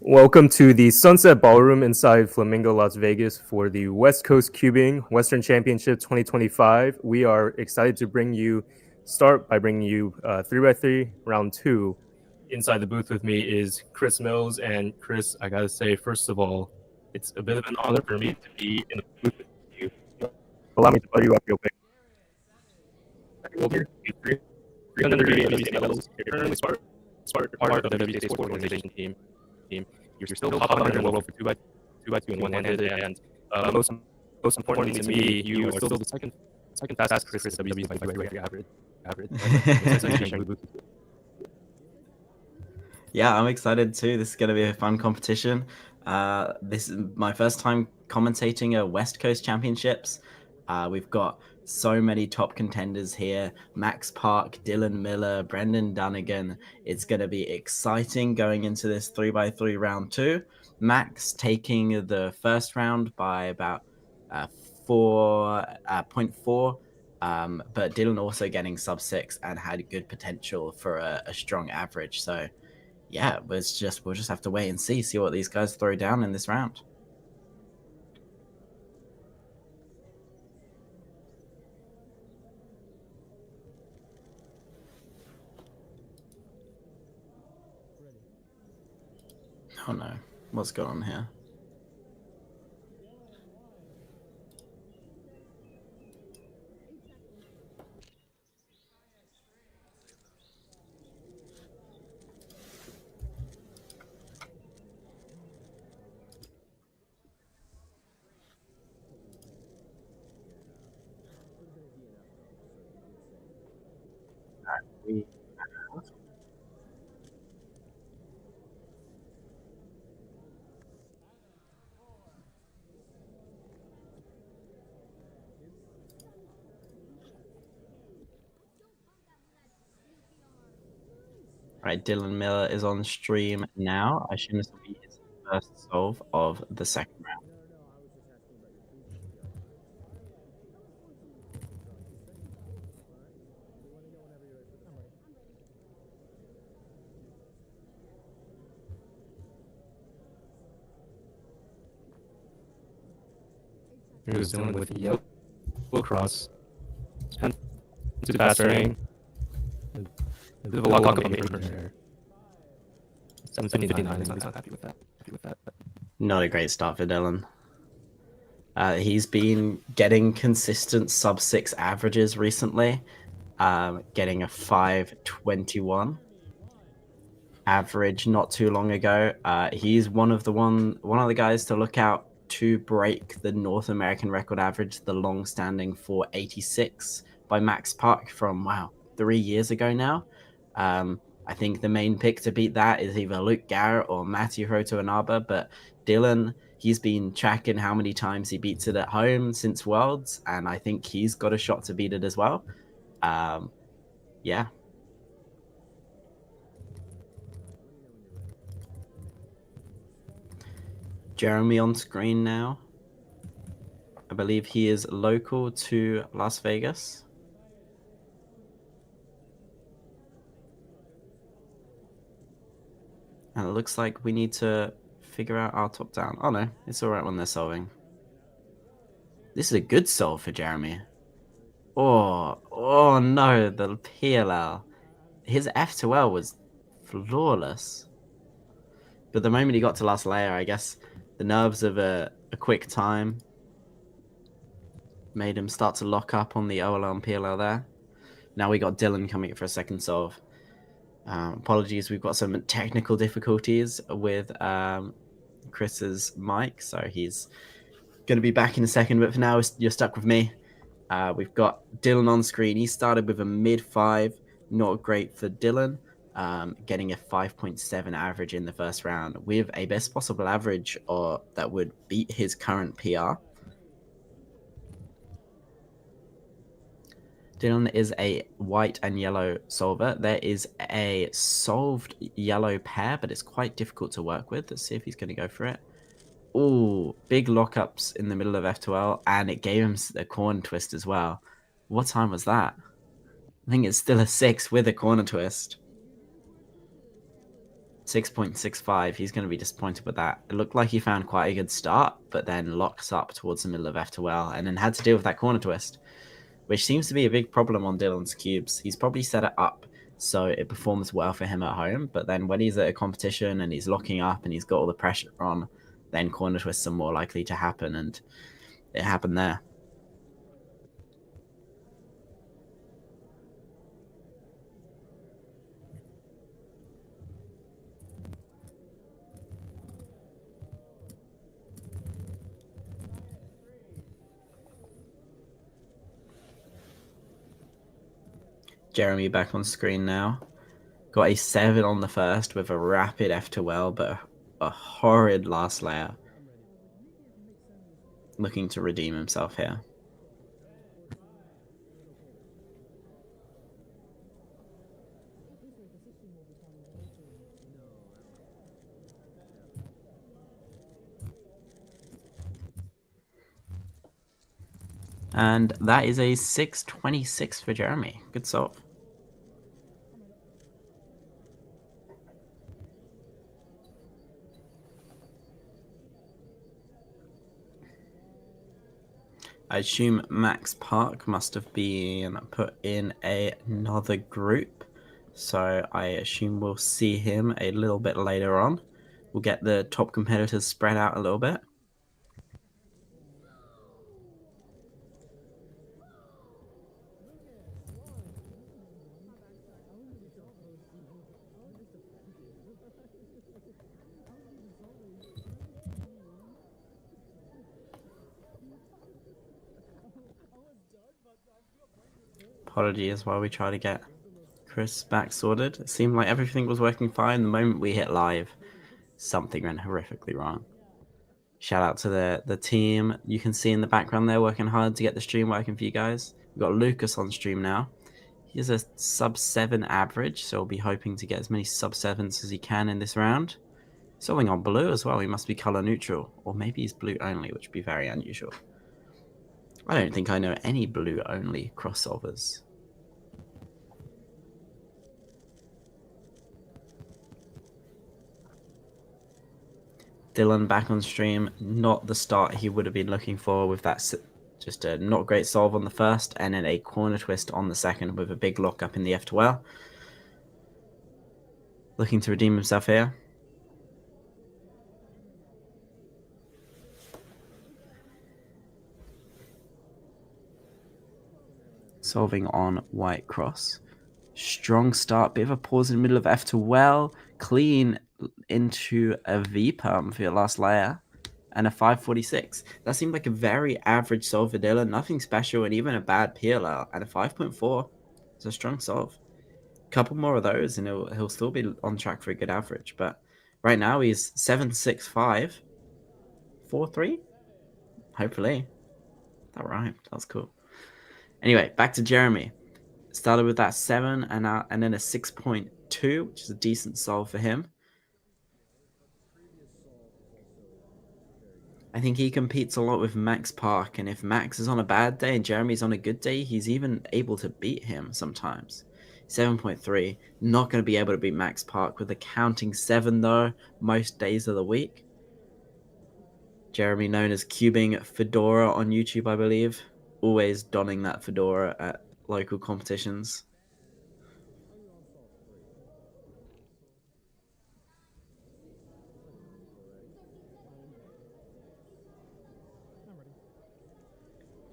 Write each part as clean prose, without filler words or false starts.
Welcome to the Sunset Ballroom inside Flamingo, Las Vegas for the West Coast Cubing Western Championship 2025. We are excited to start by bringing you 3x3 round two. Inside the booth with me is Chris Mills. And Chris, I gotta say, first of all, it's a bit of an honor for me to be in the booth with you. Allow me to butter you up real quick. Here, 300 WCC levels. You're currently part of the WCC Sports Organization team. You're still top 100 in the world for 2x2 and one-handed, and most importantly to me, you are still the second fastest Chris WCC average. Yeah, I'm excited too. This is going to be a fun competition. This is my first time commentating a West Coast Championships. We've got so many top contenders here. Max Park, Dylan Miller, Brendan Dunnigan. It's going to be exciting going into this 3x3 round two. Max taking the first round by about 4.4. But Dylan also getting sub 6 and had good potential for a strong average. So yeah, we'll just have to wait and see what these guys throw down in this round. Oh no, what's going on here? Right, Dylan Miller is on stream now. I assume this will be his first solve of the second round. He was dealing with the yellow cross, and to the fast ring. A bit of a lock up on paper there. 759 is not happy with that. Not a great start for Dylan. He's been getting consistent sub 6 averages recently, getting a 521 average not too long ago. He's one of the guys to look out to break the North American record average, the long-standing 486 by Max Park from 3 years ago now. I think the main pick to beat that is either Luke Garrett or Matthew Hoto Inaba, but Dylan, he's been tracking how many times he beats it at home since Worlds, and I think he's got a shot to beat it as well. Yeah. Jeremy on screen now. I believe he is local to Las Vegas. And it looks like we need to figure out our top down. Oh no, it's all right when they're solving. This is a good solve for Jeremy. Oh no, the PLL. His F2L was flawless. But the moment he got to last layer, I guess the nerves of a quick time made him start to lock up on the OLL and PLL there. Now we got Dylan coming for a second solve. Apologies, we've got some technical difficulties with Chris's mic, so he's going to be back in a second, but for now, you're stuck with me. We've got Dylan on screen. He started with a mid-5, not great for Dylan, getting a 5.7 average in the first round with a best possible average that would beat his current PR. Dylan is a white and yellow solver. There is a solved yellow pair, but it's quite difficult to work with. Let's see if he's going to go for it. Oh, big lockups in the middle of F2L, and it gave him a corner twist as well. What time was that? I think it's still a 6 with a corner twist. 6.65. He's going to be disappointed with that. It looked like he found quite a good start, but then locks up towards the middle of F2L and then had to deal with that corner twist, which seems to be a big problem on Dylan's cubes. He's probably set it up so it performs well for him at home, but then when he's at a competition and he's locking up and he's got all the pressure on, then corner twists are more likely to happen, and it happened there. Jeremy back on screen now. Got a 7 on the first with a rapid F2L, but a horrid last layer. Looking to redeem himself here. And that is a 6.26 for Jeremy. Good solve. I assume Max Park must have been put in another group. So I assume we'll see him a little bit later on. We'll get the top competitors spread out a little bit. Apologies while we try to get Chris back sorted. It seemed like everything was working fine. The moment we hit live, something went horrifically wrong. Shout out to the team. You can see in the background they're working hard to get the stream working for you guys. We've got Lucas on stream now. He has a sub-7 average, so we'll be hoping to get as many sub-7s as he can in this round. Solving on blue as well. He must be color neutral, or maybe he's blue only, which would be very unusual. I don't think I know any blue only cross solvers. Dylan back on stream, not the start he would have been looking for with that just a not great solve on the first and then a corner twist on the second with a big lock up in the F2L. Looking to redeem himself here. Solving on white cross. Strong start, bit of a pause in the middle of F2L. Clean into a V perm for your last layer. And a 546. That seemed like a very average solve for Dylan. Nothing special and even a bad PLL. And a 5.4. It's a strong solve. A couple more of those and he'll still be on track for a good average. But right now he's 7.65. 4.3? Hopefully. That rhymed. That's cool. Anyway, back to Jeremy. Started with that 7 and then a 6.2, which is a decent solve for him. I think he competes a lot with Max Park, and if Max is on a bad day and Jeremy's on a good day, he's even able to beat him sometimes. 7.3, not going to be able to beat Max Park with a counting 7 though, most days of the week. Jeremy, known as Cubing Fedora on YouTube, I believe. Always donning that fedora at local competitions.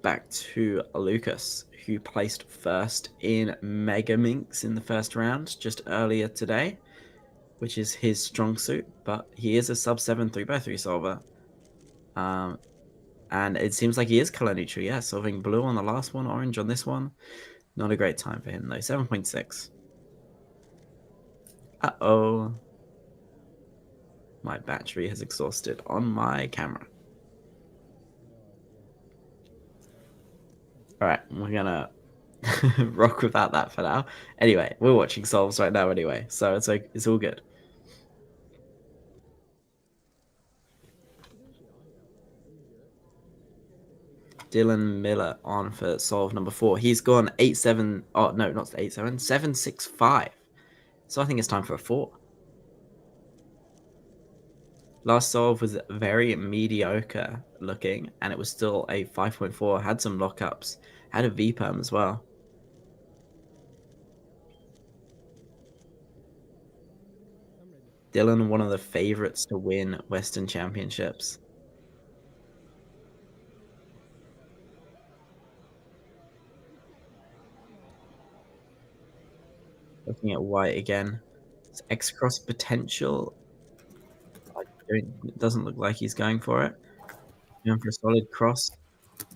Back to Lucas, who placed first in Mega Minx in the first round just earlier today, which is his strong suit, but he is a sub-7 3x3 solver. And it seems like he is color neutral, yeah, solving blue on the last one, orange on this one. Not a great time for him, though. 7.6. Uh-oh. My battery has exhausted on my camera. Alright, we're gonna rock without that for now. Anyway, we're watching solves right now anyway, so it's all good. Dylan Miller on for solve number 4. He's gone 8-7. Oh, no, not 8-7. 7-6-5. So I think it's time for a 4. Last solve was very mediocre looking, and it was still a 5.4. Had some lockups, had a V-perm as well. Dylan, one of the favorites to win Western Championships. Looking at white again. It's X-cross potential. It doesn't look like he's going for it. Going for a solid cross.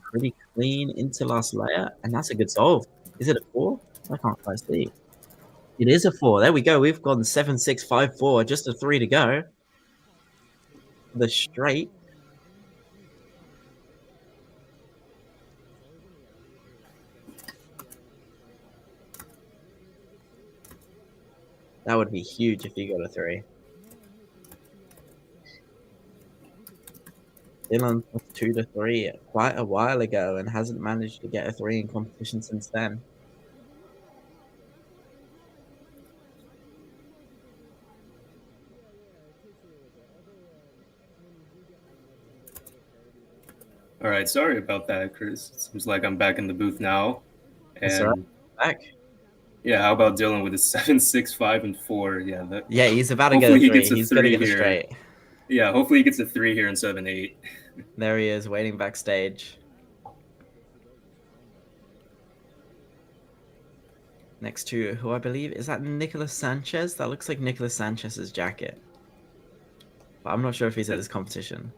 Pretty clean into last layer, and that's a good solve. Is it a 4? I can't quite see. It is a 4. There we go. We've gone 7, 6, 5, 4. Just a 3 to go. The straight. That would be huge if you got a 3. Dylan was 2 to 3 quite a while ago and hasn't managed to get a 3 in competition since then. All right, sorry about that, Chris. It seems like I'm back in the booth now. And right. Back. Yeah, how about Dylan with a 7, 6, 5, and 4? Yeah, he's about to get a 3. He's going to get a straight. Yeah, hopefully he gets a 3 here instead of an 8. There he is, waiting backstage. Next to who I believe is that Nicolas Sanchez. That looks like Nicolas Sanchez's jacket, but I'm not sure if he's at this competition.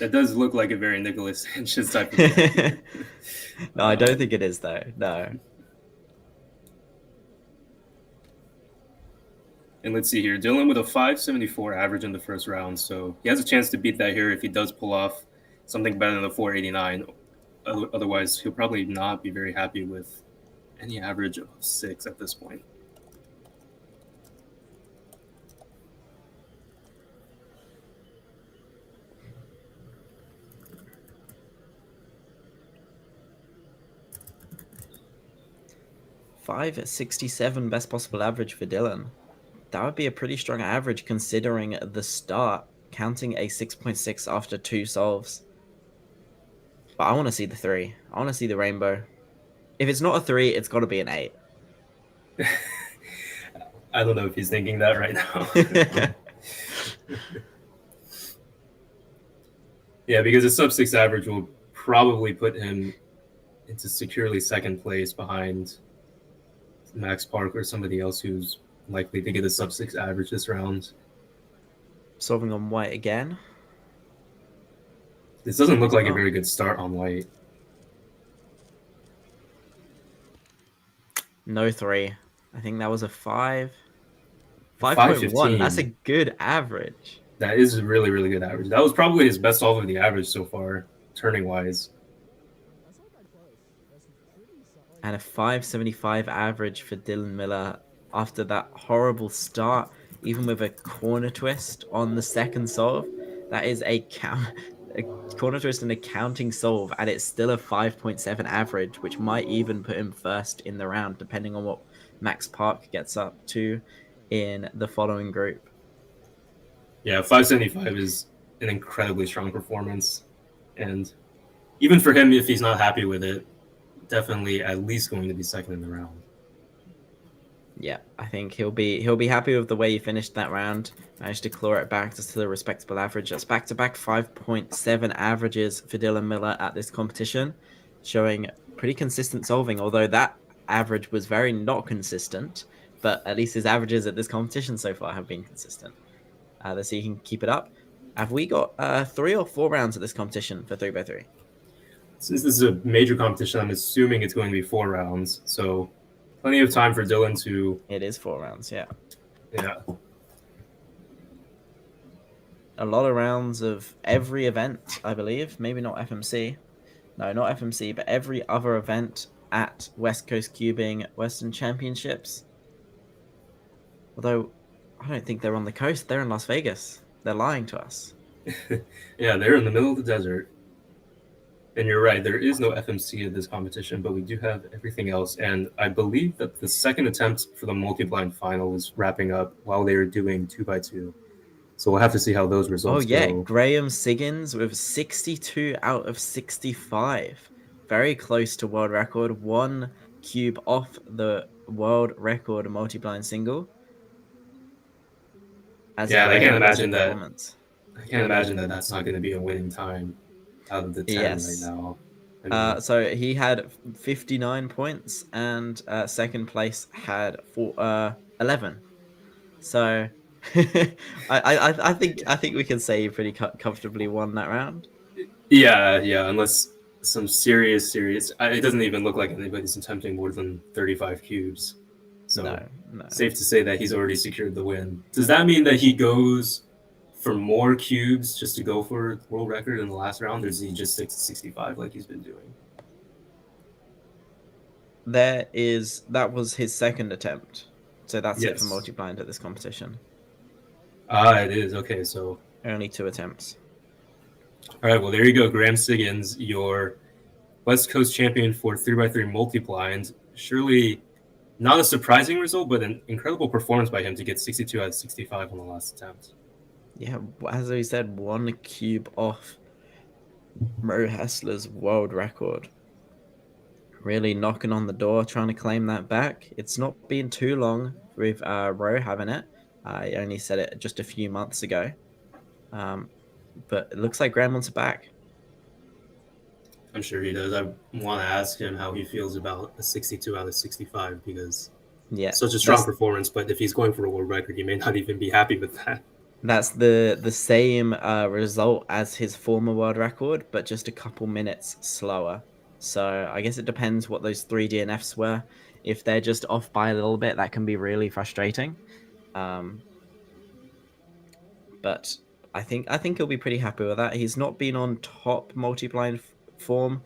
That does look like a very Nicolas Sanchez type of jacket. No, I don't think it is though. No. And let's see here, Dylan with a 574 average in the first round, so he has a chance to beat that here if he does pull off something better than the 489. Otherwise, he'll probably not be very happy with any average of 6 at this point. .567 best possible average for Dylan. That would be a pretty strong average considering the start, counting a 6.6 after 2 solves. But I want to see the 3. I want to see the rainbow. If it's not a 3, it's got to be an 8. I don't know if he's thinking that right now. Yeah, because a sub-6 average will probably put him into securely second place behind Max Park or somebody else who's likely to get a sub-6 average this round. Solving on white again. This doesn't look like a very good start on white. No 3. I think that was a 5. 5.1. That's a good average. That is a really, really good average. That was probably his best solve of the average so far, turning-wise. And a 575 average for Dylan Miller after that horrible start, even with a corner twist on the second solve. That is a corner twist and a counting solve, and it's still a 5.7 average, which might even put him first in the round, depending on what Max Park gets up to in the following group. Yeah, 575 is an incredibly strong performance. And even for him, if he's not happy with it, definitely at least going to be second in the round. Yeah, I think he'll be happy with the way he finished that round. Managed to claw it back to the respectable average. That's back-to-back 5.7 averages for Dylan Miller at this competition, showing pretty consistent solving, although that average was very not consistent, but at least his averages at this competition so far have been consistent. Let's see if he can keep it up. Have we got 3 or 4 rounds at this competition for 3x3? Since this is a major competition, I'm assuming it's going to be 4 rounds, so plenty of time for Dylan to... It is 4 rounds, yeah. Yeah. A lot of rounds of every event, I believe. Maybe not FMC. No, not FMC, but every other event at West Coast Cubing Western Championships. Although, I don't think they're on the coast. They're in Las Vegas. They're lying to us. Yeah, they're in the middle of the desert. And you're right, there is no FMC at this competition, but we do have everything else. And I believe that the second attempt for the multi-blind final is wrapping up while they are doing 2x2. So we'll have to see how those Oh results yeah, go. Graham Siggins with 62 out of 65. Very close to world record. 1 cube off the world record multi-blind single. As a Yeah, very impressive performance. I can't imagine that that's not going to be a winning time out of the 10 right Yes. now. I mean, So he had 59 points, and second place had 11. So I think we can say he pretty comfortably won that round. yeah, unless some serious, it doesn't even look like anybody's attempting more than 35 cubes. So No. safe to say that he's already secured the win. Does that mean that he goes for more cubes just to go for world record in the last round, or does he just stick to 65 like he's been doing? That was his second attempt. So that's it for Yes. multi-blind at this competition. It is. Okay, so. Only 2 attempts. All right, well, there you go. Graham Siggins, your West Coast champion for 3x3 multi-blind. Surely not a surprising result, but an incredible performance by him to get 62 out of 65 on the last attempt. Yeah, as we said, 1 cube off Mo Hessler's world record. Really knocking on the door, trying to claim that back. It's not been too long with Ro having it. I only said it just a few months ago. But it looks like Graham wants it back. I'm sure he does. I want to ask him how he feels about a 62 out of 65 because such a strong performance. But if he's going for a world record, he may not even be happy with that. That's the same result as his former world record, but just a couple minutes slower. So I guess it depends what those 3 DNFs were. If they're just off by a little bit, that can be really frustrating. But I think he'll be pretty happy with that. He's not been on top multi-blind form.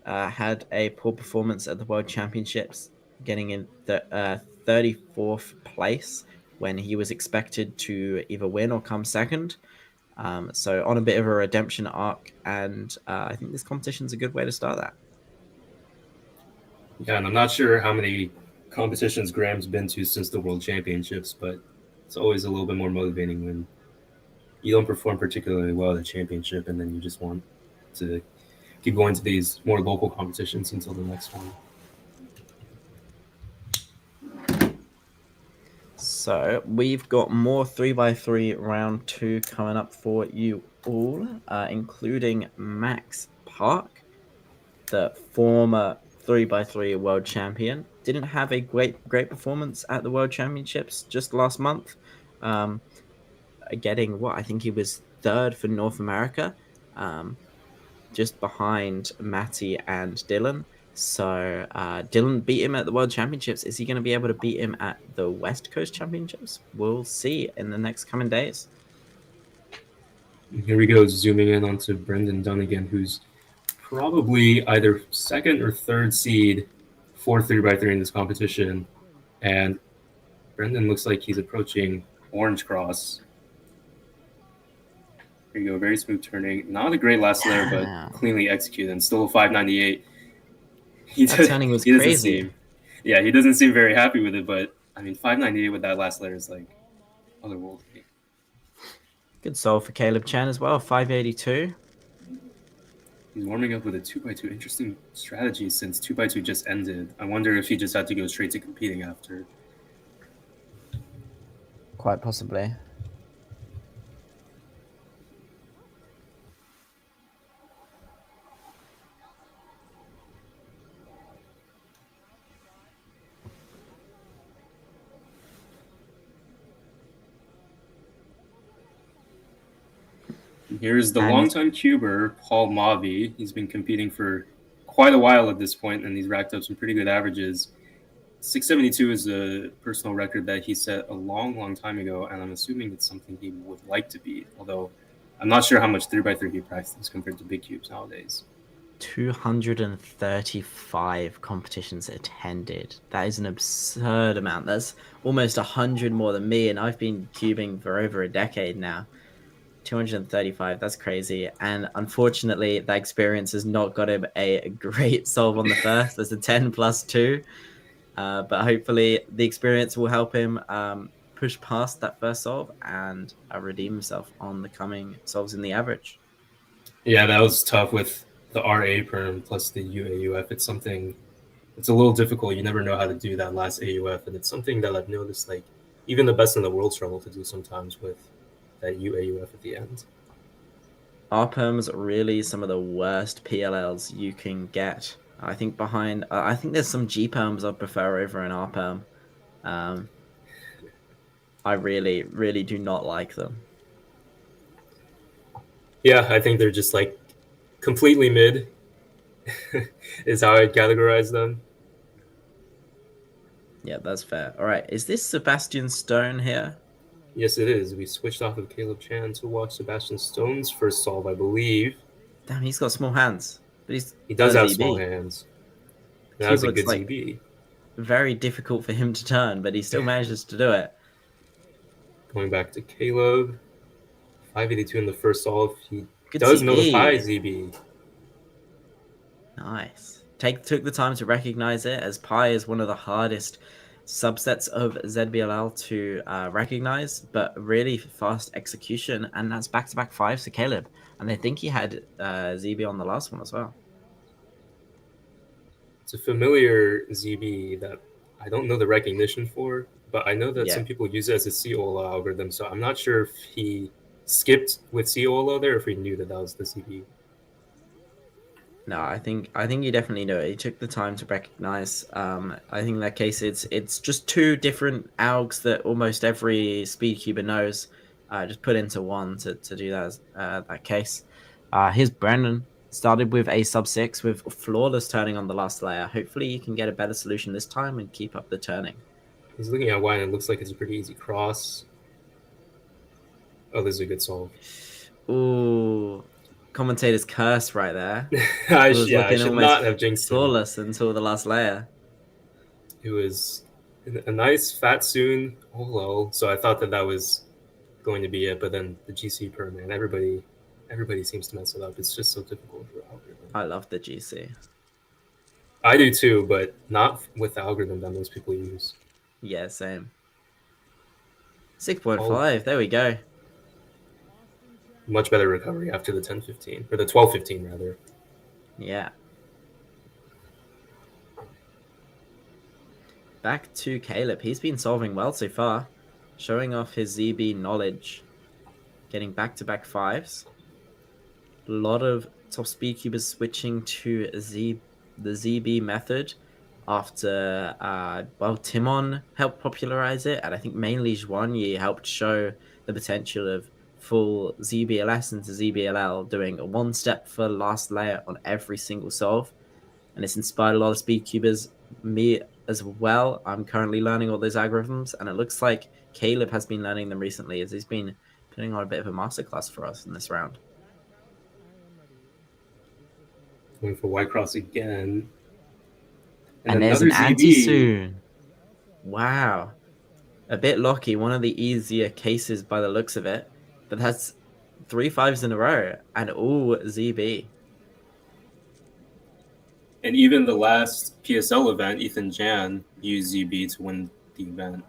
Had a poor performance at the World Championships, getting in the 34th place when he was expected to either win or come second. So on a bit of a redemption arc, and I think this competition's a good way to start that. Yeah, and I'm not sure how many competitions Graham's been to since the World Championships, but it's always a little bit more motivating when you don't perform particularly well at a championship and then you just want to keep going to these more local competitions until the next one. So we've got more 3x3 round 2 coming up for you all, including Max Park, the former 3x3 world champion. Didn't have a great performance at the World Championships just last month. Getting what I think he was third for North America, just behind Matty and Dylan. So Dylan beat him at the World Championships. Is he going to be able to beat him at the West Coast Championships? We'll see in the next coming days. Here we go, zooming in onto Brendan Dunnigan, who's probably either second or third seed for 3x3 in this competition. And Brendan looks like he's approaching Orange Cross. Here you go, very smooth turning. Not a great last layer, but cleanly executed and still a 598. That turning was crazy. He doesn't seem very happy with it, but I mean, 598 with that last layer is like otherworldly. Good solve for Caleb Chan as well, 582. He's warming up with a 2x2. Interesting strategy since 2x2 just ended. I wonder if he just had to go straight to competing after. Quite possibly. Here's the longtime cuber, Paul Mavi. He's been competing for quite a while at this point, and he's racked up some pretty good averages. 672 is a personal record that he set a long time ago, and I'm assuming it's something he would like to beat, although I'm not sure how much 3x3 he practices compared to big cubes nowadays. 235 competitions attended. That is an absurd amount. That's almost 100 more than me, and I've been cubing for over a decade now. 235, that's crazy. And unfortunately, that experience has not got him a great solve on the first. There's a 10 plus 2. But hopefully the experience will help him push past that first solve and redeem himself on the coming solves in the average. Yeah, that was tough with the RA perm plus the UAUF. It's something, it's a little difficult. You never know how to do that last AUF, and it's something that I've noticed like even the best in the world struggle to do sometimes with that UAUF at the end. R perms are really some of the worst PLLs you can get. I think I think there's some G perms I prefer over an R perm. Um, I really, really do not like them. Yeah, I think they're just like completely mid is how I'd categorize them. Yeah, that's fair. All right, is this Sebastian Stone here? Yes, it is. We switched off of Caleb Chan to watch Sebastian Stone's first solve, I believe. Damn, he's got small hands, but he's He does a have small ZB. hands. That Cube was a looks good like ZB. very difficult for him to turn, but he still manages to do it. Going back to Caleb, 582 in the first solve. He Good does know the Pi ZB. ZB. Nice. Took the time to recognize it, as Pi is one of the hardest subsets of ZBLL to recognize, but really fast execution, and that's back-to-back fives to Caleb. And I think he had ZB on the last one as well. It's a familiar ZB that I don't know the recognition for, but I know that Yeah. some people use it as a COLA algorithm, so I'm not sure if he skipped with COLA there or if he knew that that was the ZB. No, I think you definitely know it. He took the time to recognize. I think in that case, it's just two different algs that almost every speedcuber knows. Just put into one to do that case. Here's Brandon. Started with a sub 6 with flawless turning on the last layer. Hopefully, you can get a better solution this time and keep up the turning. He's looking at Y and it looks like it's a pretty easy cross. Oh, this is a good solve. Ooh, commentator's curse right there. I It was I looking should almost not have jinxed him. flawless until the last layer. It was a nice fat soon. Oh, lol. So I thought that that was going to be it, but then the GC per man, everybody seems to mess it up. It's just so difficult for algorithm. I love the GC. I do too, but not with the algorithm that most people use. Yeah, same. 6.5. There we go. Much better recovery after the 10-15, or the 12-15 rather. Yeah. Back to Caleb. He's been solving well so far, showing off his ZB knowledge, getting back-to-back fives. A lot of top speed cubers switching to the ZB method after Timon helped popularize it, and I think mainly Zhuanyi helped show the potential of full ZBLS into ZBLL, doing a one step for last layer on every single solve. And it's inspired a lot of speed cubers, me as well. I'm currently learning all those algorithms, and it looks like Caleb has been learning them recently, as he's been putting on a bit of a masterclass for us in this round. Going for Y cross again. And there's an anti soon. Wow. A bit lucky, one of the easier cases by the looks of it. But that's 3 5s in a row and all ZB. And even the last PSL event, Ethan Jan used ZB to win the event.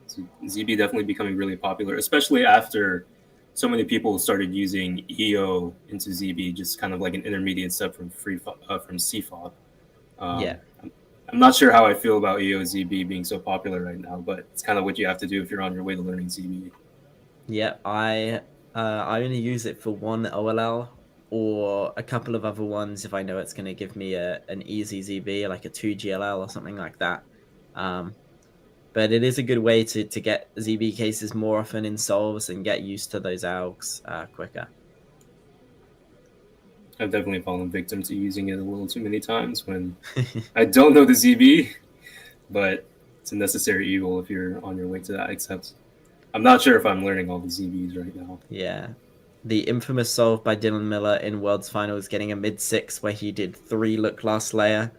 So ZB definitely becoming really popular, especially after so many people started using EO into ZB, just kind of like an intermediate step from from CFOP. Yeah. I'm not sure how I feel about EO ZB being so popular right now, but it's kind of what you have to do if you're on your way to learning ZB. Yeah, I only use it for one OLL or a couple of other ones if I know it's going to give me an easy ZB, like a 2 GLL or something like that. But it is a good way to get ZB cases more often in solves and get used to those algs quicker. I've definitely fallen victim to using it a little too many times when I don't know the ZB, but it's a necessary evil if you're on your way to that, except I'm not sure if I'm learning all the ZBs right now. Yeah. The infamous solve by Dylan Miller in Worlds Finals, getting a mid-6 where he did 3 look last layer.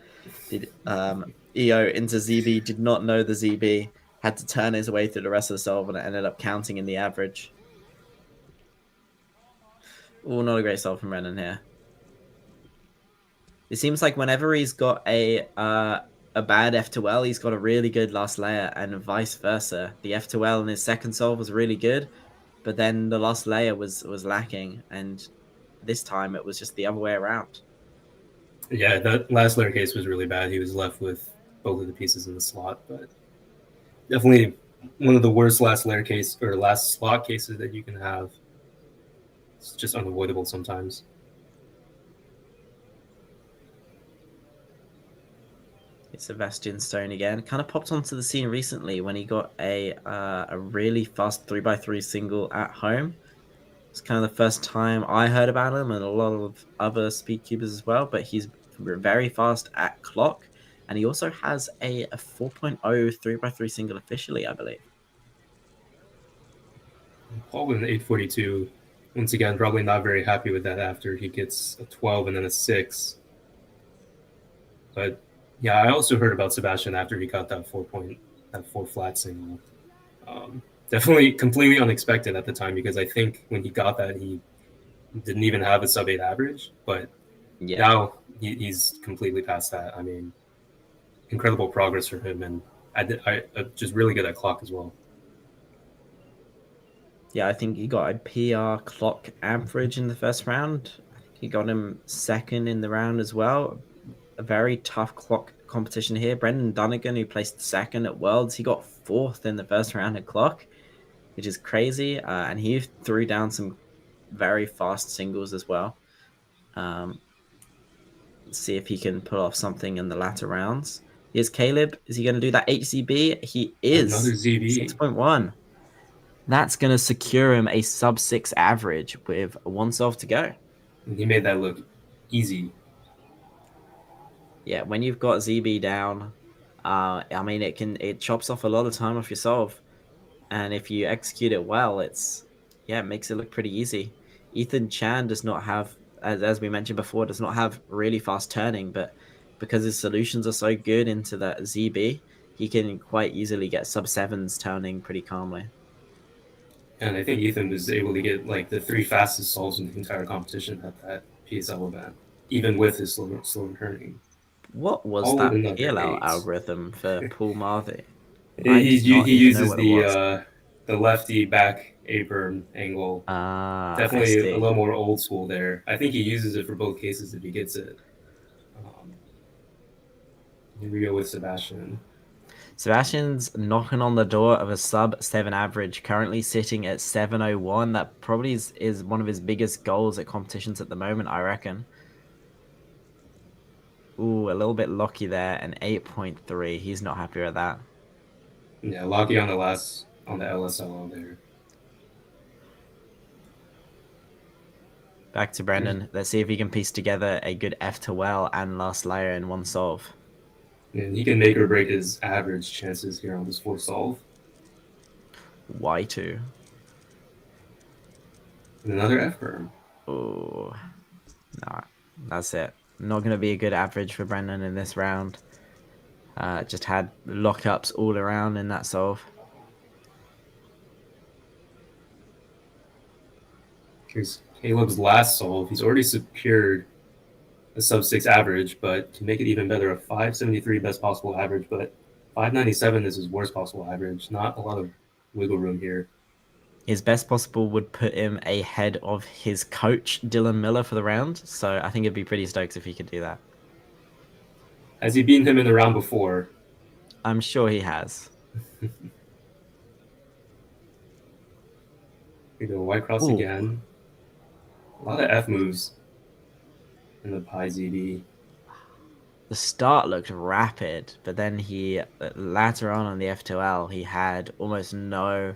Did EO into ZB, did not know the ZB, had to turn his way through the rest of the solve, and it ended up counting in the average. Oh, not a great solve from Renan here. It seems like whenever he's got a a bad F2L, he's got a really good last layer, and vice versa. The F2L in his second solve was really good, but then the last layer was lacking, and this time it was just the other way around. Yeah, that last layer case was really bad. He was left with both of the pieces in the slot, but definitely one of the worst last layer case or last slot cases that you can have. It's just unavoidable sometimes. It's Sebastian Stone again. Kind of popped onto the scene recently when he got a really fast 3x3 single at home. It's kind of the first time I heard about him, and a lot of other speed cubers as well. But he's very fast at clock, and he also has a 4.0 3x3 single officially, I believe. Paul with an 842. Once again, probably not very happy with that after he gets a 12 and then a 6. But yeah, I also heard about Sebastian after he got that 4 flat single. Definitely completely unexpected at the time because I think when he got that, he didn't even have a sub 8 average. But Yeah. now he's completely past that. I mean, incredible progress for him, and I just really good at clock as well. Yeah, I think he got a PR clock average in the first round. I think he got him second in the round as well. A very tough clock competition here. Brendan Dunnigan, who placed second at Worlds, he got fourth in the first round at clock, which is crazy. And he threw down some very fast singles as well. See if he can pull off something in the latter rounds. Here's Caleb. Is he going to do that HCB? He Another is. ZB. 6.1. That's going to secure him a sub 6 average with one solve to go. And he made that look easy. Yeah, when you've got ZB down, I mean, it chops off a lot of time off your solve, and if you execute it well, it makes it look pretty easy. Ethan Chan does not have, as we mentioned before, does not have really fast turning, but because his solutions are so good into that ZB, he can quite easily get sub 7s turning pretty calmly. And I think Ethan was able to get like the 3 fastest solves in the entire competition at that PSL event, even with his slow turning. What was All with that another PLL 8. algorithm for Paul Marvey? I he, do not he even know uses what it was. the lefty back apron angle. Ah, I Definitely a see. little more old school there. I think he uses it for both cases if he gets it. Here we go with Sebastian. Sebastian's knocking on the door of a sub 7 average, currently sitting at 701. That probably is one of his biggest goals at competitions at the moment, I reckon. Ooh, a little bit lucky there, an 8.3. He's not happy with that. Yeah, Locky on the LSL there. Back to Brendan. Let's see if he can piece together a good F to well and last layer in one solve. And he can make or break his average chances here on this 4 solve. Y2. And another F perm. Ooh, no, that's it. Not going to be a good average for Brendan in this round. Just had lockups all around in that solve. Here's Caleb's last solve. He's already secured a sub 6 average, but to make it even better, a 573 best possible average, but 597 is his worst possible average. Not a lot of wiggle room here. His best possible would put him ahead of his coach, Dylan Miller, for the round. So I think it'd be pretty stoked if he could do that. Has he beaten him in the round before? I'm sure he has. We go white cross Ooh. again. A lot of F moves in the Pi ZD. The start looked rapid, but then he later on the F2L he had almost no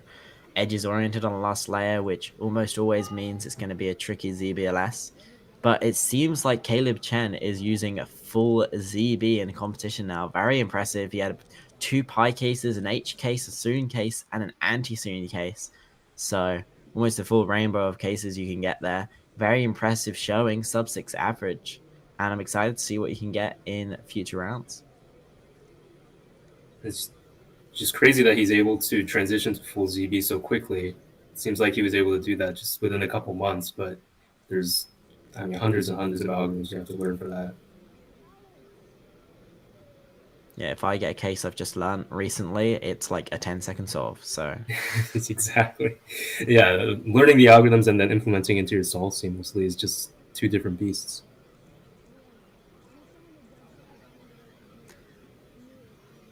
edges oriented on the last layer, which almost always means it's going to be a tricky ZBLS. But it seems like Caleb Chen is using a full ZB in competition now. Very impressive. He had 2 Pi cases, an H case, a Soon case, and an anti-Soon case. So almost a full rainbow of cases you can get there. Very impressive showing, sub 6 average. And I'm excited to see what you can get in future rounds. It's just crazy that he's able to transition to full ZB so quickly. It seems like he was able to do that just within a couple months, but there's hundreds and hundreds of algorithms you have to learn for that. Yeah, if I get a case I've just learned recently, it's like a 10-second solve. So It's exactly. Yeah, learning the algorithms and then implementing into your solve seamlessly is just two different beasts.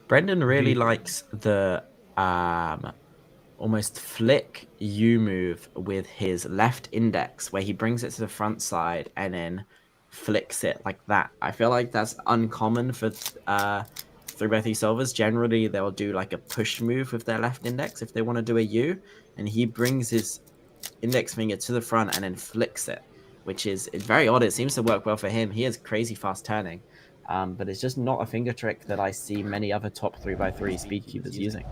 Brendan really The likes the almost flick U move with his left index, where he brings it to the front side and then flicks it like that. I feel like that's uncommon for 3x3 solvers. Generally, they'll do like a push move with their left index if they want to do a U, and he brings his index finger to the front and then flicks it, which is it's very odd. It seems to work well for him. He has crazy fast turning, but it's just not a finger trick that I see many other top 3x3 speedkeepers using.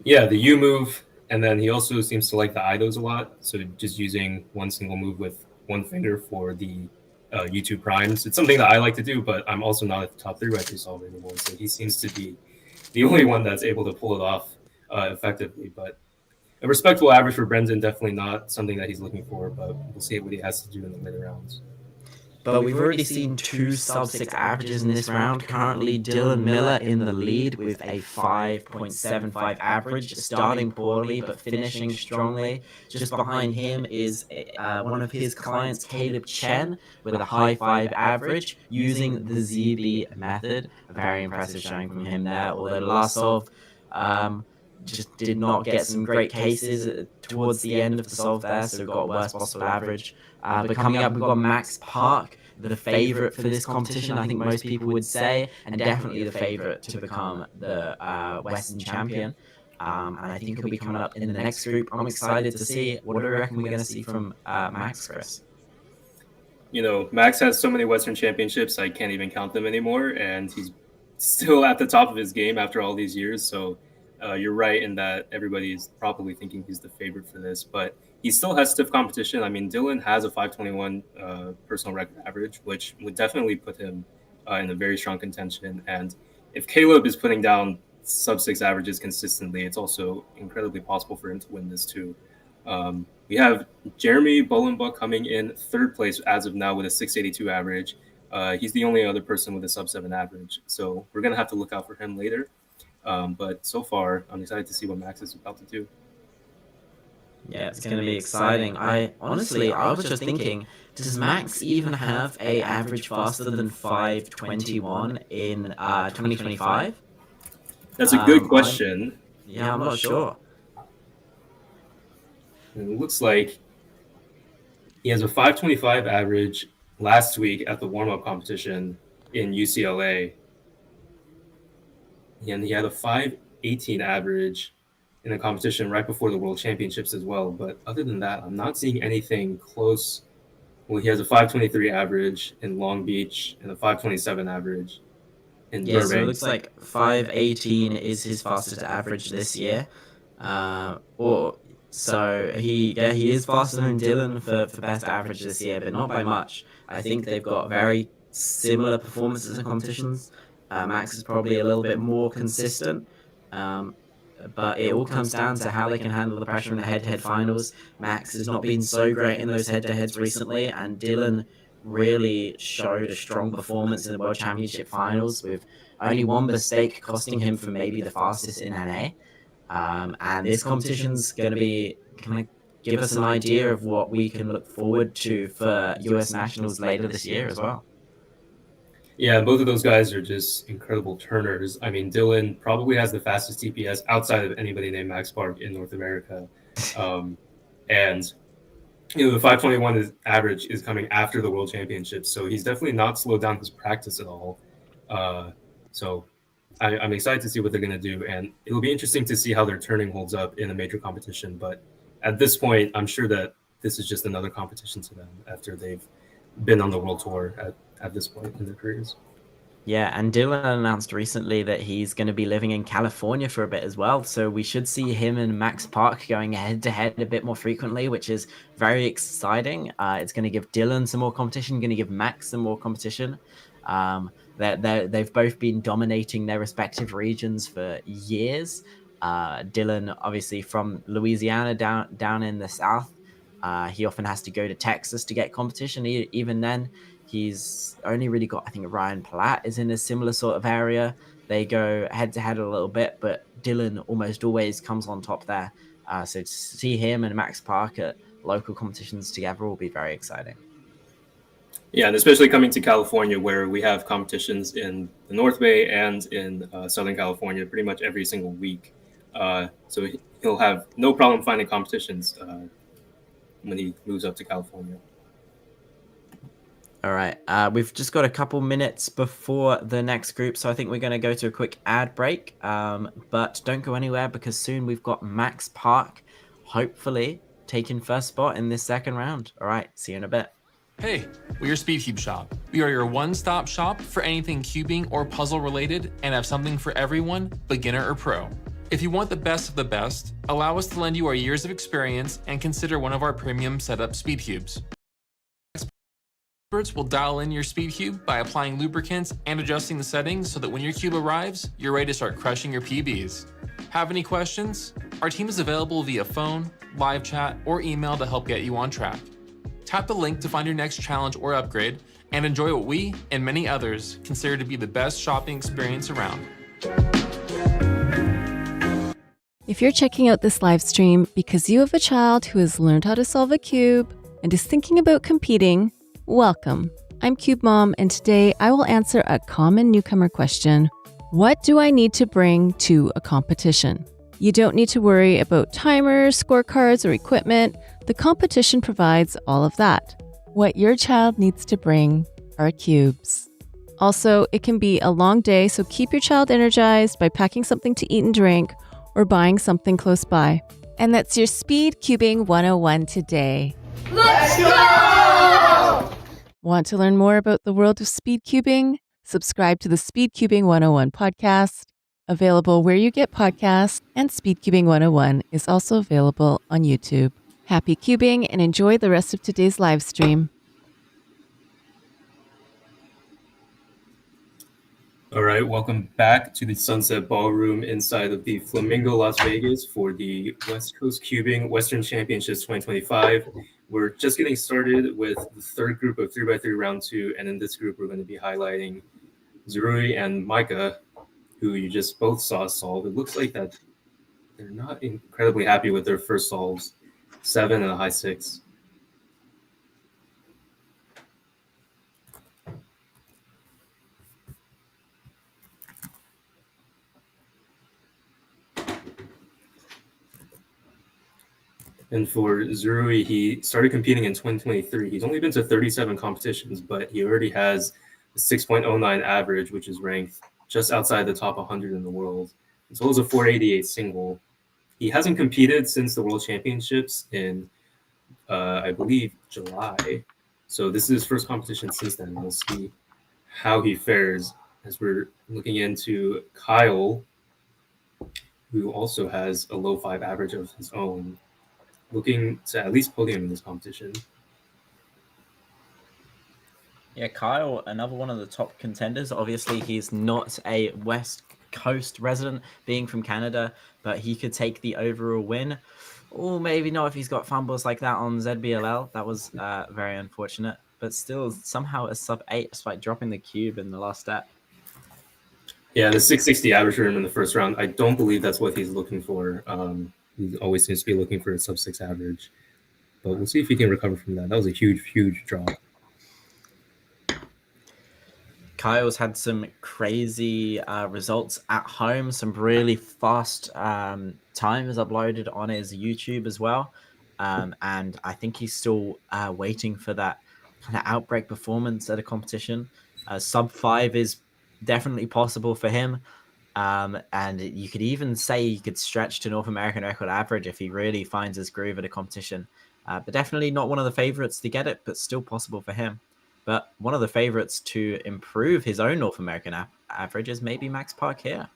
Yeah, the U move, and then he also seems to like the IDOs a lot. So just using one single move with one finger for the U2 primes. It's something that I like to do, but I'm also not a top 3x3 solver anymore. So he seems to be the only one that's able to pull it off effectively. But a respectable average for Brendan, definitely not something that he's looking for, but we'll see what he has to do in the later rounds. But we've already seen two sub-6 averages in this round. Currently, Dylan Miller in the lead with a 5.75 average, starting poorly but finishing strongly. Just behind him is one of his clients, Caleb Chen, with a high 5 average using the ZB method. A very impressive showing from him there, although last solve just did not get some great cases towards the end of the solve there, so we've got a worst possible average. But coming up, we've got Max Park, the favorite for this competition, I think most people would say, and definitely the favorite to become the Western champion. And I think he'll be coming up in the next group. I'm excited to see. What do we reckon we're going to see from Max, Chris? You know, Max has so many Western championships, I can't even count them anymore, and he's still at the top of his game after all these years. So you're right in that everybody's probably thinking he's the favorite for this, but he still has stiff competition. I mean, Dylan has a 521 personal record average, which would definitely put him in a very strong contention. And if Caleb is putting down sub-6 averages consistently, it's also incredibly possible for him to win this too. We have Jeremy Bolenbuck coming in third place as of now with a 682 average. He's the only other person with a sub-7 average. So we're going to have to look out for him later. But so far, I'm excited to see what Max is about to do. Yeah, it's going to be exciting. I was just thinking, does Max even have a average faster than 521 in 2025? That's a good question. I'm not sure. It looks like he has a 525 average last week at the warm-up competition in UCLA. And he had a 518 average in a competition right before the World Championships as well. But other than that, I'm not seeing anything close. Well, he has a 523 average in Long Beach and a 527 average in Burbank. So it looks like 518 is his fastest average this year. He is faster than Dylan for best average this year, but not by much. I think they've got very similar performances in competitions. Max is probably a little bit more consistent. But it all comes down to how they can handle the pressure in the head-to-head finals. Max has not been so great in those head-to-heads recently, and Dylan really showed a strong performance in the World Championship finals with only one mistake costing him for maybe the fastest in NA. And this competition's going to give us an idea of what we can look forward to for US Nationals later this year as well. Yeah, both of those guys are just incredible turners. I mean, Dylan probably has the fastest TPS outside of anybody named Max Park in North America. And the 521 average is coming after the World Championships, so he's definitely not slowed down his practice at all. So I'm excited to see what they're going to do, and it'll be interesting to see how their turning holds up in a major competition. But at this point, I'm sure that this is just another competition to them after they've been on the world tour at this point in their careers. Yeah, and Dylan announced recently that he's going to be living in California for a bit as well. So we should see him and Max Park going head to head a bit more frequently, which is very exciting. It's going to give Dylan some more competition, going to give Max some more competition. They've both been dominating their respective regions for years. Dylan, obviously from Louisiana down in the south, He often has to go to Texas to get competition. Even then, he's only really got, I think Ryan Platt is in a similar sort of area. They go head to head a little bit, but Dylan almost always comes on top there. So to see him and Max Park at local competitions together will be very exciting. Yeah, and especially coming to California, where we have competitions in the North Bay and in Southern California pretty much every single week. So he'll have no problem finding competitions when he moves up to California. All right. We've just got a couple minutes before the next group, so I think we're going to go to a quick ad break. But don't go anywhere because soon we've got Max Park, hopefully taking first spot in this second round. All right. See you in a bit. Hey, we're your SpeedCube shop. We are your one-stop shop for anything cubing or puzzle related and have something for everyone, beginner or pro. If you want the best of the best, allow us to lend you our years of experience and consider one of our premium setup SpeedCubes. Experts will dial in your SpeedCube by applying lubricants and adjusting the settings so that when your cube arrives, you're ready to start crushing your PBs. Have any questions? Our team is available via phone, live chat, or email to help get you on track. Tap the link to find your next challenge or upgrade and enjoy what we and many others consider to be the best shopping experience around. If you're checking out this live stream because you have a child who has learned how to solve a cube and is thinking about competing, welcome. I'm Cube Mom, and today I will answer a common newcomer question. What do I need to bring to a competition? You don't need to worry about timers, scorecards, or equipment. The competition provides all of that. What your child needs to bring are cubes. Also, it can be a long day, so keep your child energized by packing something to eat and drink or buying something close by. And that's your Speed Cubing 101 today. Let's go! Want to learn more about the world of speed cubing? Subscribe to the Speed Cubing 101 podcast, available where you get podcasts, and Speed Cubing 101 is also available on YouTube. Happy cubing and enjoy the rest of today's live stream. All right, welcome back to the Sunset Ballroom inside of the Flamingo Las Vegas for the West Coast Cubing Western Championships 2025. We're just getting started with the third group of 3x3 round 2, and in this group we're going to be highlighting Zurui and Micah, who you just both saw solve. It looks like that they're not incredibly happy with their first solves, 7 and a high 6. And for Zurui, he started competing in 2023. He's only been to 37 competitions, but he already has a 6.09 average, which is ranked just outside the top 100 in the world, as well as a 488 single. He hasn't competed since the World Championships in, I believe, July. So this is his first competition since then. We'll see how he fares as we're looking into Kyle, who also has a low 5 average of his own, looking to at least podium in this competition. Yeah, Kyle, another one of the top contenders. Obviously, he's not a West Coast resident, being from Canada, but he could take the overall win. Or maybe not if he's got fumbles like that on ZBLL. That was very unfortunate. But still, somehow a sub-8 despite dropping the cube in the last step. Yeah, the 660 average for him in the first round, I don't believe that's what he's looking for. He always seems to be looking for a sub-6 average. But we'll see if he can recover from that. That was a huge, huge drop. Kyle's had some crazy results at home, some really fast times uploaded on his YouTube as well. And I think he's still waiting for that kind of outbreak performance at a competition. Sub-5 is definitely possible for him. And you could even say he could stretch to North American record average if he really finds his groove at a competition. But definitely not one of the favorites to get it, but still possible for him. But one of the favorites to improve his own North American average is maybe Max Park here.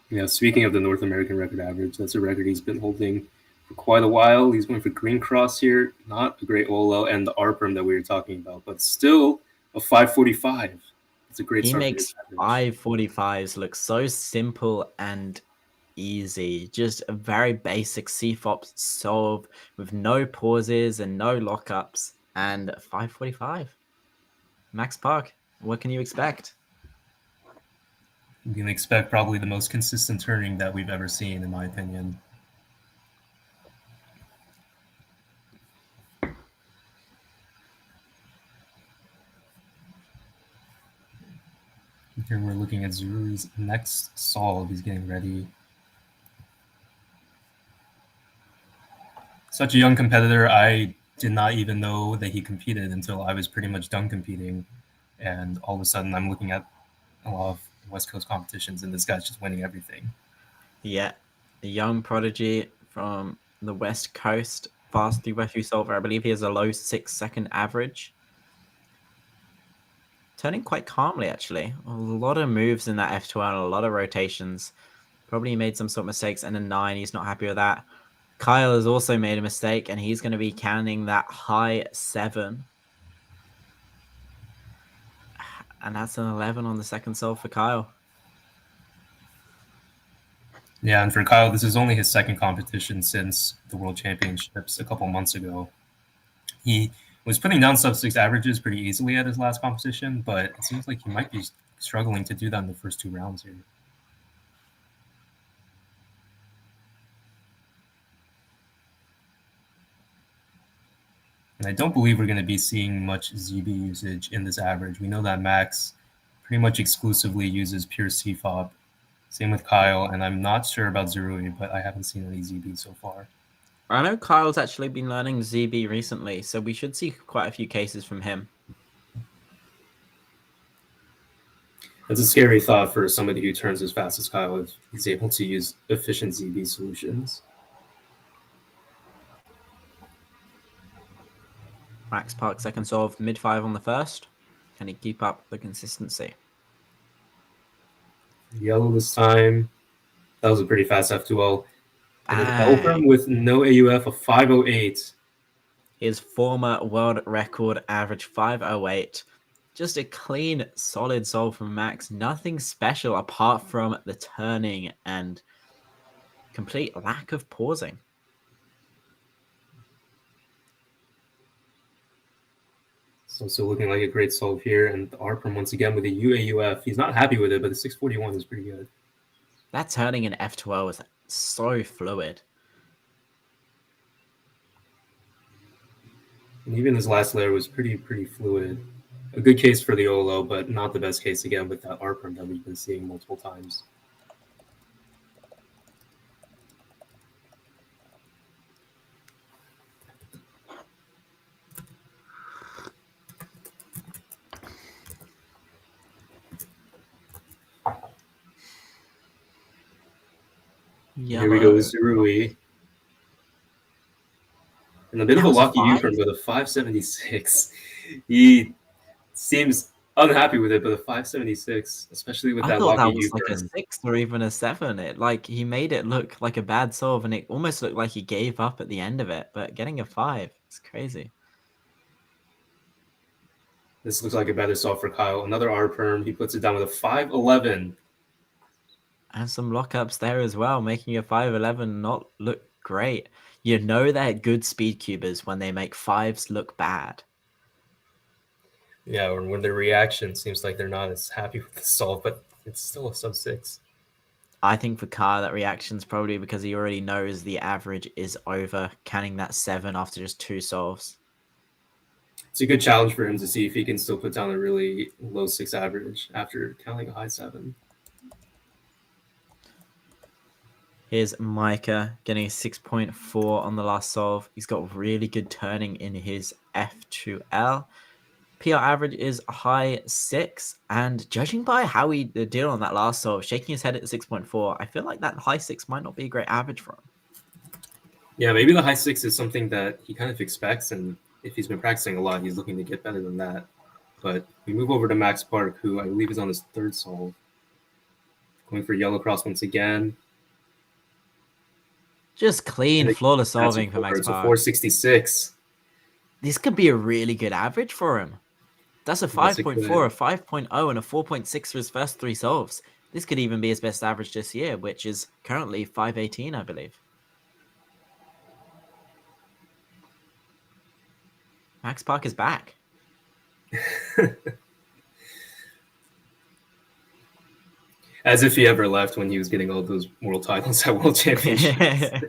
Yeah, speaking of the North American record average, that's a record he's been holding for quite a while. He's going for Green Cross here, not a great OLL and the ARPRM that we were talking about, but still a 545. It's a great start. He makes 545s look so simple and easy. Just a very basic CFOP solve with no pauses and no lockups, and 545. Max Park, what can you expect? You can expect probably the most consistent turning that we've ever seen, in my opinion. Here we're looking at Zerui's next solve. He's getting ready. Such a young competitor. I did not even know that he competed until I was pretty much done competing. And all of a sudden, I'm looking at a lot of West Coast competitions, and this guy's just winning everything. Yeah, a young prodigy from the West Coast, fast 3x3 solver. I believe he has a low 6-second average. Turning quite calmly, actually. A lot of moves in that F12, a lot of rotations. Probably made some sort of mistakes, and a 9. He's not happy with that. Kyle has also made a mistake, and he's going to be canning that high 7. And that's an 11 on the second solve for Kyle. Yeah, and for Kyle, this is only his second competition since the World Championships a couple months ago. He was putting down sub-6 averages pretty easily at his last competition, but it seems like he might be struggling to do that in the first 2 rounds here. And I don't believe we're going to be seeing much ZB usage in this average. We know that Max pretty much exclusively uses pure CFOP. Same with Kyle, and I'm not sure about Zerui, but I haven't seen any ZB so far. I know Kyle's actually been learning ZB recently, so we should see quite a few cases from him. That's a scary thought for somebody who turns as fast as Kyle if he's able to use efficient ZB solutions. Max Park second solve, mid-5 on the first. Can he keep up the consistency? Yellow this time. That was a pretty fast F2L. And an Elpram with no AUF of 508. His former world record average 508. Just a clean, solid solve from Max. Nothing special apart from the turning and complete lack of pausing. So still looking like a great solve here. And the Arpram once again with a UAUF. He's not happy with it, but the 641 is pretty good. That turning in F12 is so fluid. And even his last layer was pretty fluid. A good case for the Olo, but not the best case again with that Arpram that we've been seeing multiple times. Here we go with Zerui. And a bit of a lucky U-turn with a 576. He seems unhappy with it, but a 576, especially with that lucky U-turn. Like a 6 or even a 7. He made it look like a bad solve, and it almost looked like he gave up at the end of it. But getting a 5, it's crazy. This looks like a better solve for Kyle. Another R-perm. He puts it down with a 511. And some lockups there as well, making a 511 not look great. You know they're good speed cubers when they make 5s look bad. Yeah, or when their reaction seems like they're not as happy with the solve, but it's still a sub-6. I think for Kyle, that reaction's probably because he already knows the average is over, canning that 7 after just 2 solves. It's a good challenge for him to see if he can still put down a really low 6 average after counting a high 7. Here's Micah getting a 6.4 on the last solve. He's got really good turning in his F2L. PR average is a high 6, and judging by how he did on that last solve, shaking his head at 6.4, I feel like that high 6 might not be a great average for him. Yeah, maybe the high 6 is something that he kind of expects, and if he's been practicing a lot, he's looking to get better than that. But we move over to Max Park, who I believe is on his 3rd solve. Going for yellow cross once again. Just clean, flawless solving for Max Park. It's a 466. This could be a really good average for him. That's a 5.4, a 5.0, and a 4.6 for his first 3 solves. This could even be his best average this year, which is currently 518, I believe. Max Park is back. As if he ever left when he was getting all those world titles at World Championships.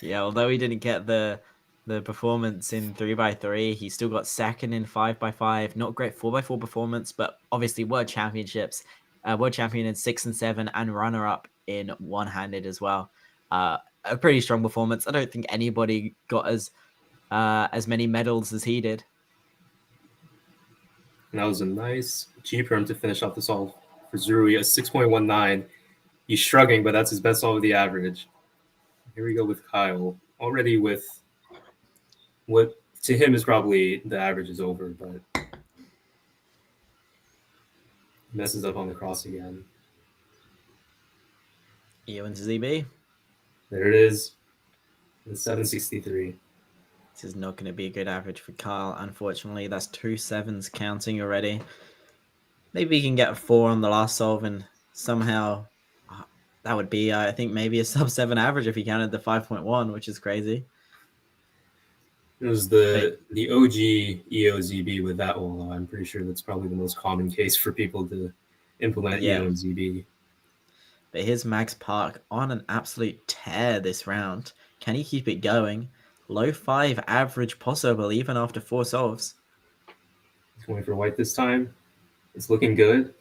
Yeah, although he didn't get the performance in 3x3, he still got second in 5x5. Not great 4x4 performance, but obviously World Championships, World Champion in 6 and 7, and runner-up in one-handed as well. A pretty strong performance. I don't think anybody got as many medals as he did. And that was a nice G-perm to finish off the solve for Zuri, a 6.19. He's shrugging, but that's his best solve of the average. Here we go with Kyle. Already with what to him is probably the average is over, but messes up on the cross again. Ewan to ZB. There it is. The 763. This is not going to be a good average for Kyle, unfortunately. That's 2 7s counting already. Maybe he can get a 4 on the last solve, and somehow that would be, I think, maybe a sub-7 average if he counted the 5.1, which is crazy. It was the OG EOZB with that one. I'm pretty sure that's probably the most common case for people to implement EOZB. But here's Max Park on an absolute tear this round. Can he keep it going? Low 5 average possible even after 4 solves. He's going for white this time. It's looking good.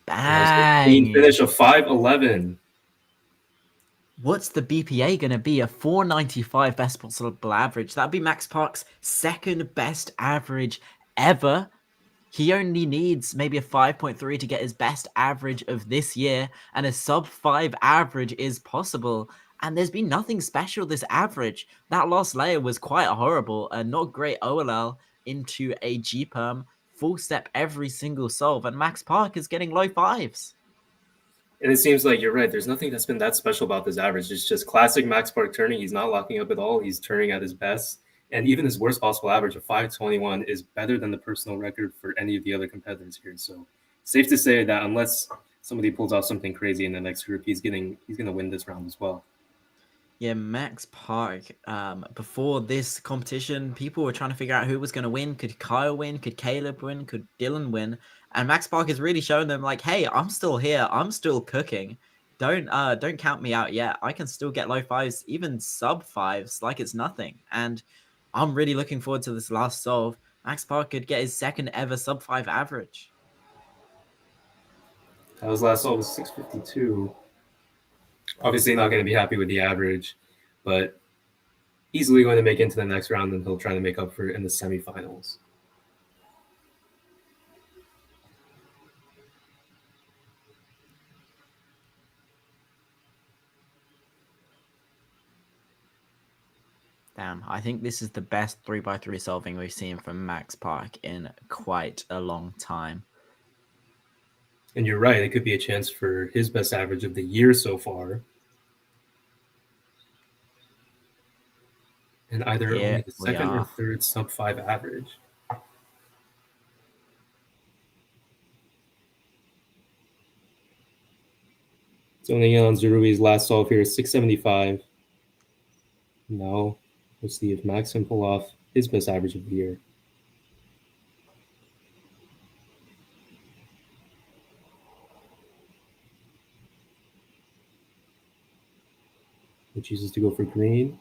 Bang! Clean finish of 511. What's the BPA going to be? A 495 best possible average. That'd be Max Park's second best average ever. He only needs maybe a 5.3 to get his best average of this year, and a sub 5 average is possible. And there's been nothing special this average. That last layer was quite horrible, and not great OLL into a G-perm, full step every single solve, and Max Park is getting low 5s. And it seems like you're right. There's nothing that's been that special about this average. It's just classic Max Park turning. He's not locking up at all. He's turning at his best. And even his worst possible average of 521 is better than the personal record for any of the other competitors here. So safe to say that unless somebody pulls off something crazy in the next group, he's going to win this round as well. Yeah, Max Park, before this competition, people were trying to figure out who was going to win. Could Kyle win? Could Caleb win? Could Dylan win? And Max Park has really shown them, like, hey, I'm still here. I'm still cooking. Don't count me out yet. I can still get low 5s, even sub 5s, like it's nothing. And I'm really looking forward to this last solve. Max Park could get his second ever sub 5 average. His last solve was 652. Obviously not going to be happy with the average, but easily going to make it into the next round, and he'll try to make up for it in the semifinals. Damn, I think this is the best 3x3 solving we've seen from Max Park in quite a long time. And you're right, it could be a chance for his best average of the year so far. And either only the second or third sub 5 average. Zoning in on Zerui's last solve here is 675. Now we'll see if Max can pull off his best average of the year. He chooses to go for green.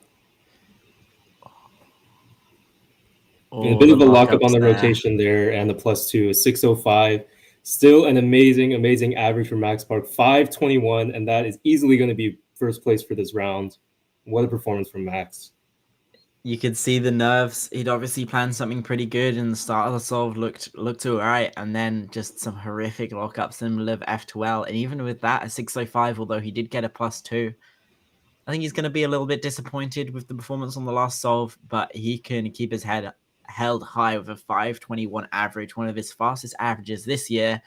And a bit of a lockup on the rotation there, and the +2 is 605. Still an amazing average for Max Park, 521, and that is easily going to be first place for this round. What a performance from Max. You could see the nerves. He'd obviously planned something pretty good, and the start of the solve looked all right, and then just some horrific lockups in the middle of F12. And even with that, a 605, although he did get a +2, I think he's going to be a little bit disappointed with the performance on the last solve, but he can keep his head held high with a 521 average, one of his fastest averages this year.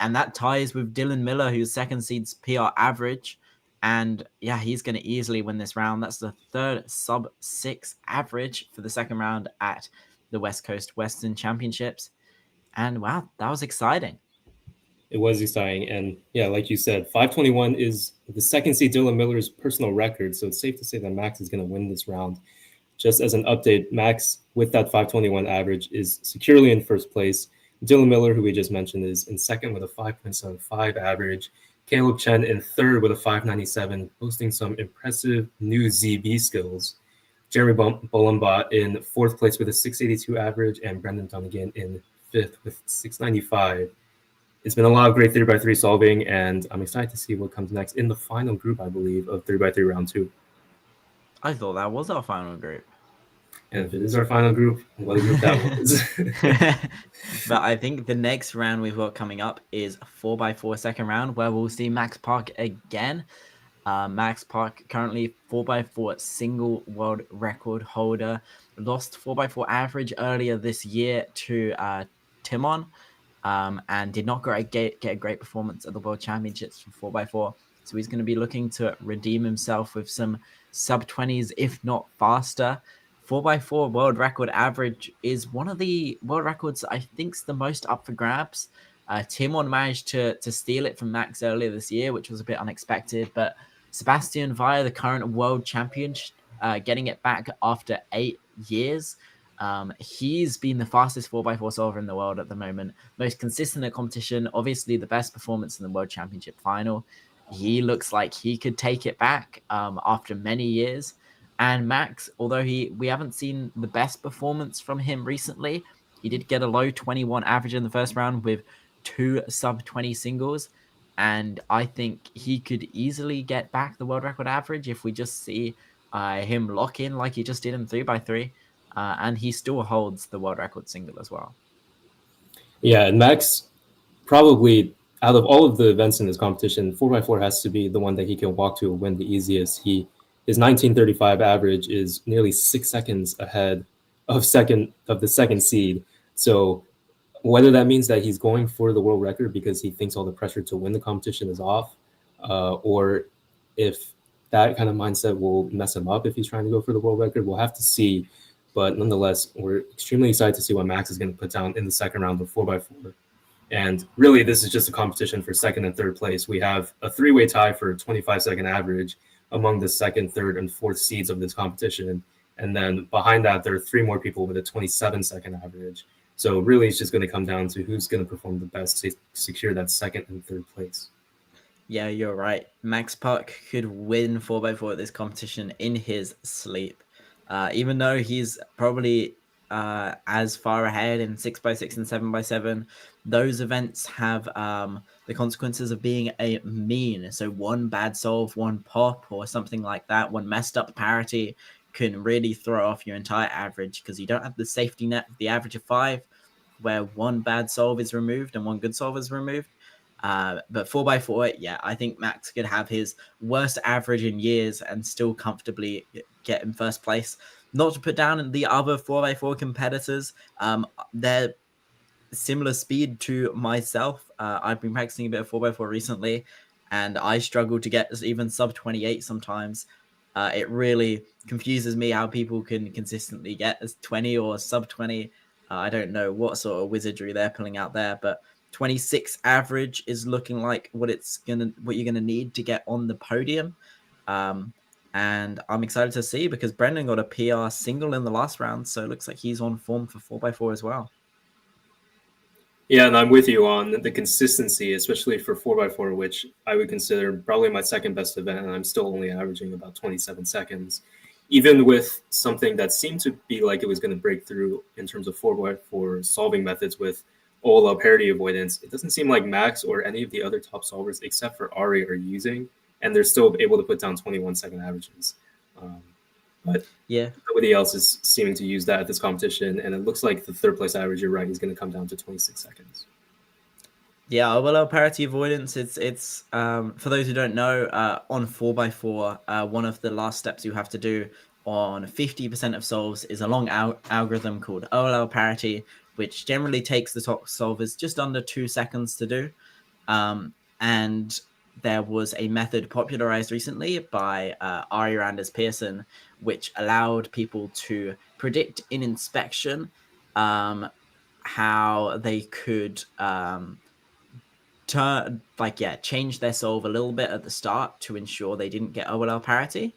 And that ties with Dylan Miller, who's second seed's PR average. And yeah, he's going to easily win this round. That's the third sub 6 average for the second round at the West Coast Western Championships. And wow, that was exciting. It was exciting. And yeah, like you said, 521 is the second seed Dylan Miller's personal record. So it's safe to say that Max is going to win this round. Just as an update, Max, with that 521 average, is securely in first place. Dylan Miller, who we just mentioned, is in second with a 5.75 average. Caleb Chen in third with a 597, boasting some impressive new ZB skills. Jeremy Bollenbach in fourth place with a 682 average, and Brendan Dunnigan in fifth with 695. It's been a lot of great 3x3 solving, and I'm excited to see what comes next in the final group, I believe, of 3x3 round 2. I thought that was our final group. And if it is our final group, what group that was. But I think the next round we've got coming up is 4x4 second round, where we'll see Max Park again. Max Park, currently 4x4 single world record holder, lost 4x4 average earlier this year to Timon, and did not get a great performance at the World Championships for 4x4. So he's going to be looking to redeem himself with some sub-20s, if not faster. 4x4 world record average is one of the world records I think's the most up for grabs. Timon managed to steal it from Max earlier this year, which was a bit unexpected, but Sebastian Via, the current world champion, getting it back after 8 years. He's been the fastest 4x4 solver in the world at the moment, most consistent at competition, obviously the best performance in the World Championship final. He looks like he could take it back after many years. And Max, although we haven't seen the best performance from him recently, he did get a low 21 average in the first round with 2 sub-20 singles. And I think he could easily get back the world record average if we just see him lock in like he just did in 3x3. And he still holds the world record single as well. Yeah, and Max, probably out of all of the events in this competition, 4x4 has to be the one that he can walk to win the easiest. His 1935 average is nearly 6 seconds ahead of the second seed. So whether that means that he's going for the world record because he thinks all the pressure to win the competition is off, or if that kind of mindset will mess him up if he's trying to go for the world record, we'll have to see. But nonetheless, we're extremely excited to see what Max is going to put down in the second round of 4x4. And really, this is just a competition for second and third place. We have a 3-way tie for a 25-second average among the second, third, and fourth seeds of this competition. And then behind that, there are 3 more people with a 27-second average. So really, it's just going to come down to who's going to perform the best to secure that second and third place. Yeah, you're right. Max Park could win 4x4 at this competition in his sleep. Even though he's probably as far ahead in 6x6 and 7x7, those events have the consequences of being a mean. So one bad solve, one pop, or something like that, one messed up parity can really throw off your entire average because you don't have the safety net of the average of 5, where one bad solve is removed and one good solve is removed. But 4x4, yeah, I think Max could have his worst average in years and still comfortably get in first place. Not to put down the other 4x4 competitors, they're similar speed to myself. I've been practicing a bit of 4x4 recently, and I struggle to get even sub 28 sometimes. It really confuses me how people can consistently get as 20 or sub 20. I don't know what sort of wizardry they're pulling out there, but 26 average is looking like what you're gonna need to get on the podium. And I'm excited to see because Brendan got a PR single in the last round, so it looks like he's on form for 4x4 as well. Yeah, and I'm with you on the consistency, especially for 4x4, which I would consider probably my second best event, and I'm still only averaging about 27 seconds. Even with something that seemed to be like it was going to break through in terms of 4x4 solving methods with OLL parity avoidance, it doesn't seem like Max or any of the other top solvers except for Ari are using, and they're still able to put down 21-second averages. But yeah, nobody else is seeming to use that at this competition, and it looks like the third place average, you're right, is going to come down to 26 seconds. Yeah, OLL parity avoidance, it's for those who don't know, on 4x4, one of the last steps you have to do on 50% of solves is a long algorithm called OLL parity, which generally takes the top solvers just under 2 seconds to do. And there was a method popularized recently by Ari Randers Pearson, which allowed people to predict in inspection how they could change their solve a little bit at the start to ensure they didn't get OLL parity.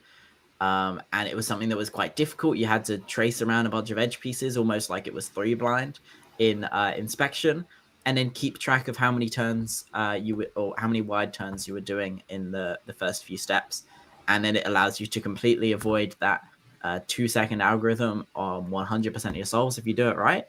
And it was something that was quite difficult. You had to trace around a bunch of edge pieces, almost like it was 3-blind in inspection, and then keep track of how many turns or how many wide turns you were doing in the first few steps. And then it allows you to completely avoid that 2-second algorithm on 100% of your solves if you do it right.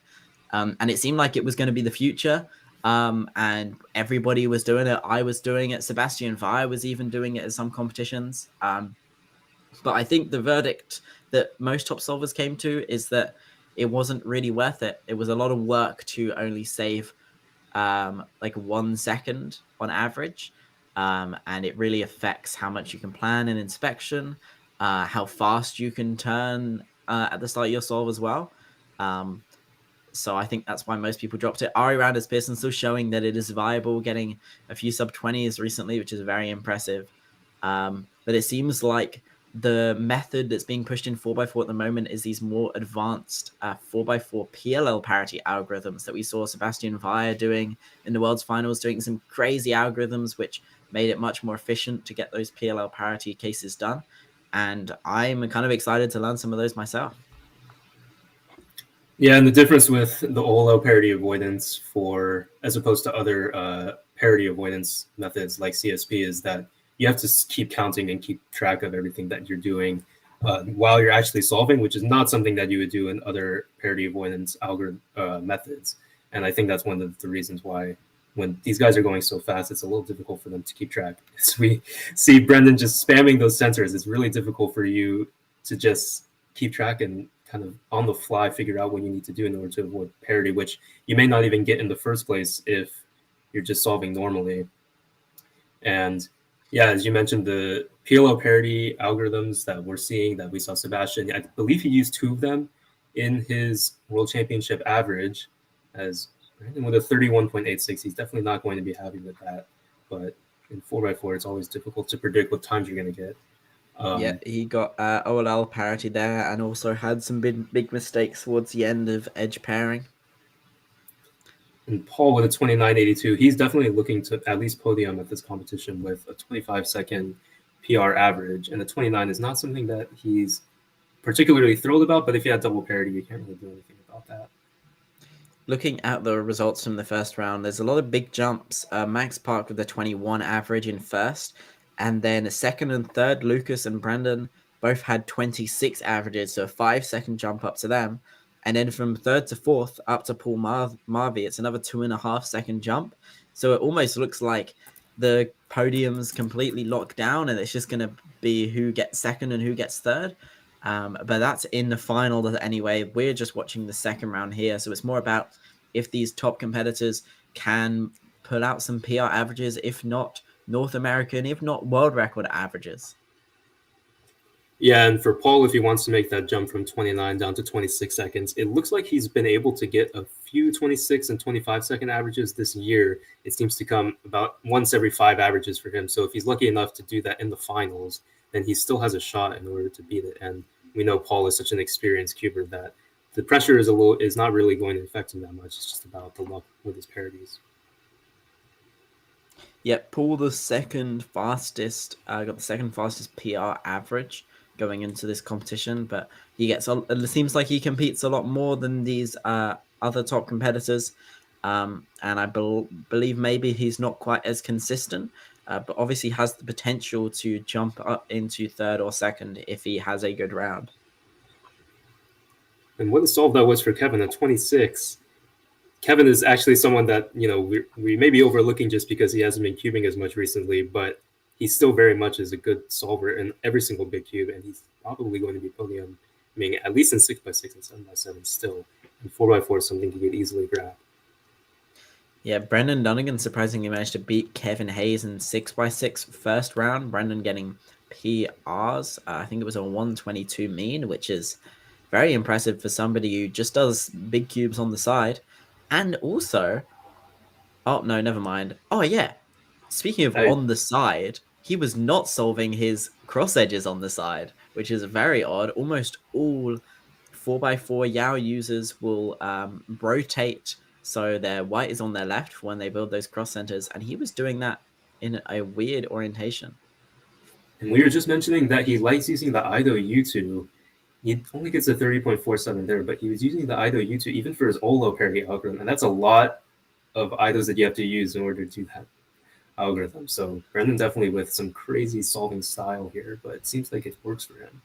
And it seemed like it was going to be the future. And everybody was doing it. I was doing it. Sebastian Vire was even doing it at some competitions. But I think the verdict that most top solvers came to is that it wasn't really worth it. It was a lot of work to only save 1 second on average. And it really affects how much you can plan in inspection, how fast you can turn at the start of your solve as well. So I think that's why most people dropped it. Ari Rounders Pearson still showing that it is viable, getting a few sub-20s recently, which is very impressive. But it seems like the method that's being pushed in 4x4 at the moment is these more advanced 4x4 PLL parity algorithms that we saw Sebastian Vire doing in the World's Finals, doing some crazy algorithms which made it much more efficient to get those PLL parity cases done. And I'm kind of excited to learn some of those myself. Yeah, and the difference with the OLL parity avoidance as opposed to other parity avoidance methods like CSP is that you have to keep counting and keep track of everything that you're doing while you're actually solving, which is not something that you would do in other parity avoidance algorithm methods. And I think that's one of the reasons why when these guys are going so fast, it's a little difficult for them to keep track. As we see Brendan just spamming those sensors, it's really difficult for you to just keep track and kind of on the fly figure out what you need to do in order to avoid parity, which you may not even get in the first place if you're just solving normally. And yeah, as you mentioned, the PLL parity algorithms that we're seeing, that we saw Sebastian, I believe he used 2 of them in his World Championship average as Brandon with a 31.86. He's definitely not going to be happy with that. But in 4x4, it's always difficult to predict what times you're going to get. Yeah, he got OLL parity there and also had some big mistakes towards the end of edge pairing. And Paul with a 29.82, he's definitely looking to at least podium at this competition with a 25-second PR average. And the 29 is not something that he's particularly thrilled about, but if you had double parity, you can't really do anything about that. Looking at the results from the first round, there's a lot of big jumps. Max Park with a 21 average in first, and then second and third, Lucas and Brandon both had 26 averages, so a 5-second jump up to them. And then from third to fourth up to Paul Marvey, it's another 2.5-second jump. So it almost looks like the podium's completely locked down and it's just going to be who gets second and who gets third. But that's in the final anyway. We're just watching the second round here. So it's more about if these top competitors can pull out some PR averages, if not North American, if not world record averages. Yeah, and for Paul, if he wants to make that jump from 29 down to 26 seconds, it looks like he's been able to get a few 26 and 25-second averages this year. It seems to come about once every 5 averages for him. So if he's lucky enough to do that in the finals, then he still has a shot in order to beat it. And we know Paul is such an experienced cuber that the pressure is not really going to affect him that much. It's just about the luck with his parities. Yep, Paul the second fastest, got the second fastest PR average going into this competition, but it seems like he competes a lot more than these other top competitors, and I believe maybe he's not quite as consistent, but obviously has the potential to jump up into third or second if he has a good round. And what a solve that was for Kevin at 26. Kevin is actually someone that, we may be overlooking just because he hasn't been cubing as much recently, but he still very much is a good solver in every single big cube, and he's probably going to be podiuming at least in 6x6 and 7x7 still. And 4x4 is something he could easily grab. Yeah, Brendan Dunnigan surprisingly managed to beat Kevin Hayes in 6x6 first round. Brendan getting PRs. I think it was a 122 mean, which is very impressive for somebody who just does big cubes on the side. And also, oh, no, never mind. Oh, yeah. Speaking of on the side, he was not solving his cross edges on the side, which is very odd. Almost all 4x4 Yao users will rotate So their white is on their left when they build those cross centers, and he was doing that in a weird orientation. And we were just mentioning that he likes using the IDO U2. He only gets a 30.47 there, but he was using the IDO U2 even for his Olo parity algorithm, and that's a lot of IDOs that you have to use in order to do that algorithm. So Brendan definitely with some crazy solving style here, but it seems like it works for him.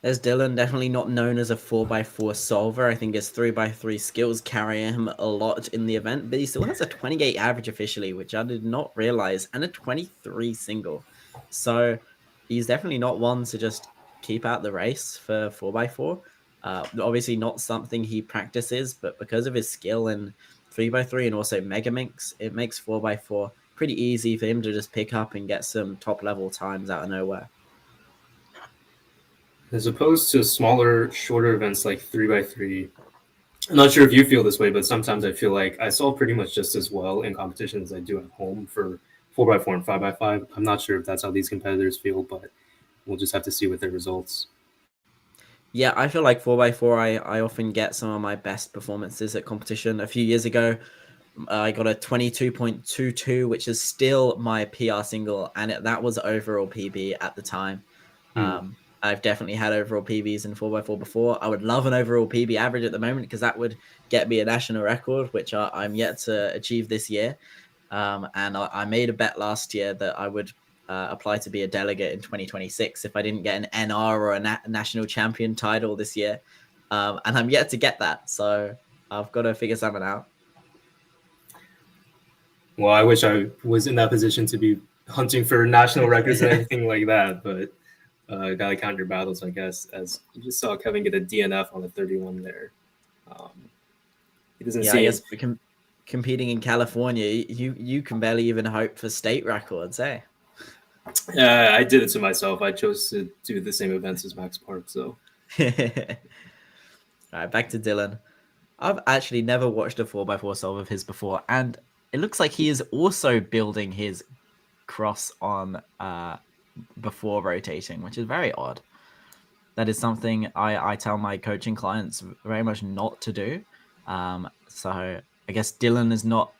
There's Dylan, definitely not known as a 4x4 solver. I think his 3x3 skills carry him a lot in the event, but he still has a 28 average officially, which I did not realize, and a 23 single. So he's definitely not one to just keep out the race for 4x4. Obviously not something he practices, but because of his skill in 3x3 and also Megaminx, it makes 4x4 pretty easy for him to just pick up and get some top level times out of nowhere. As opposed to smaller, shorter events like 3x3, I'm not sure if you feel this way, but sometimes I feel like I solve pretty much just as well in competition as I do at home for 4x4 and 5x5. I'm not sure if that's how these competitors feel, but we'll just have to see with their results. Yeah, I feel like 4x4, I often get some of my best performances at competition. A few years ago, I got a 22.22, which is still my PR single, and that was overall PB at the time. I've definitely had overall PBs in 4x4 before. I would love an overall PB average at the moment because that would get me a national record, which I'm yet to achieve this year. And I made a bet last year that I would apply to be a delegate in 2026 if I didn't get an NR or a national champion title this year. And I'm yet to get that. So I've got to figure something out. Well, I wish I was in that position to be hunting for national records and anything like that, but gotta count your battles, I guess. As you just saw Kevin get a DNF on a 31 there. He doesn't Yeah, see. I guess competing in California, you can barely even hope for state records, eh? I did it to myself. I chose to do the same events as Max Park, so. All right, back to Dylan. I've actually never watched a 4x4 solve of his before, and it looks like he is also building his cross on before rotating, which is very odd. That is something I tell my coaching clients very much not to do. So I guess Dylan is not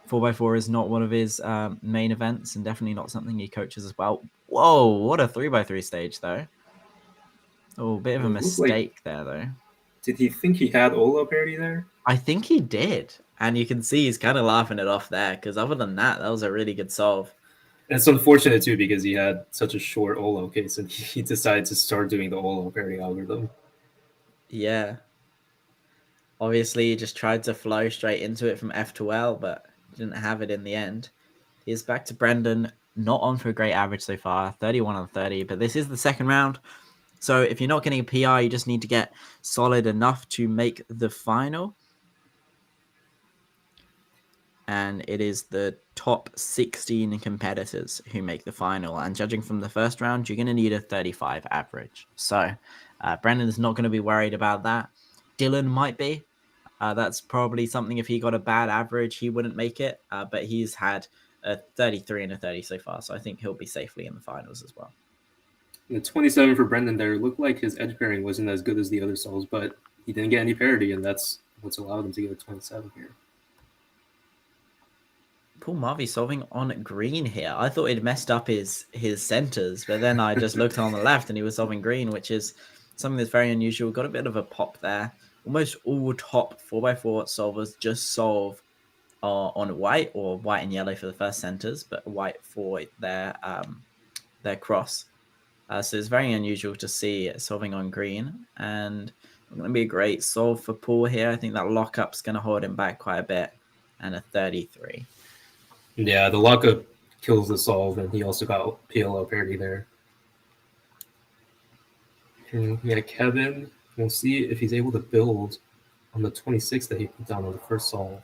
4x4 is not one of his main events, and definitely not something he coaches as well. Whoa, what a 3x3 stage though. Oh, bit of a mistake there though. Did he think he had Olo parity there? I think he did, and you can see he's kind of laughing it off there because other than that was a really good solve. And it's unfortunate too because he had such a short Olo case and he decided to start doing the Olo parity algorithm. Yeah. Obviously, he just tried to flow straight into it from F to L, but didn't have it in the end. He's back to Brendan, not on for a great average so far, 31 on 30, but this is the second round. So if you're not getting a PR, you just need to get solid enough to make the final. And it is the top 16 competitors who make the final. And judging from the first round, you're going to need a 35 average. So Brendan's not going to be worried about that. Dylan might be. That's probably something if he got a bad average, he wouldn't make it. But he's had a 33 and a 30 so far. So I think he'll be safely in the finals as well. The 27 for Brendan there looked like his edge pairing wasn't as good as the other solves, but he didn't get any parity, and that's what's allowed him to get a 27 here. Paul Marvey solving on green here. I thought he'd messed up his centers, but then I just looked on the left and he was solving green, which is something that's very unusual. Got a bit of a pop there. Almost all top 4x4 solvers just solve on white or white and yellow for the first centers, but white for their cross. So it's very unusual to see solving on green, and it's going to be a great solve for Paul here. I think that lockup's going to hold him back quite a bit, and a 33. Yeah, the lockup kills the solve, and he also got PLO parity there. And yeah, Kevin, we'll see if he's able to build on the 26 that he put down on the first solve.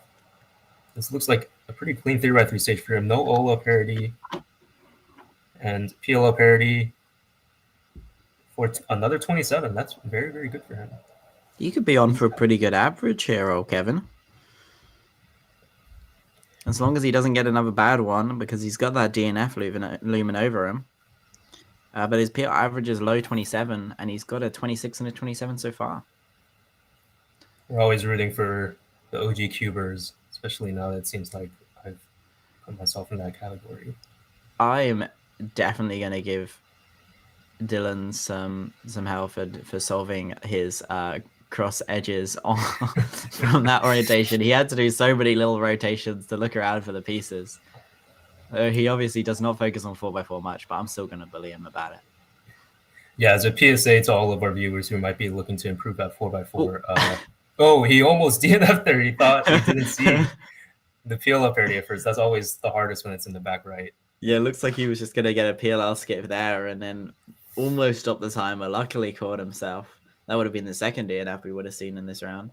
This looks like a pretty clean 3x3 stage for him. No Olo parity and PLO parity for another 27. That's very, very good for him. You could be on for a pretty good average here, old Kevin. As long as he doesn't get another bad one, because he's got that DNF looming over him. But his PR average is low 27, and he's got a 26 and a 27 so far. We're always rooting for the OG cubers, especially now that it seems like I've put myself in that category. I'm definitely going to give Dylan some help for solving his cross edges on from that orientation. He had to do so many little rotations to look around for the pieces. He obviously does not focus on 4x4 much, but I'm still going to bully him about it. Yeah, as a PSA to all of our viewers who might be looking to improve at 4x4. He almost DNF'd there. He thought he didn't see the PLL parity at first. That's always the hardest when it's in the back right. Yeah, it looks like he was just going to get a PLL skip there and then almost stopped the timer. Luckily caught himself. That would have been the second DNF we would have seen in this round.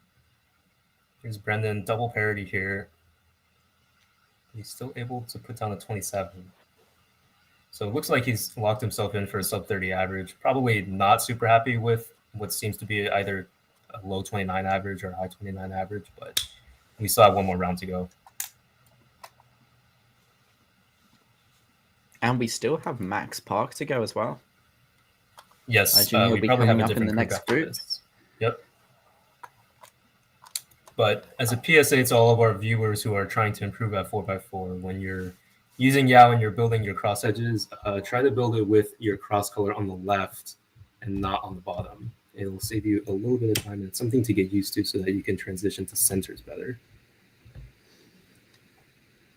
Here's Brendan, double parity here. He's still able to put down a 27. So it looks like he's locked himself in for a sub 30 average. Probably not super happy with what seems to be either a low 29 average or a high 29 average, but we still have one more round to go. And we still have Max Park to go as well. Yes, he'll be coming up in the next group. Yep. But as a PSA to all of our viewers who are trying to improve at 4x4, when you're using Yao and you're building your cross edges, try to build it with your cross color on the left and not on the bottom. It'll save you a little bit of time and something to get used to so that you can transition to centers better.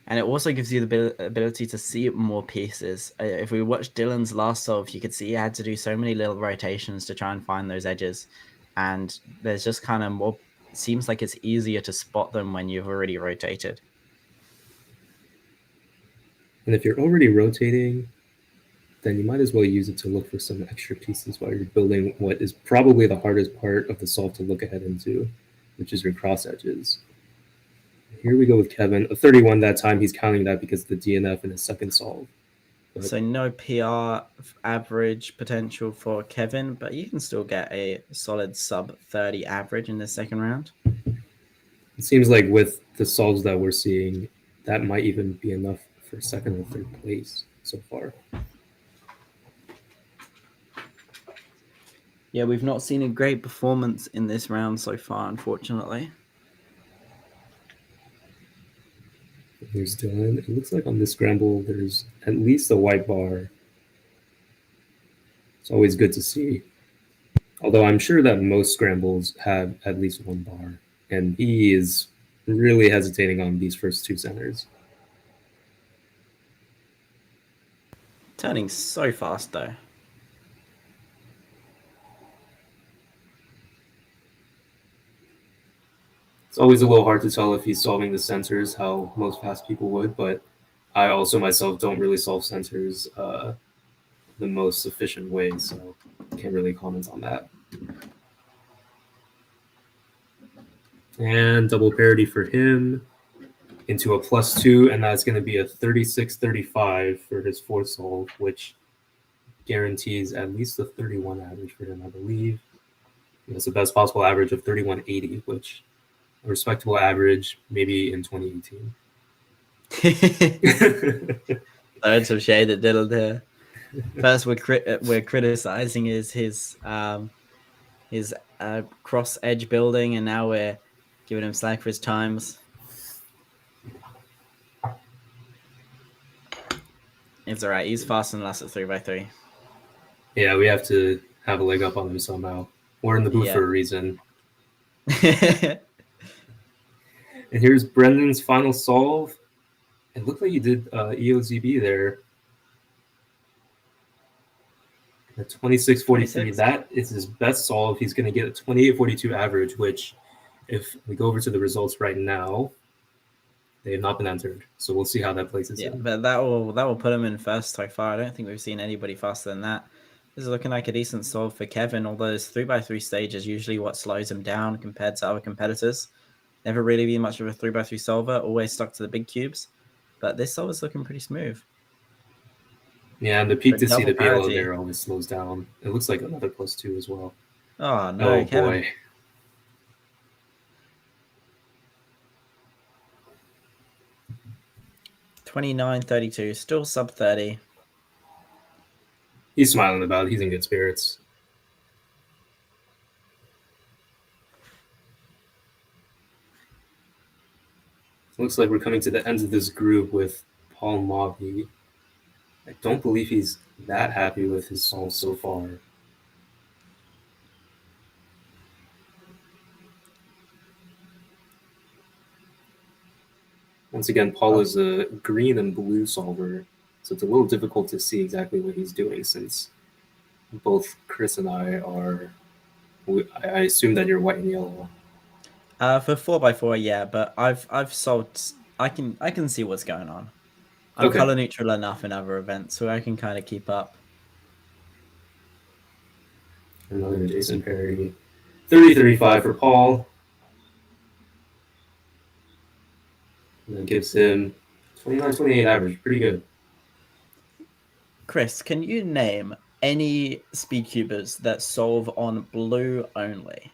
And it also gives you the ability to see more pieces. If we watched Dylan's last solve, you could see he had to do so many little rotations to try and find those edges. And there's just kind of more, it seems like it's easier to spot them when you've already rotated. And if you're already rotating, then you might as well use it to look for some extra pieces while you're building what is probably the hardest part of the solve to look ahead into, which is your cross edges. Here we go with Kevin. A 31 that time. He's counting that because of the DNF in his second solve. So no PR average potential for Kevin, but you can still get a solid sub 30 average in the second round. It seems like with the solves that we're seeing, that might even be enough for second or third place so far. Yeah, we've not seen a great performance in this round so far, unfortunately. Here's Dylan. It looks like on this scramble, there's at least a white bar. It's always good to see. Although I'm sure that most scrambles have at least one bar. And he is really hesitating on these first two centers. Turning so fast, though. It's always a little hard to tell if he's solving the centers how most fast people would, but I also myself don't really solve centers the most efficient way, so can't really comment on that. And double parity for him into a +2, and that's going to be a 36-35 for his fourth solve, which guarantees at least a 31 average for him, I believe. That's the best possible average of 31.80, which a respectable average maybe in 2018. Throwing some shade at Dylan here. First, we're criticizing his cross edge building, and now we're giving him slack for his times. It's all right. He's faster than us at 3x3. Yeah, we have to have a leg up on him somehow. We're in the booth for a reason. And here's Brendan's final solve. It looked like he did EOZB there. At 26.43, that is his best solve. He's going to get a 28.42 average, which if we go over to the results right now, they have not been entered. So we'll see how that places in. But that will put him in first so far. I don't think we've seen anybody faster than that. This is looking like a decent solve for Kevin, although his 3x3 stage is usually what slows him down compared to other competitors. Never really been much of a 3x3 solver, always stuck to the big cubes. But this solve is looking pretty smooth. Yeah, and the peak to see the PLO there always slows down. It looks like another +2 as well. Oh, no, Kevin. Boy. $29.32, still sub 30. He's smiling about it. He's in good spirits. Looks like we're coming to the end of this group with Paul Mavi. I don't believe he's that happy with his solve so far. Once again, Paul is a green and blue solver, so it's a little difficult to see exactly what he's doing since both Chris and I are. I assume that you're white and yellow. For 4x4, yeah, but I've solved. I can see what's going on. I'm Okay. color neutral enough in other events, so I can kind of keep up. Another Jason Perry. 30-35 for Paul. And that gives him 29-28 average. Pretty good. Chris, can you name any speed cubers that solve on blue only?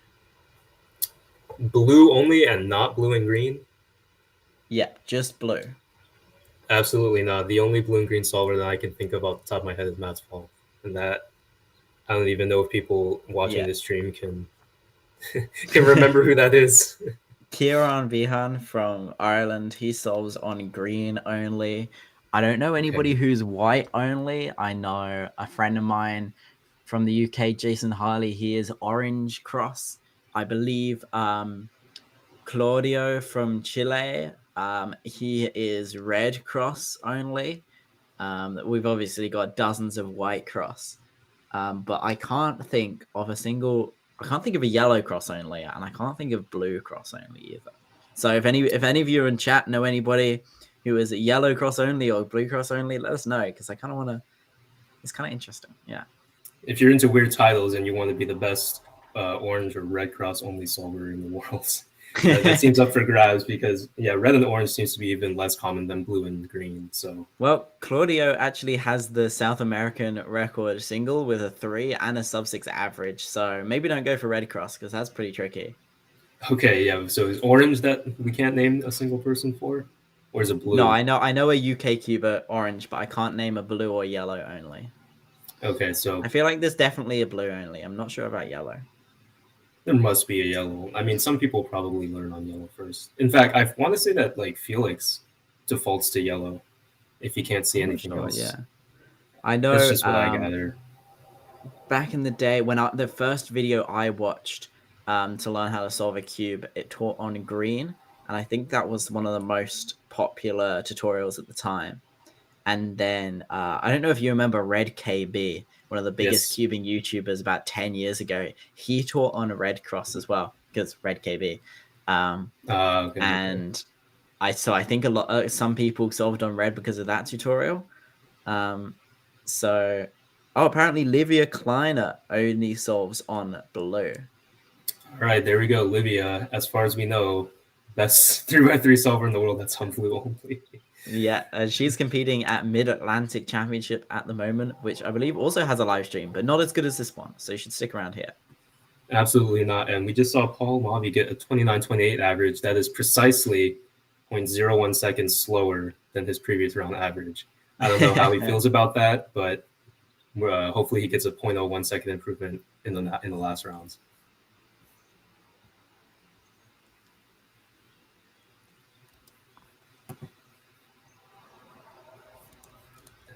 Blue only and not blue and green? Yeah, just blue. Absolutely not. The only blue and green solver that I can think of off the top of my head is Matt's Paul. And that, I don't even know if people watching this stream can remember who that is. Kieran Vihan from Ireland, he solves on green only. I don't know anybody who's white only. I know a friend of mine from the UK, Jason Harley, he is orange cross. I believe Claudio from Chile, he is red cross only. We've obviously got dozens of white cross, but I can't think of a yellow cross only, and I can't think of blue cross only either. So if any of you in chat know anybody who is a yellow cross only or blue cross only, let us know, because I kind of want to. It's kind of interesting, yeah. If you're into weird titles and you want to be the best orange or red cross only solver in the world, that seems up for grabs because red and orange seems to be even less common than blue and green. So Claudio actually has the South American record single with a 3 and a sub-6 average. So maybe don't go for red cross because that's pretty tricky. Okay, yeah. So is orange that we can't name a single person for, or is it blue? No, I know a UK cuber orange, but I can't name a blue or yellow only. Okay, so I feel like there's definitely a blue only. I'm not sure about yellow. There must be a yellow. I mean, some people probably learn on yellow first. In fact, I want to say that like Felix defaults to yellow if he can't see anything else. Yeah, I know. That's just what I gather. Back in the day, when the first video I watched to learn how to solve a cube, it taught on green, and I think that was one of the most popular tutorials at the time. And then I don't know if you remember Red KB, one of the biggest cubing YouTubers about 10 years ago. He taught on a red cross as well, because Red KB. And I think some people solved on red because of that tutorial. Apparently Livia Kleiner only solves on blue. All right, there we go. Livia, as far as we know, best 3x3 solver in the world that's on blue only. Yeah, she's competing at Mid-Atlantic Championship at the moment, which I believe also has a live stream, but not as good as this one, so you should stick around here. Absolutely not. And we just saw Paul Mavi get a 29-28 average. That is precisely 0.01 seconds slower than his previous round average. I don't know how he feels about that, but hopefully he gets a 0.01 second improvement in the last rounds.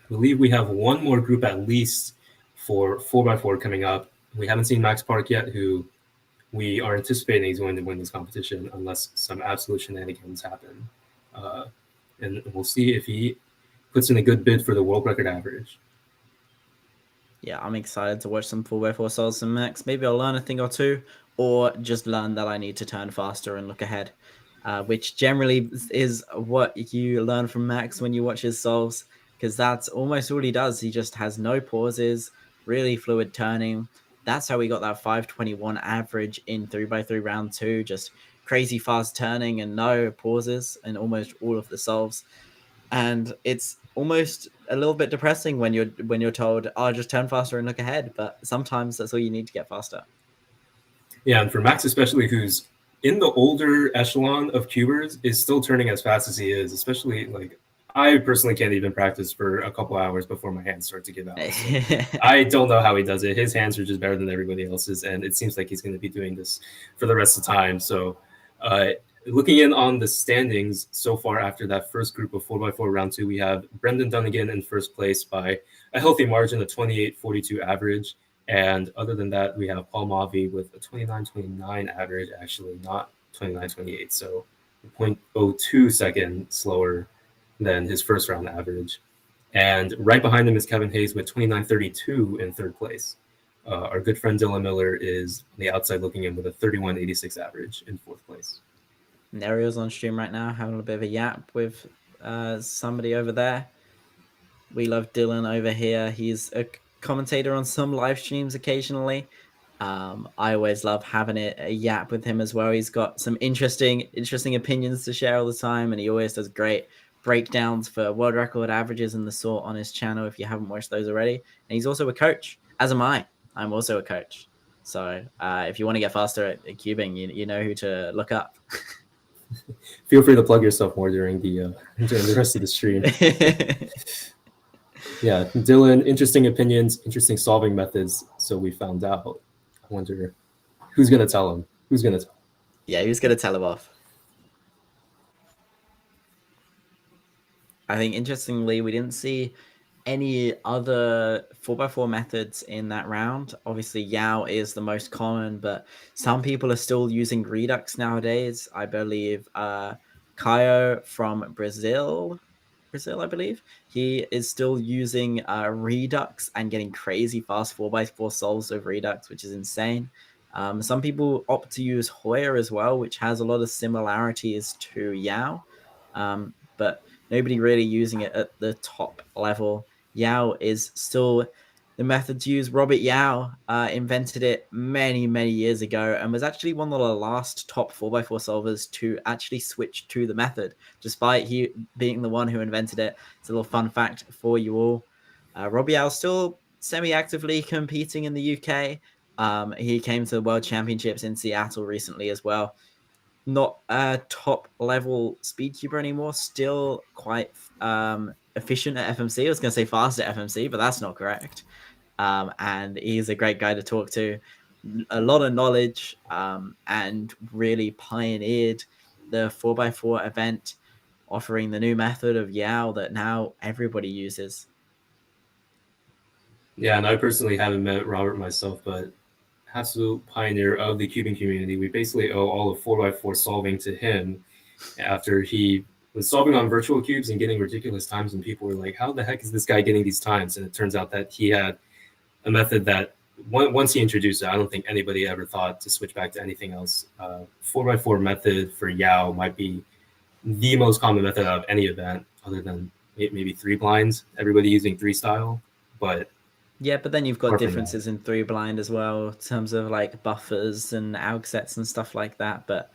I believe we have one more group at least for 4x4 coming up. We haven't seen Max Park yet, who we are anticipating is going to win this competition unless some absolute shenanigans happen. And we'll see if he puts in a good bid for the world record average. Yeah, I'm excited to watch some 4x4 solves from Max. Maybe I'll learn a thing or two, or just learn that I need to turn faster and look ahead, which generally is what you learn from Max when you watch his solves, because that's almost all he does. He just has no pauses, really fluid turning. That's how we got that 521 average in 3x3 round 2, just crazy fast turning and no pauses in almost all of the solves. And it's almost a little bit depressing when you're told, oh, just turn faster and look ahead. But sometimes that's all you need to get faster. Yeah, and for Max especially, who's in the older echelon of cubers, is still turning as fast as he is, especially like I personally can't even practice for a couple hours before my hands start to give out. So I don't know how he does it. His hands are just better than everybody else's, and it seems like he's going to be doing this for the rest of the time. So looking in on the standings so far after that first group of 4x4 round 2, we have Brendan Dunnigan in first place by a healthy margin of 28.42 average. And other than that, we have Paul Mavi with a 29.29 average, actually not 29.28. So 0.02 second slower than his first round average. And right behind him is Kevin Hayes with 29.32 in third place. Our good friend Dylan Miller is on the outside looking in with a 31.86 average in fourth place. Nerio's on stream right now, having a bit of a yap with somebody over there. We love Dylan over here. He's a commentator on some live streams occasionally. I always love having a yap with him as well. He's got some interesting opinions to share all the time, and he always does great breakdowns for world record averages and the sort on his channel if you haven't watched those already. And he's also a coach, as am I. I'm also a coach. So if you want to get faster at cubing, you know who to look up. Feel free to plug yourself more during the rest of the stream. Yeah, Dylan, interesting opinions, interesting solving methods. So we found out. I wonder who's going to tell him. Who's going to tell him? Yeah, who's going to tell him off? I think, interestingly, we didn't see any other 4x4 methods in that round. Obviously, Yao is the most common, but some people are still using Redux nowadays. I believe Caio from Brazil, I believe, he is still using Redux and getting crazy fast 4x4 solves with Redux, which is insane. Some people opt to use Hoya as well, which has a lot of similarities to Yao, but nobody really using it at the top level. Yao is still the method to use. Robert Yao invented it many, many years ago and was actually one of the last top 4x4 solvers to actually switch to the method, despite he being the one who invented it. It's a little fun fact for you all. Robert Yao still semi-actively competing in the UK. He came to the World Championships in Seattle recently as well. Not a top level speedcuber anymore, still quite efficient at FMC. I was going to say fast at FMC, but that's not correct. And he's a great guy to talk to. A lot of knowledge, and really pioneered the 4x4 event, offering the new method of Yao that now everybody uses. Yeah, and I personally haven't met Robert myself, but absolute pioneer of the cubing community. We basically owe all of 4x4 solving to him after he was solving on virtual cubes and getting ridiculous times, and people were like, how the heck is this guy getting these times? And it turns out that he had a method that once he introduced it, I don't think anybody ever thought to switch back to anything else. 4x4 method for Yao might be the most common method of any event other than maybe 3 blinds, everybody using 3 style, but yeah, but then you've got differences in 3 blind as well in terms of like buffers and AUG sets and stuff like that. But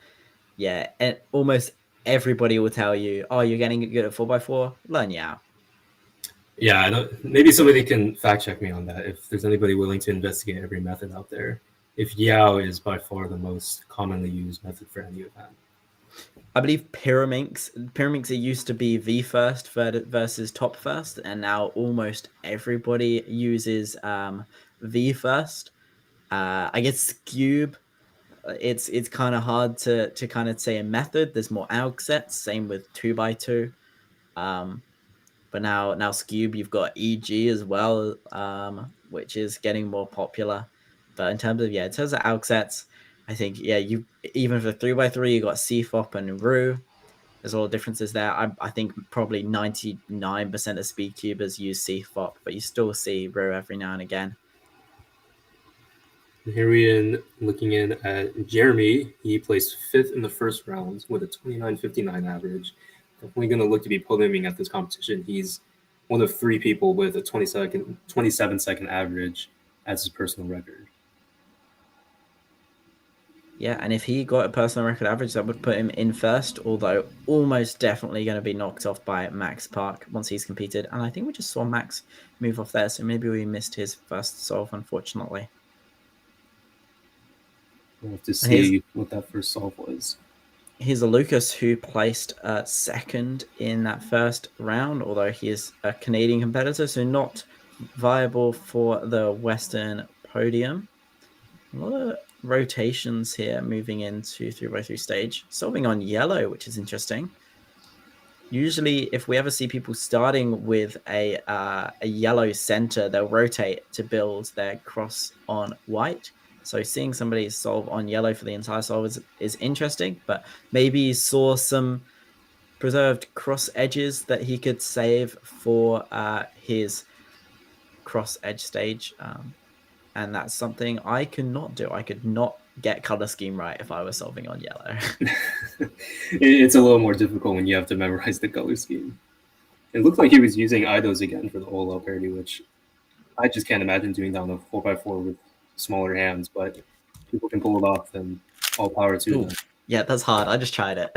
yeah, and almost everybody will tell you, oh, you're getting good at 4x4, learn Yao. Yeah, I know, maybe somebody can fact check me on that if there's anybody willing to investigate every method out there. If Yao is by far the most commonly used method for any event. I believe Pyraminx, it used to be V first versus top first, and now almost everybody uses V first. I guess Scube, it's kind of hard to kind of say a method. There's more AUG sets, same with 2x2. But now Scube, you've got EG as well, which is getting more popular. But in terms of AUG sets, I think, you even for 3x3, you got CFOP and Ru. There's a lot of differences there. I think probably 99% of speedcubers use CFOP, but you still see Ru every now and again. Here we're looking in at Jeremy. He placed 5th in the first round with a 29.59 average. Definitely going to look to be podiuming at this competition. He's one of 3 people with a 27-second average as his personal record. Yeah, and if he got a personal record average, that would put him in first, although almost definitely going to be knocked off by Max Park once he's competed. And I think we just saw Max move off there, so maybe we missed his first solve, unfortunately. We'll have to see what that first solve was. Here's a Lucas who placed second in that first round, although he is a Canadian competitor, so not viable for the Western podium. A rotations here moving into 3x3 stage. Solving on yellow, which is interesting. Usually, if we ever see people starting with a yellow center, they'll rotate to build their cross on white. So seeing somebody solve on yellow for the entire solve is interesting, but maybe he saw some preserved cross edges that he could save for his cross edge stage. And that's something I cannot do. I could not get color scheme right if I was solving on yellow. It's a little more difficult when you have to memorize the color scheme. It looked like he was using IDOs again for the OLL parity, which I just can't imagine doing down a 4x4 with smaller hands, but people can pull it off, then all power to them. Yeah, that's hard. I just tried it.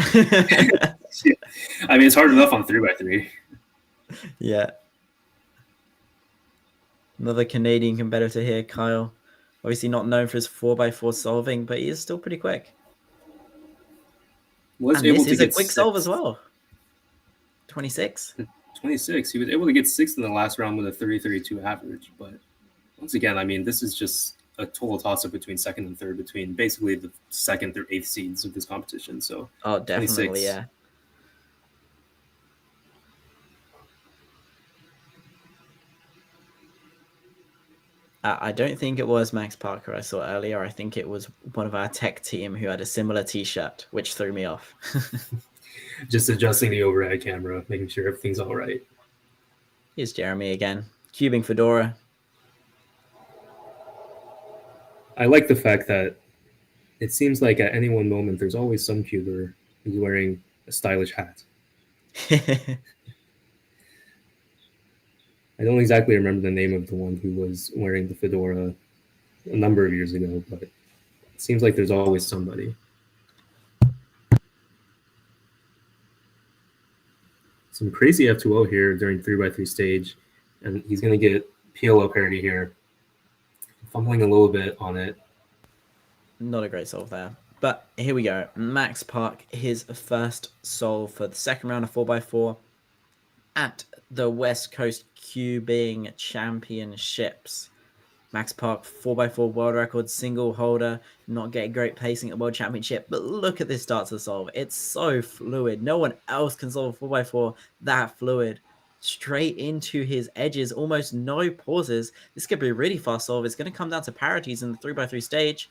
I mean, it's hard enough on 3x3. Yeah. Another Canadian competitor here, Kyle. Obviously not known for his 4x4 solving, but he is still pretty quick. Was and able this to is a get quick sixth. solve as well. 26. 26. He was able to get sixth in the last round with a 30-32 average. But once again, I mean, this is just a total toss-up between second and third, between basically the second through eighth seeds of this competition. So, oh, definitely, 26. Yeah. I don't think it was Max Parker I saw earlier. I think it was one of our tech team who had a similar T-shirt, which threw me off. Just adjusting the overhead camera, making sure everything's all right. Here's Jeremy again, cubing Fedora. I like the fact that it seems like at any one moment there's always some cuber who's wearing a stylish hat. I don't exactly remember the name of the one who was wearing the fedora a number of years ago, but it seems like there's always somebody. Some crazy F2O here during 3x3 stage, and he's going to get PLO parity here. Fumbling a little bit on it. Not a great solve there. But here we go. Max Park, his first solve for the second round of 4x4 at the West Coast Cubing Championships. Max Park, 4x4 world record, single holder, not getting great pacing at World Championship. But look at this start to solve. It's so fluid. No one else can solve a 4x4 that fluid. Straight into his edges, almost no pauses. This could be a really fast solve. It's going to come down to parities in the 3x3 stage.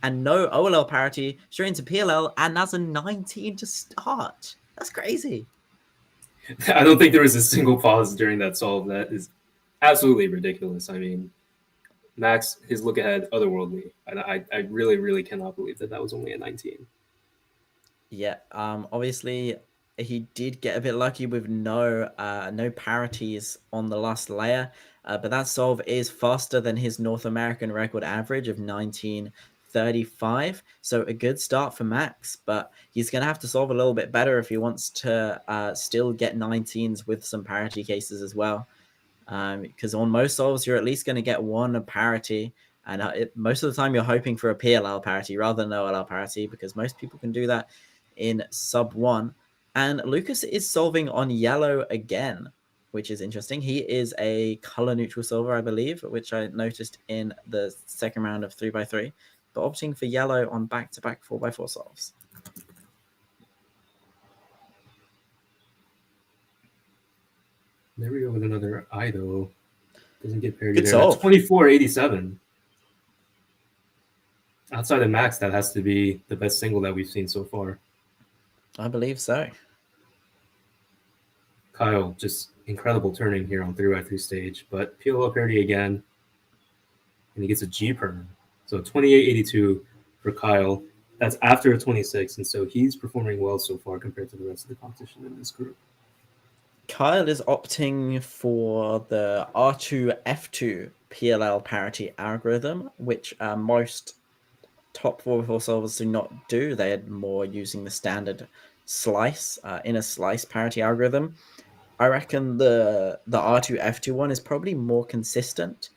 And no OLL parity, straight into PLL, and that's a 19 to start. That's crazy. I don't think there was a single pause during that solve. That is absolutely ridiculous. I mean, Max, his look ahead, otherworldly. I really, really cannot believe that was only a 19. Yeah, obviously he did get a bit lucky with no parities on the last layer, but that solve is faster than his North American record average of 19:35. So a good start for Max, but he's going to have to solve a little bit better if he wants to still get 19s with some parity cases as well. Because on most solves, you're at least going to get one parity. And most of the time, you're hoping for a PLL parity rather than OLL parity, because most people can do that in sub 1. And Lucas is solving on yellow again, which is interesting. He is a color neutral solver, I believe, which I noticed in the second round of 3x3, but opting for yellow on back-to-back 4x4 solves. There we go with another IDO. Doesn't get parity Good there. solve. 24-87. Outside of Max, that has to be the best single that we've seen so far. I believe so. Kyle, just incredible turning here on 3x3 stage, but PLO parity again, and he gets a G perm. So 28-82 for Kyle. That's after a 26, and so he's performing well so far compared to the rest of the competition in this group. Kyle is opting for the R2F2 PLL parity algorithm, which most top 4x4 solvers do not do. They are more using the standard slice, inner slice parity algorithm. I reckon the R2F2 one is probably more consistent.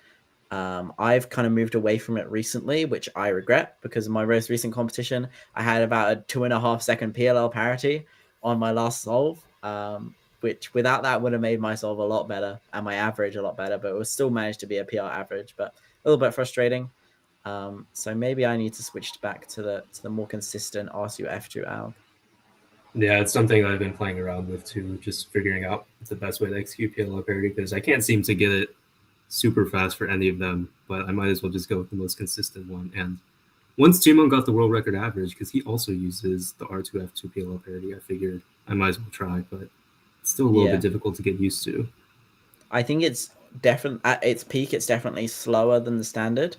I've kind of moved away from it recently, which I regret, because in my most recent competition, I had about a 2.5 second PLL parity on my last solve, which without that would have made my solve a lot better and my average a lot better, but it was still managed to be a PR average, but a little bit frustrating. So maybe I need to switch back to the more consistent R2 F2 alg. Yeah, it's something I've been playing around with too, just figuring out the best way to execute PLL parity because I can't seem to get it super fast for any of them, but I might as well just go with the most consistent one. And once Timon got the world record average, because he also uses the R2F2 PLL parity, I figured I might as well try, but it's still a little bit difficult to get used to. I think it's definitely at its peak. It's definitely slower than the standard.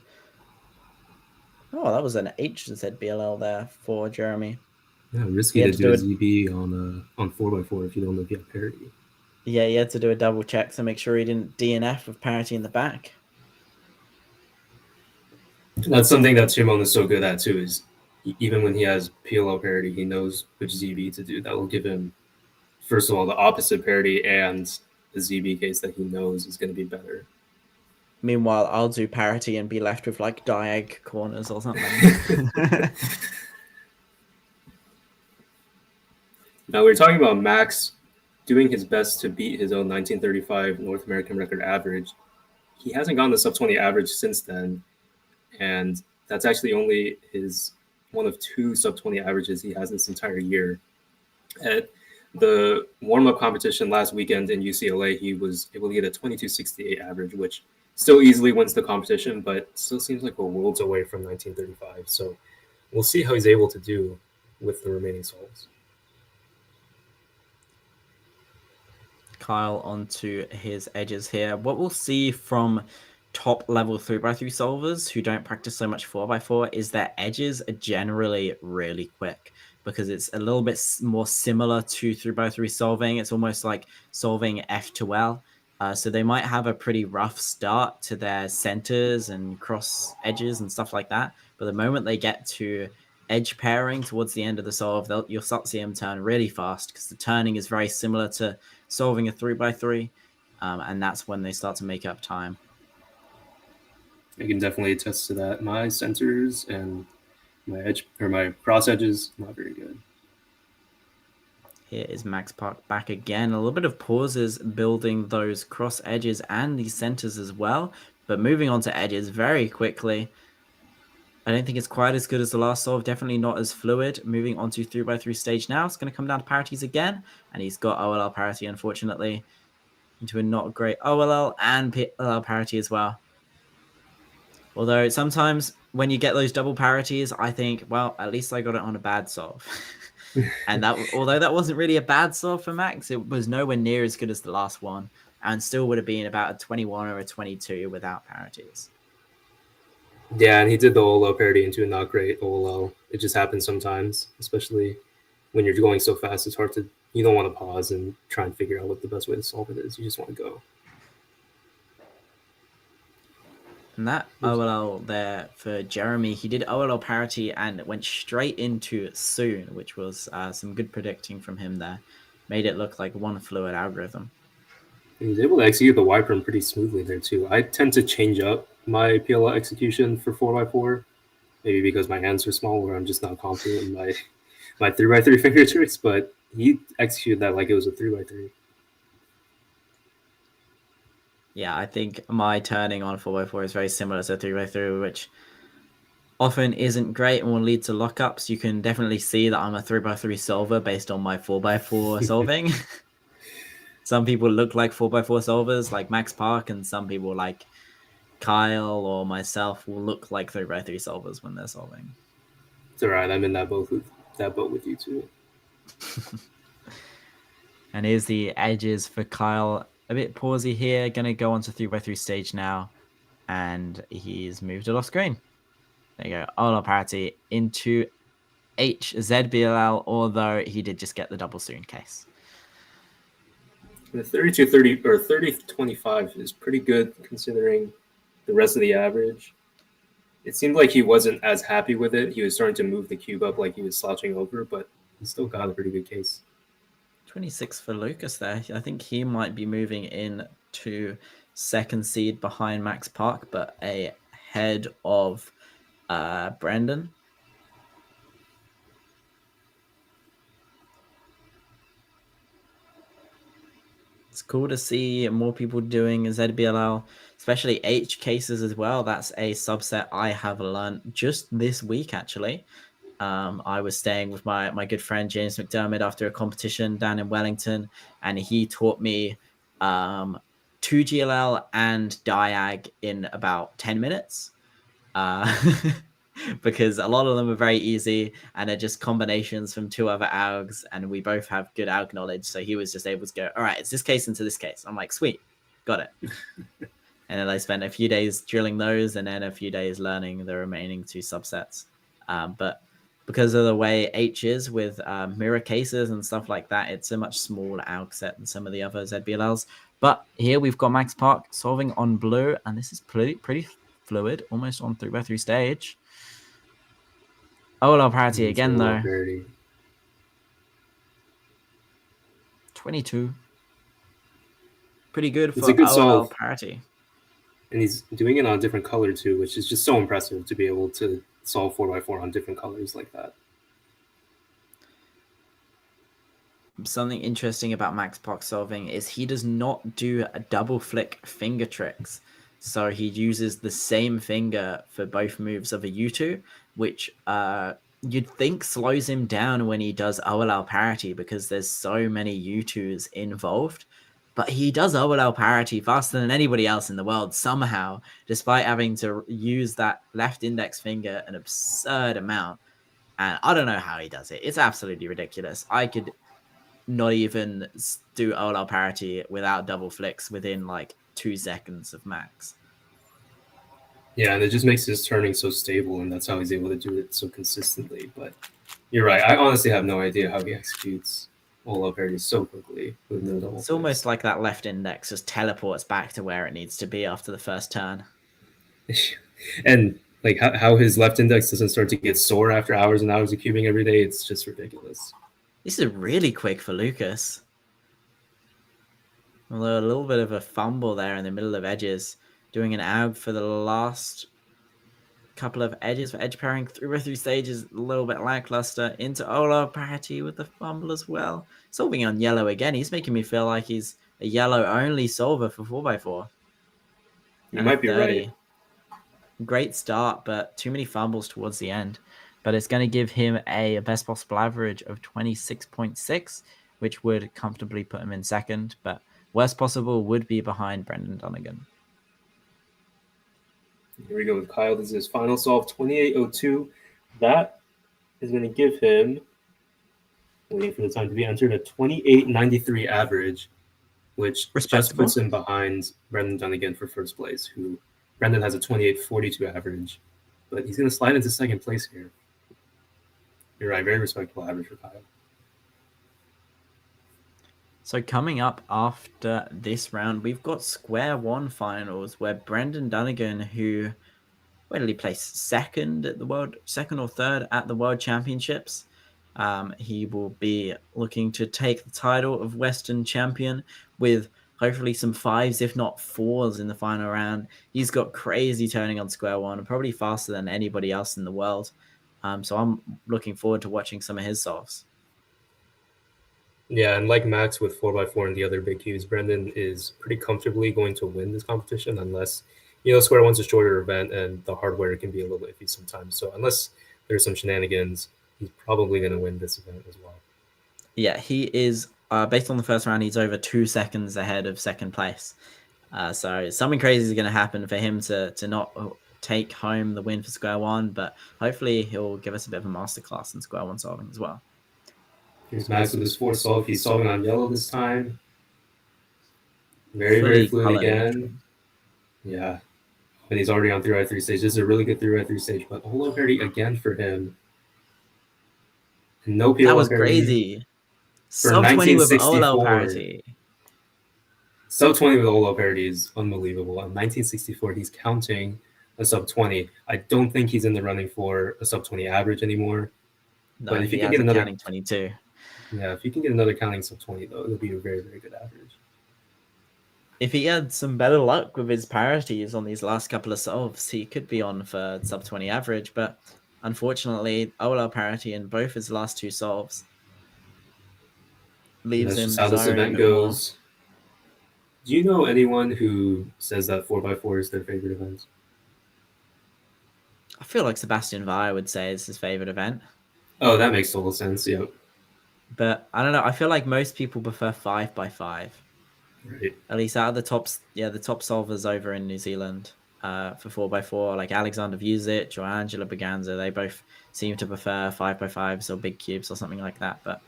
Oh, that was an HZBLL there for Jeremy. Yeah, risky to do a ZB on 4x4 if you don't know if you have parity. Yeah, he had to do a double check to make sure he didn't DNF with parity in the back. That's something that Timon is so good at too, is even when he has PLL parity, he knows which ZB to do. That will give him, first of all, the opposite parity and the ZB case that he knows is going to be better. Meanwhile, I'll do parity and be left with like diag corners or something. Now we're talking about Max doing his best to beat his own 1935 North American record average. He hasn't gone the sub 20 average since then, and that's actually only his one of 2 sub 20 averages he has this entire year. At the warm-up competition last weekend in UCLA, he was able to get a 2268 average, which still easily wins the competition, but still seems like we're worlds away from 1935. So we'll see how he's able to do with the remaining solves. Kyle onto his edges here. What we'll see from top level 3x3 solvers who don't practice so much 4x4 is their edges are generally really quick because it's a little bit more similar to 3x3 solving. It's almost like solving F2L. So they might have a pretty rough start to their centers and cross edges and stuff like that. But the moment they get to edge pairing towards the end of the solve, you'll start to see them turn really fast because the turning is very similar to solving a 3x3. And that's when they start to make up time. I can definitely attest to that. My centers and my edge or my cross edges, not very good. Here is Max Park back again. A little bit of pauses building those cross edges and these centers as well. But moving on to edges very quickly. I don't think it's quite as good as the last solve. Definitely not as fluid. Moving on to 3x3 stage now. It's going to come down to parities again. And he's got OLL parity, unfortunately, into a not great OLL and PLL parity as well. Although sometimes when you get those double parities, I think, well, at least I got it on a bad solve. And that, although that wasn't really a bad solve for Max, it was nowhere near as good as the last one and still would have been about a 21 or a 22 without parities. Yeah, and he did the OLL parity into a not great OLL. It just happens sometimes, especially when you're going so fast. It's hard to, you don't want to pause and try and figure out what the best way to solve it is. You just want to go. And that OLL there for Jeremy, he did OLL parity and went straight into soon, which was some good predicting from him there. Made it look like one fluid algorithm. He was able to execute the Y prime pretty smoothly there too. I tend to change up my PLL execution for 4x4, maybe because my hands are small or I'm just not confident in my 3x3 finger tricks, but he executed that like it was a 3x3. Yeah, I think my turning on 4x4 is very similar to 3x3, which often isn't great and will lead to lockups. You can definitely see that I'm a 3x3 solver based on my 4x4 solving. Some people look like 4x4 solvers like Max Park, and some people like Kyle or myself will look like 3x3 solvers when they're solving. It's all right. I'm in that boat with you too. And here's the edges for Kyle. A bit pausey here. Going to go on to 3x3 stage now. And he's moved it off screen. There you go. OLL parity into HZBLL, although he did just get the double soon case. The 32-30 or 30-25 is pretty good considering the rest of the average. It seemed like he wasn't as happy with it. He was starting to move the cube up like he was slouching over, but he still got a pretty good case. 26 for Lucas there. I think he might be moving in to second seed behind Max Park, but ahead of Brandon. It's cool to see more people doing ZBLL, especially H cases as well. That's a subset I have learned just this week, actually. I was staying with my good friend James McDermott after a competition down in Wellington, and he taught me 2GLL and Diag in about 10 minutes. Because a lot of them are very easy and they're just combinations from two other AUGs, and we both have good AUG knowledge. So he was just able to go, all right, it's this case into this case. I'm like, sweet, got it. And then I spent a few days drilling those and then a few days learning the remaining two subsets. But because of the way H is with mirror cases and stuff like that, it's a much smaller AUG set than some of the other ZBLLs. But here we've got Max Park solving on blue, and this is pretty fluid, almost on 3x3 stage. OLL parity again, though. 22. Pretty good for OLL parity. And he's doing it on a different color, too, which is just so impressive to be able to solve 4x4 on different colors like that. Something interesting about Max Park solving is he does not do a double flick finger tricks. So he uses the same finger for both moves of a U2, which you'd think slows him down when he does OLL parity because there's so many U2s involved. But he does OLL parity faster than anybody else in the world somehow, despite having to use that left index finger an absurd amount. And I don't know how he does it. It's absolutely ridiculous. I could not even do OLL parity without double flicks within like 2 seconds of max. Yeah, and it just makes his turning so stable, and that's how he's able to do it so consistently. But you're right. I honestly have no idea how he executes OLL parity so quickly with no double It's almost like that left index just teleports back to where it needs to be after the first turn. And like how his left index doesn't start to get sore after hours and hours of cubing every day, it's just ridiculous. This is really quick for Lucas. Although a little bit of a fumble there in the middle of edges. Doing an AUG for the last couple of edges for edge pairing. 3x3 stages, a little bit lackluster. Into OLL parity with the fumble as well. Solving on yellow again. He's making me feel like he's a yellow only solver for 4x4. You might be right. Great start, but too many fumbles towards the end. But it's going to give him a best possible average of 26.6, which would comfortably put him in second. But worst possible would be behind Brendan Donegan. Here we go with Kyle. This is his final solve, 28.02. That is going to give him, waiting for the time to be entered, a 28.93 average, which just puts him behind Brendan Donegan for first place, who Brendan has a 28.42 average. But he's going to slide into second place here. You're right, very respectable average for Kyle. So coming up after this round, we've got Square One finals where Brendan Donegan, who, where did he place? Second or third at the World Championships. He will be looking to take the title of Western champion with hopefully some 5s, if not 4s in the final round. He's got crazy turning on Square One, probably faster than anybody else in the world. So I'm looking forward to watching some of his solves. Yeah, and like Max with 4x4 and the other big cubes, Brendan is pretty comfortably going to win this competition unless, Square One's a shorter event and the hardware can be a little iffy sometimes. So unless there's some shenanigans, he's probably going to win this event as well. Yeah, he is, based on the first round, he's over 2 seconds ahead of second place. So something crazy is going to happen for him to not take home the win for Square One, but hopefully he'll give us a bit of a masterclass in Square One solving as well. Here's Max with his fourth solve. He's solving on yellow this time. Very fluid again. Yeah. And he's already on 3x3 stage. This is a really good 3x3 stage, but OLL parity again for him. And no PLL. That was crazy. Sub 20 with OLL parity. Sub 20 with OLL parity is unbelievable. In 1964, he's counting a sub 20. I don't think he's in the running for a sub 20 average anymore. No, but if he can get another counting 22. Yeah, if you can get another counting sub 20, though, it'll be a very good average. If he had some better luck with his parities on these last couple of solves, he could be on for sub 20 average. But unfortunately, OLL parity in both his last 2 solves leaves him. That's how this event goes. Do you know anyone who says that 4x4 is their favorite event? I feel like Sebastian Weyer would say it's his favorite event. Oh, that makes total sense. Yep. But I don't know. I feel like most people prefer 5x5. Right. At least out of the tops, the top solvers over in New Zealand for 4x4, like Alexander Vucic or Angela Berganza, they both seem to prefer 5x5s or big cubes or something like that. But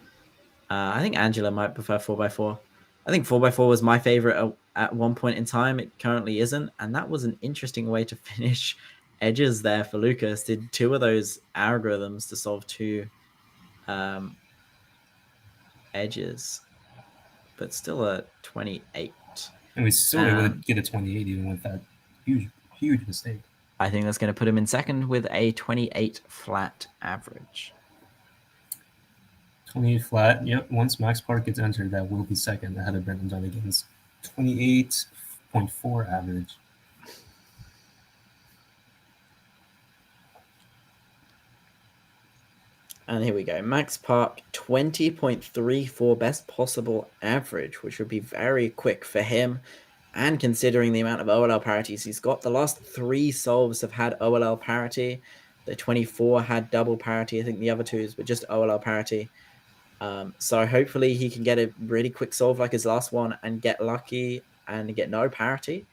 I think Angela might prefer 4x4. I think 4x4 was my favorite at one point in time. It currently isn't. And that was an interesting way to finish edges there for Lucas. Did two of those algorithms to solve two edges, but still a 28. And we still able to get a 28 even with that huge mistake. I think that's going to put him in second with a 28 flat average. 28 flat. Yep. Once Max Park gets entered, that will be second ahead of Brendan Dunnigan's 28.4 average. And here we go. Max Park, 20.34 best possible average, which would be very quick for him. And considering the amount of OLL parities he's got, the last 3 solves have had OLL parity. The 24 had double parity. I think the other 2s were just OLL parity. So hopefully he can get a really quick solve like his last one and get lucky and get no parity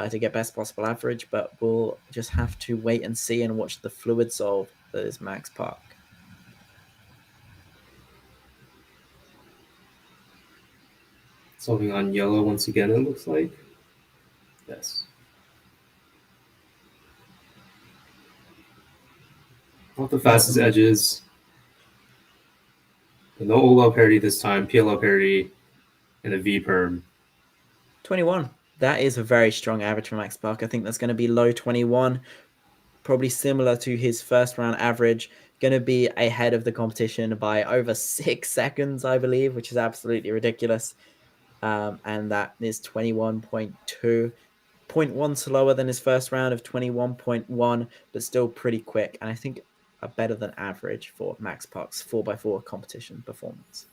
to get best possible average. But we'll just have to wait and see and watch the fluid solve that is Max Park. Solving on yellow once again, it looks like. Yes. Not the fastest edges. But no OLL parity this time, PLL parity, and a V perm. 21. That is a very strong average for Max Park. I think that's going to be low 21, probably similar to his first round average. Going to be ahead of the competition by over 6 seconds, I believe, which is absolutely ridiculous. And that is 21.2, 0.1 slower than his first round of 21.1, but still pretty quick. And I think a better than average for Max Park's 4x4 competition performance.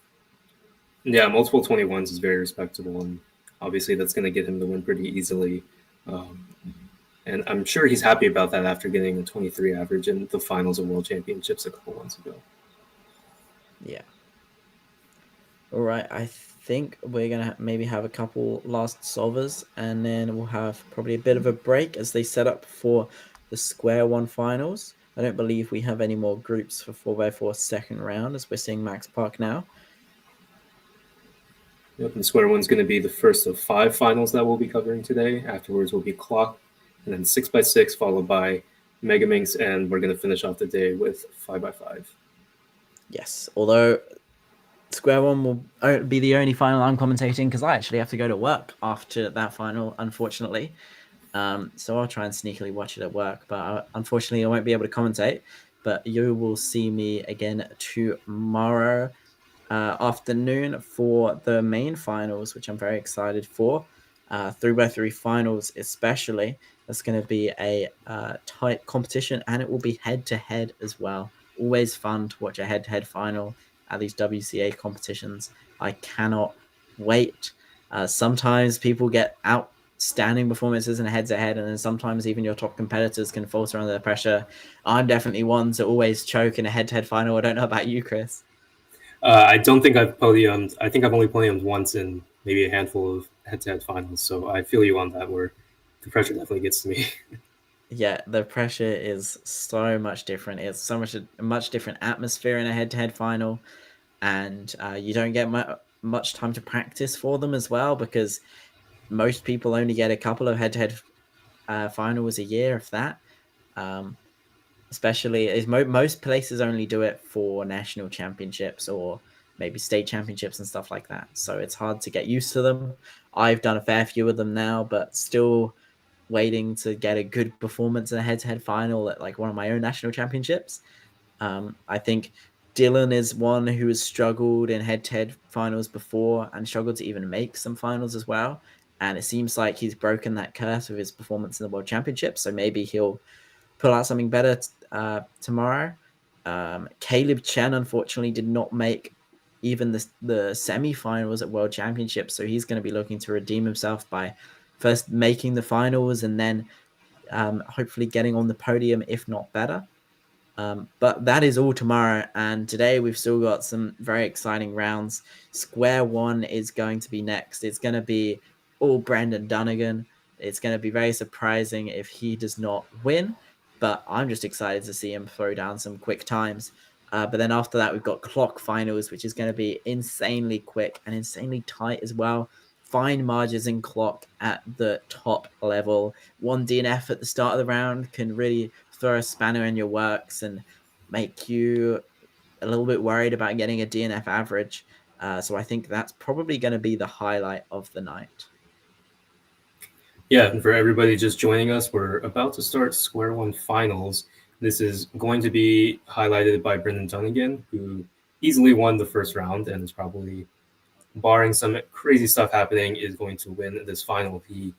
Yeah, multiple 21s is very respectable, and obviously that's going to get him the win pretty easily. And I'm sure he's happy about that after getting a 23 average in the finals of World Championships a couple months ago. Yeah. All right, I think we're going to maybe have a couple last solvers, and then we'll have probably a bit of a break as they set up for the Square One finals. I don't believe we have any more groups for 4x4 second round as we're seeing Max Park now. Yep, and Square One's going to be the first of 5 finals that we'll be covering today. Afterwards will be Clock, and then 6x6 followed by Megaminx, and we're going to finish off the day with 5x5. Yes, although Square One will be the only final I'm commentating because I actually have to go to work after that final, unfortunately. So I'll try and sneakily watch it at work, but unfortunately I won't be able to commentate. But you will see me again tomorrow afternoon for the main finals, which I'm very excited for. 3x3 finals especially. That's going to be a tight competition, and it will be head-to-head as well. Always fun to watch a head-to-head final at these WCA competitions. I cannot wait. Sometimes people get outstanding performances in a head-to-head, and then sometimes even your top competitors can falter under the pressure. I'm definitely one to always choke in a head-to-head final. I don't know about you, Chris. I don't think I've podiumed. I think I've only podiumed once in maybe a handful of head-to-head finals, so I feel you on that, where the pressure definitely gets to me. Yeah, the pressure is so much different. It's so much different atmosphere in a head-to-head final, and you don't get much time to practice for them as well, because most people only get a couple of head-to-head finals a year, if that. Especially, most places only do it for national championships or maybe state championships and stuff like that. So it's hard to get used to them. I've done a fair few of them now, but still waiting to get a good performance in a head-to-head final at like one of my own national championships. I think Dylan is one who has struggled in head-to-head finals before and struggled to even make some finals as well. And it seems like he's broken that curse with his performance in the World Championship. So maybe he'll pull out something better tomorrow. Caleb Chen, unfortunately, did not make even the semi-finals at World Championships. So he's going to be looking to redeem himself by first making the finals and then hopefully getting on the podium, if not better. But that is all tomorrow. And today we've still got some very exciting rounds. Square one is going to be next. It's going to be all Brendan Dunnigan. It's going to be very surprising if he does not win. But I'm just excited to see him throw down some quick times. But then after that, we've got clock finals, which is going to be insanely quick and insanely tight as well. Fine margins in clock at the top level. One DNF at the start of the round can really throw a spanner in your works and make you a little bit worried about getting a DNF average. So I think that's probably going to be the highlight of the night. Yeah, and for everybody just joining us, we're about to start Square One Finals. This is going to be highlighted by Brendan Dunnigan, who easily won the first round and is probably, barring some crazy stuff happening, is going to win this final. He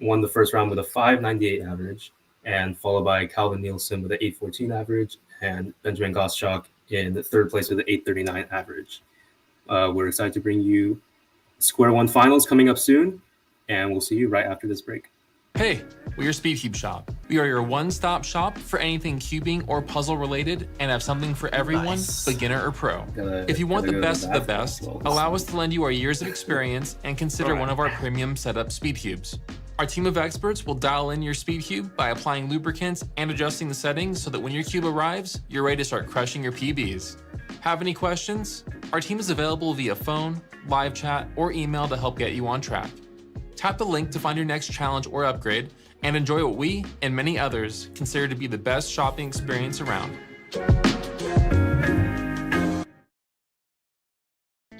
won the first round with a 598 average, and followed by Calvin Nielsen with an 814 average, and Benjamin Goschalk in the third place with an 839 average. We're excited to bring you Square One Finals coming up soon, and we'll see you right after this break. Hey, we're Speedcube Shop. We are your one-stop shop for anything cubing or puzzle related and have something for everyone, Nice. beginner or pro. If you want the best of the best, allow us to lend you our years of experience and consider one of our premium setup speed cubes. Our team of experts will dial in your speed cube by applying lubricants and adjusting the settings so that when your cube arrives, you're ready to start crushing your PBs. Have any questions? Our team is available via phone, live chat, or email to help get you on track. Tap the link to find your next challenge or upgrade and enjoy what we and many others consider to be the best shopping experience around.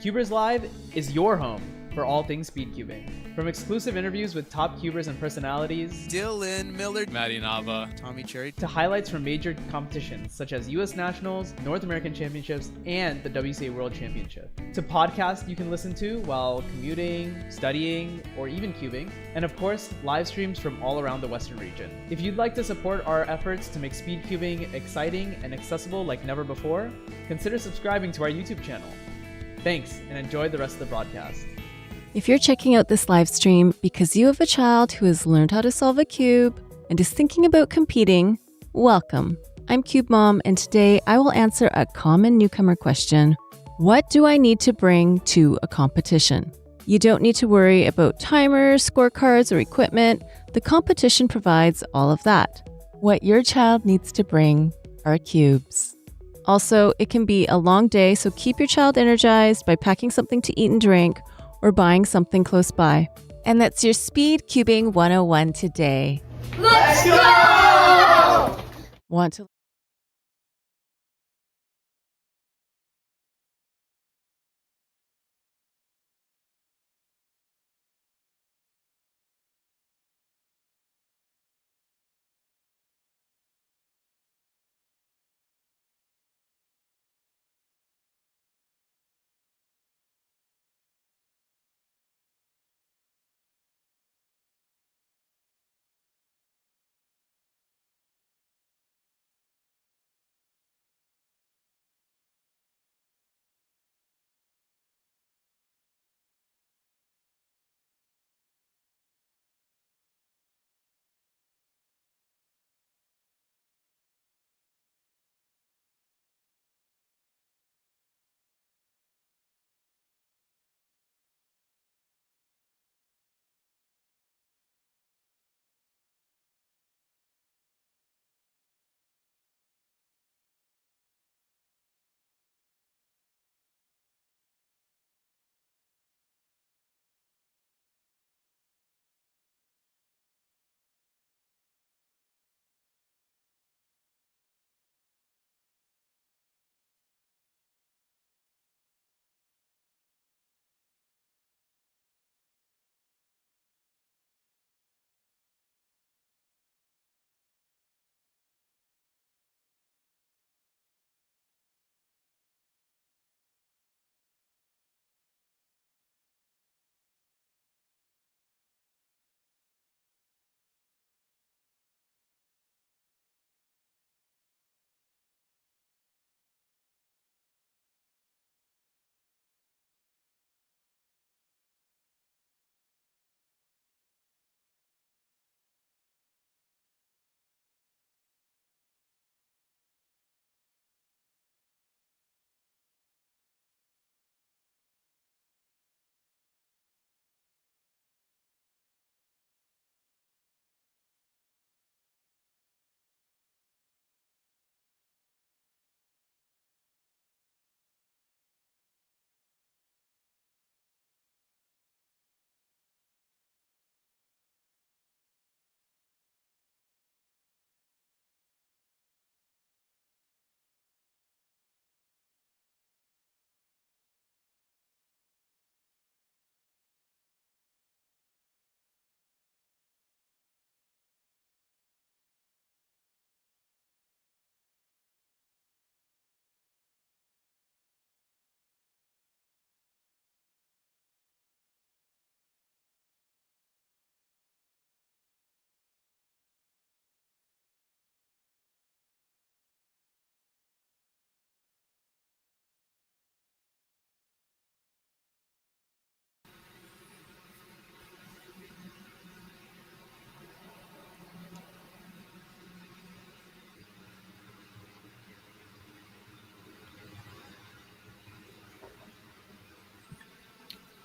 Cubers Live is your home for all things speed cubing. From exclusive interviews with top cubers and personalities, Dylan Miller, Maddie Nava, Tommy Cherry, to highlights from major competitions such as US Nationals, North American Championships, and the WCA World Championship, to podcasts you can listen to while commuting, studying, or even cubing, and of course, live streams from all around the Western region. If you'd like to support our efforts to make speed cubing exciting and accessible like never before, consider subscribing to our YouTube channel. Thanks, and enjoy the rest of the broadcast. If you're checking out this live stream because you have a child who has learned how to solve a cube and is thinking about competing, welcome. I'm Cube Mom, and today I will answer a common newcomer question. What do I need to bring to a competition? You don't need to worry about timers, scorecards, or equipment. The competition provides all of that. What your child needs to bring are cubes. Also, it can be a long day, so keep your child energized by packing something to eat and drink or buying something close by. And that's your Speed Cubing 101 today. Let's go! Want to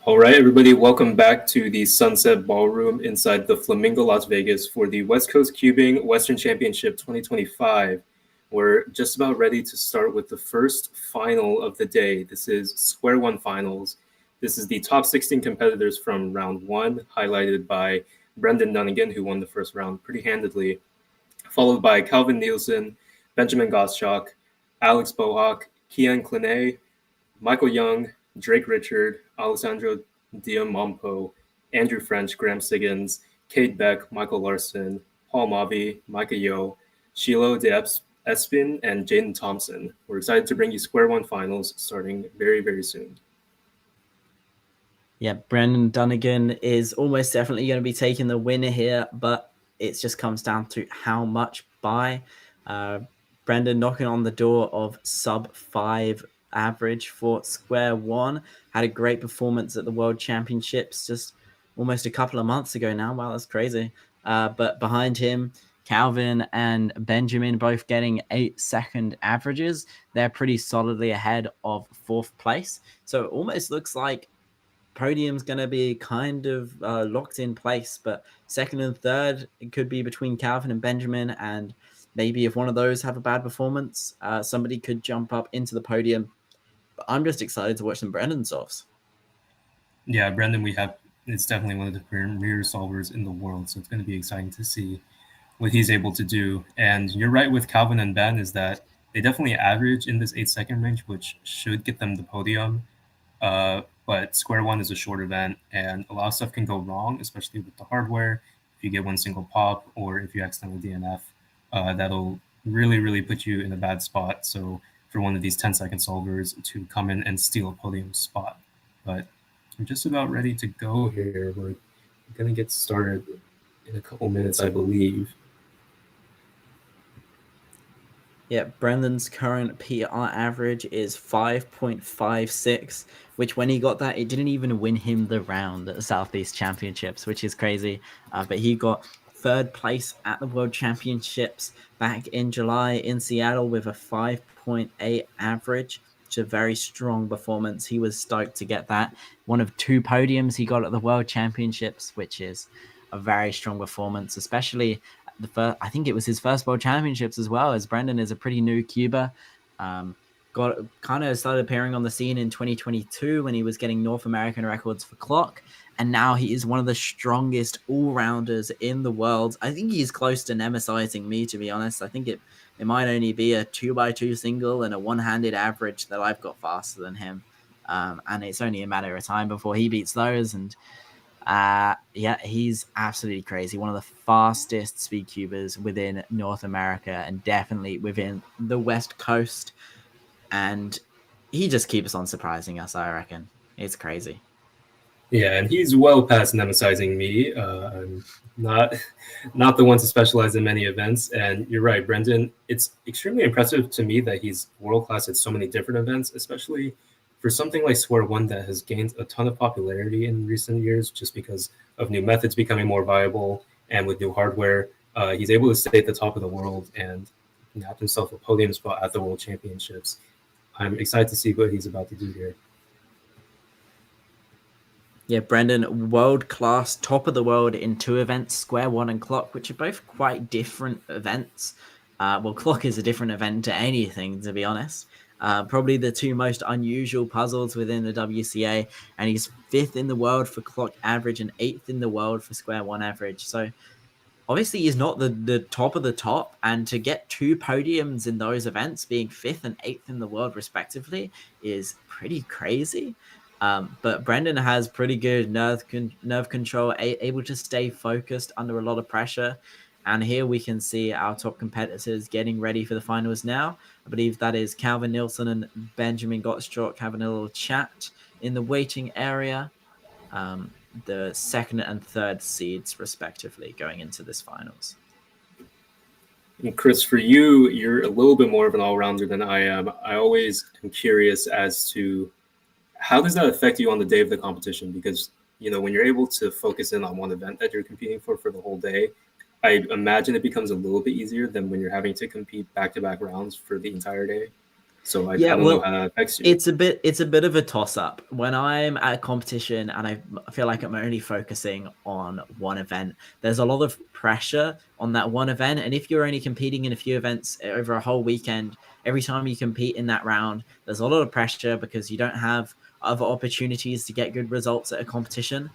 All right, everybody, welcome back to the Sunset Ballroom inside the Flamingo Las Vegas for the West Coast Cubing Western Championship 2025. We're just about ready to start with the first final of the day. This is Square One Finals. This is the top 16 competitors from round one, highlighted by Brendan Dunnigan, who won the first round pretty handedly, followed by Calvin Nielsen, Benjamin Gottschalk, Alex Bohawk, Kian Kline, Michael Young, Drake Richard, Alessandro Diamampo, Andrew French, Graham Siggins, Cade Beck, Michael Larson, Paul Mavi, Micah Yo, Shiloh De Espin, and Jaden Thompson. We're excited to bring you Square One Finals starting very, very soon. Yeah, Brendan Dunnigan is almost definitely going to be taking the winner here, but it just comes down to how much by. Brendan knocking on the door of sub 5 average for Square One. Had a great performance at the World Championships just almost a couple of months ago now. Wow, that's crazy. But behind him, Calvin and Benjamin both getting 8-second averages. They're pretty solidly ahead of 4th place. So it almost looks like podium's going to be kind of locked in place, but second and third, it could be between Calvin and Benjamin, and maybe if one of those have a bad performance, somebody could jump up into the podium. But I'm just excited to watch some Brendan solves. Yeah, Brendan, it's definitely one of the premier solvers in the world, so it's going to be exciting to see what he's able to do. And you're right with Calvin and Ben is that they definitely average in this 8-second range, which should get them the podium. But Square One is a short event, and a lot of stuff can go wrong, especially with the hardware. If you get one single pop or if you accidentally DNF, that'll really, really put you in a bad spot. So for one of these 10-second solvers to come in and steal a podium spot. But I'm just about ready to go here. We're going to get started in a couple minutes, I believe. Yeah, Brendan's current PR average is 5.56, which when he got that, it didn't even win him the round at the Southeast Championships, which is crazy. But he got third place at the World Championships back in July in Seattle with a 5.8 average, which is a very strong performance. He was stoked to get that. One of 2 podiums he got at the World Championships, which is a very strong performance, especially I think it was his first World Championships as well, as Brendan is a pretty new Cuba. Got kind of started appearing on the scene in 2022 when he was getting North American records for clock, and now he is one of the strongest all-rounders in the world. I think he's close to nemesis-ing me, to be honest. I think it might only be a 2x2 single and a one-handed average that I've got faster than him, and it's only a matter of time before he beats those. And yeah, he's absolutely crazy. One of the fastest speed cubers within North America and definitely within the West Coast. And he just keeps on surprising us, I reckon. It's crazy. Yeah, and he's well past nemesis-ing me. I'm not the one to specialize in many events. And you're right, Brendan. It's extremely impressive to me that he's world-class at so many different events, especially for something like Square One that has gained a ton of popularity in recent years just because of new methods becoming more viable and with new hardware. He's able to stay at the top of the world and nab himself a podium spot at the World Championships. I'm excited to see what he's about to do here. Yeah, Brendan, world-class, top of the world in 2 events, Square One and Clock, which are both quite different events. Well, Clock is a different event to anything, to be honest. Probably the 2 most unusual puzzles within the WCA, and he's 5th in the world for Clock average and 8th in the world for Square One average. So obviously he's not the top of the top, and to get 2 podiums in those events, being 5th and 8th in the world respectively, is pretty crazy. But Brendan has pretty good nerve control, able to stay focused under a lot of pressure. And here we can see our top competitors getting ready for the finals now. I believe that is Calvin Nielsen and Benjamin Gottschalk having a little chat in the waiting area. The 2nd and 3rd seeds, respectively, going into this finals. And Chris, for you, you're a little bit more of an all-rounder than I am. I always am curious as to how does that affect you on the day of the competition? Because, when you're able to focus in on one event that you're competing for the whole day, I imagine it becomes a little bit easier than when you're having to compete back-to-back rounds for the entire day. So I Yeah, don't well, know how that affects you. it's a bit of a toss up when I'm at a competition and I feel like I'm only focusing on one event. There's a lot of pressure on that one event, and if you're only competing in a few events over a whole weekend, every time you compete in that round, there's a lot of pressure because you don't have other opportunities to get good results at a competition.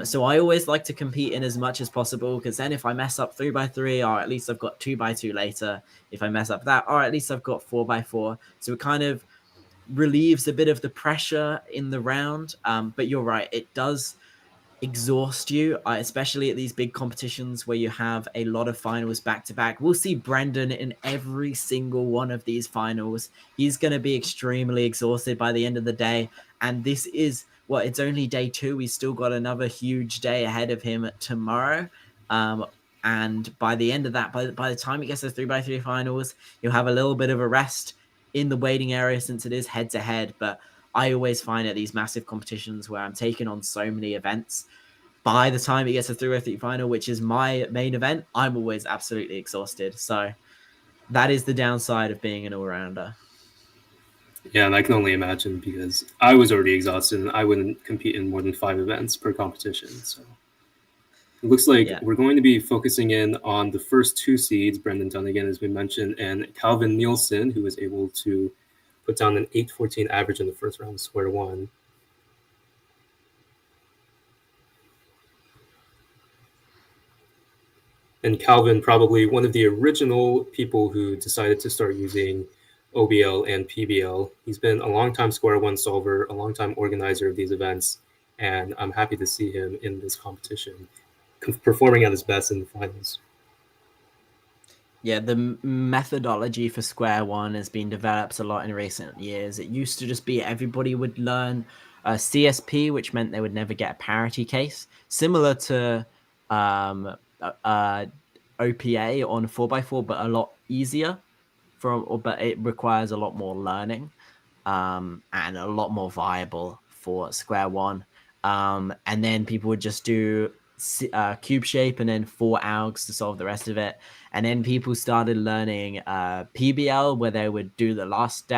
So I always like to compete in as much as possible because then if I mess up 3x3, or at least I've got 2x2 later. If I mess up that, or at least I've got 4x4. So it kind of relieves a bit of the pressure in the round. But you're right, it does exhaust you, especially at these big competitions where you have a lot of finals back to back. We'll see Brendan in every single one of these finals. He's going to be extremely exhausted by the end of the day. And this is it's only day 2. He's still got another huge day ahead of him tomorrow. And by the end of that, by the time he gets to 3x3 finals, he'll have a little bit of a rest in the waiting area since it is head to head. But I always find at these massive competitions where I'm taking on so many events, by the time it gets to 3x3 final, which is my main event, I'm always absolutely exhausted. So that is the downside of being an all-rounder. Yeah, and I can only imagine because I was already exhausted and I wouldn't compete in more than 5 events per competition. So it looks like we're going to be focusing in on the first 2 seeds, Brendan Dunnigan, as we mentioned, and Calvin Nielsen, who was able to put down an 8.14 average in the first round of square one. And Calvin, probably one of the original people who decided to start using OBL and PBL. He's been a long-time square one solver, a long-time organizer of these events, and I'm happy to see him in this competition, performing at his best in the finals. Yeah, the methodology for square one has been developed a lot in recent years. It used to just be everybody would learn CSP, which meant they would never get a parity case, similar to OPA on 4x4, but a lot easier. But it requires a lot more learning and a lot more viable for square one. And then people would just do cube shape and then 4 algs to solve the rest of it. And then people started learning PBL, where they would do the last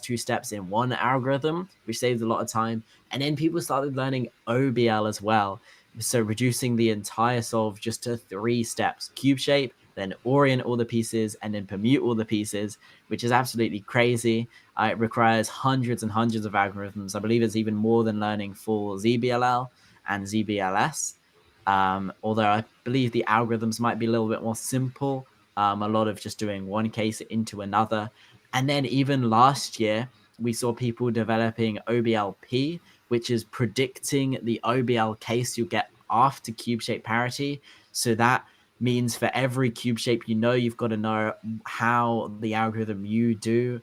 2 steps in one algorithm, which saved a lot of time. And then people started learning OBL as well. So reducing the entire solve just to 3 steps: cube shape, then orient all the pieces, and then permute all the pieces, which is absolutely crazy. It requires hundreds and hundreds of algorithms. I believe it's even more than learning full ZBLL and ZBLS. Although I believe the algorithms might be a little bit more simple. A lot of just doing one case into another. And then even last year, we saw people developing OBLP, which is predicting the OBL case you'll get after cube shape parity. So that means for every cube shape, you've got to know how the algorithm you do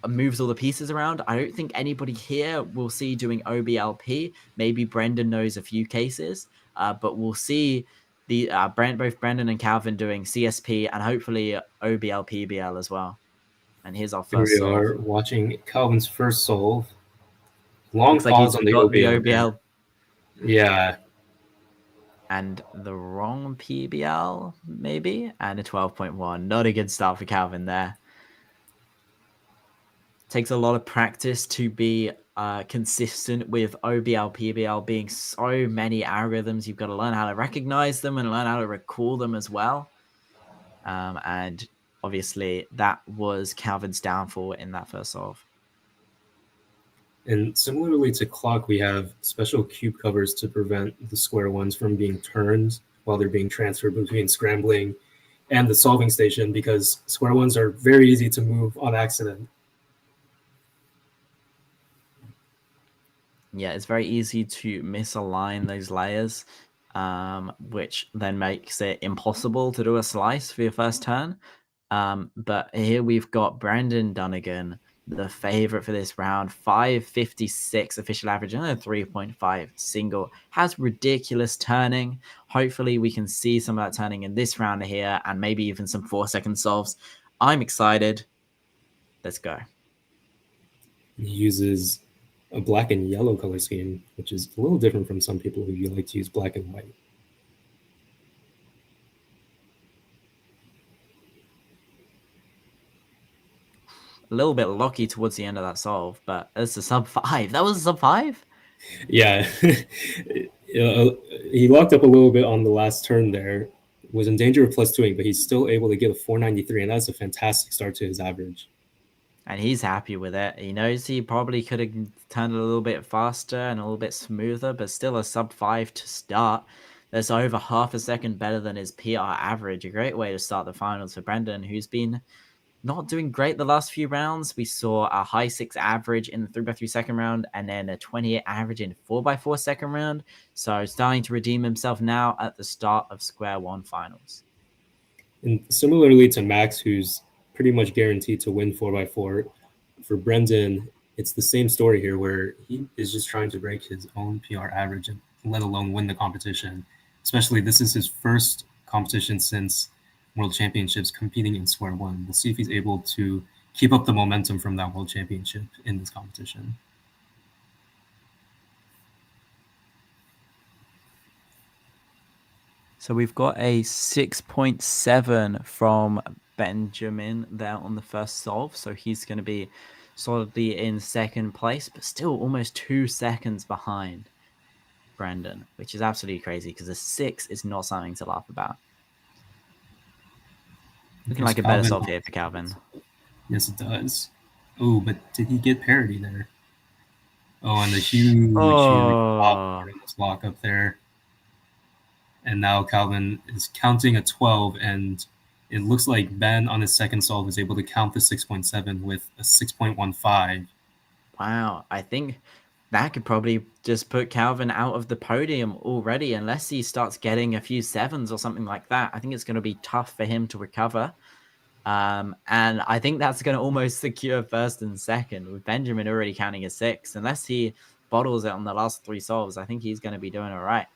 moves all the pieces around. I don't think anybody here will see doing OBLP. Maybe Brendan knows a few cases, but we'll see both Brendan and Calvin doing CSP and hopefully OBL PBL as well. And here's our first Here we solve. are watching Calvin's first solve. Long Looks like pause he's on the got OBL. the OBL. Yeah. And the wrong PBL, maybe, and a 12.1. Not a good start for Calvin there. Takes a lot of practice to be consistent with OBL, PBL being so many algorithms. You've got to learn how to recognize them and learn how to recall them as well. And obviously, that was Calvin's downfall in that first solve. And similarly to clock, we have special cube covers to prevent the square ones from being turned while they're being transferred between scrambling and the solving station, because square ones are very easy to move on accident. Yeah, it's very easy to misalign those layers, which then makes it impossible to do a slice for your first turn. But here we've got Brendan Dunnigan, the favorite for this round, 556 official average and a 3.5 single. Has ridiculous turning. Hopefully we can see some of that turning in this round here and maybe even some 4-second solves. I'm excited. Let's go. He uses a black and yellow color scheme, which is a little different from some people who like to use black and white. A little bit lucky towards the end of that solve, but it's a sub 5. That was a sub 5? Yeah. He locked up a little bit on the last turn there, was in danger of plus 2ing, but he's still able to get a 493, and that's a fantastic start to his average. And he's happy with it. He knows he probably could have turned it a little bit faster and a little bit smoother, but still a sub 5 to start. That's over half a second better than his PR average. A great way to start the finals for Brendan, who's been not doing great the last few rounds. We saw a high 6 average in the 3x3 second round and then a 28 average in 4x4 second round. So starting to redeem himself now at the start of Square One finals. And similarly to Max, who's pretty much guaranteed to win 4x4, for Brendan, it's the same story here where he is just trying to break his own PR average and let alone win the competition. Especially this is his first competition since World Championships competing in Square One. We'll see if he's able to keep up the momentum from that World Championship in this competition. So we've got a 6.7 from Benjamin there on the first solve. So he's going to be solidly in second place, but still almost 2 seconds behind Brendan, which is absolutely crazy because a 6 is not something to laugh about. Looking like a better solve here for Calvin. Yes, it does. Oh, but did he get parity there? Oh, and the huge block up there. And now Calvin is counting a 12, and it looks like Ben on his second solve is able to count the 6.7 with a 6.15. Wow, I think that could probably just put Calvin out of the podium already, unless he starts getting a few 7s or something like that. I think it's going to be tough for him to recover. And I think that's going to almost secure first and second with Benjamin already counting a 6. Unless he bottles it on the last 3 solves, I think he's going to be doing all right.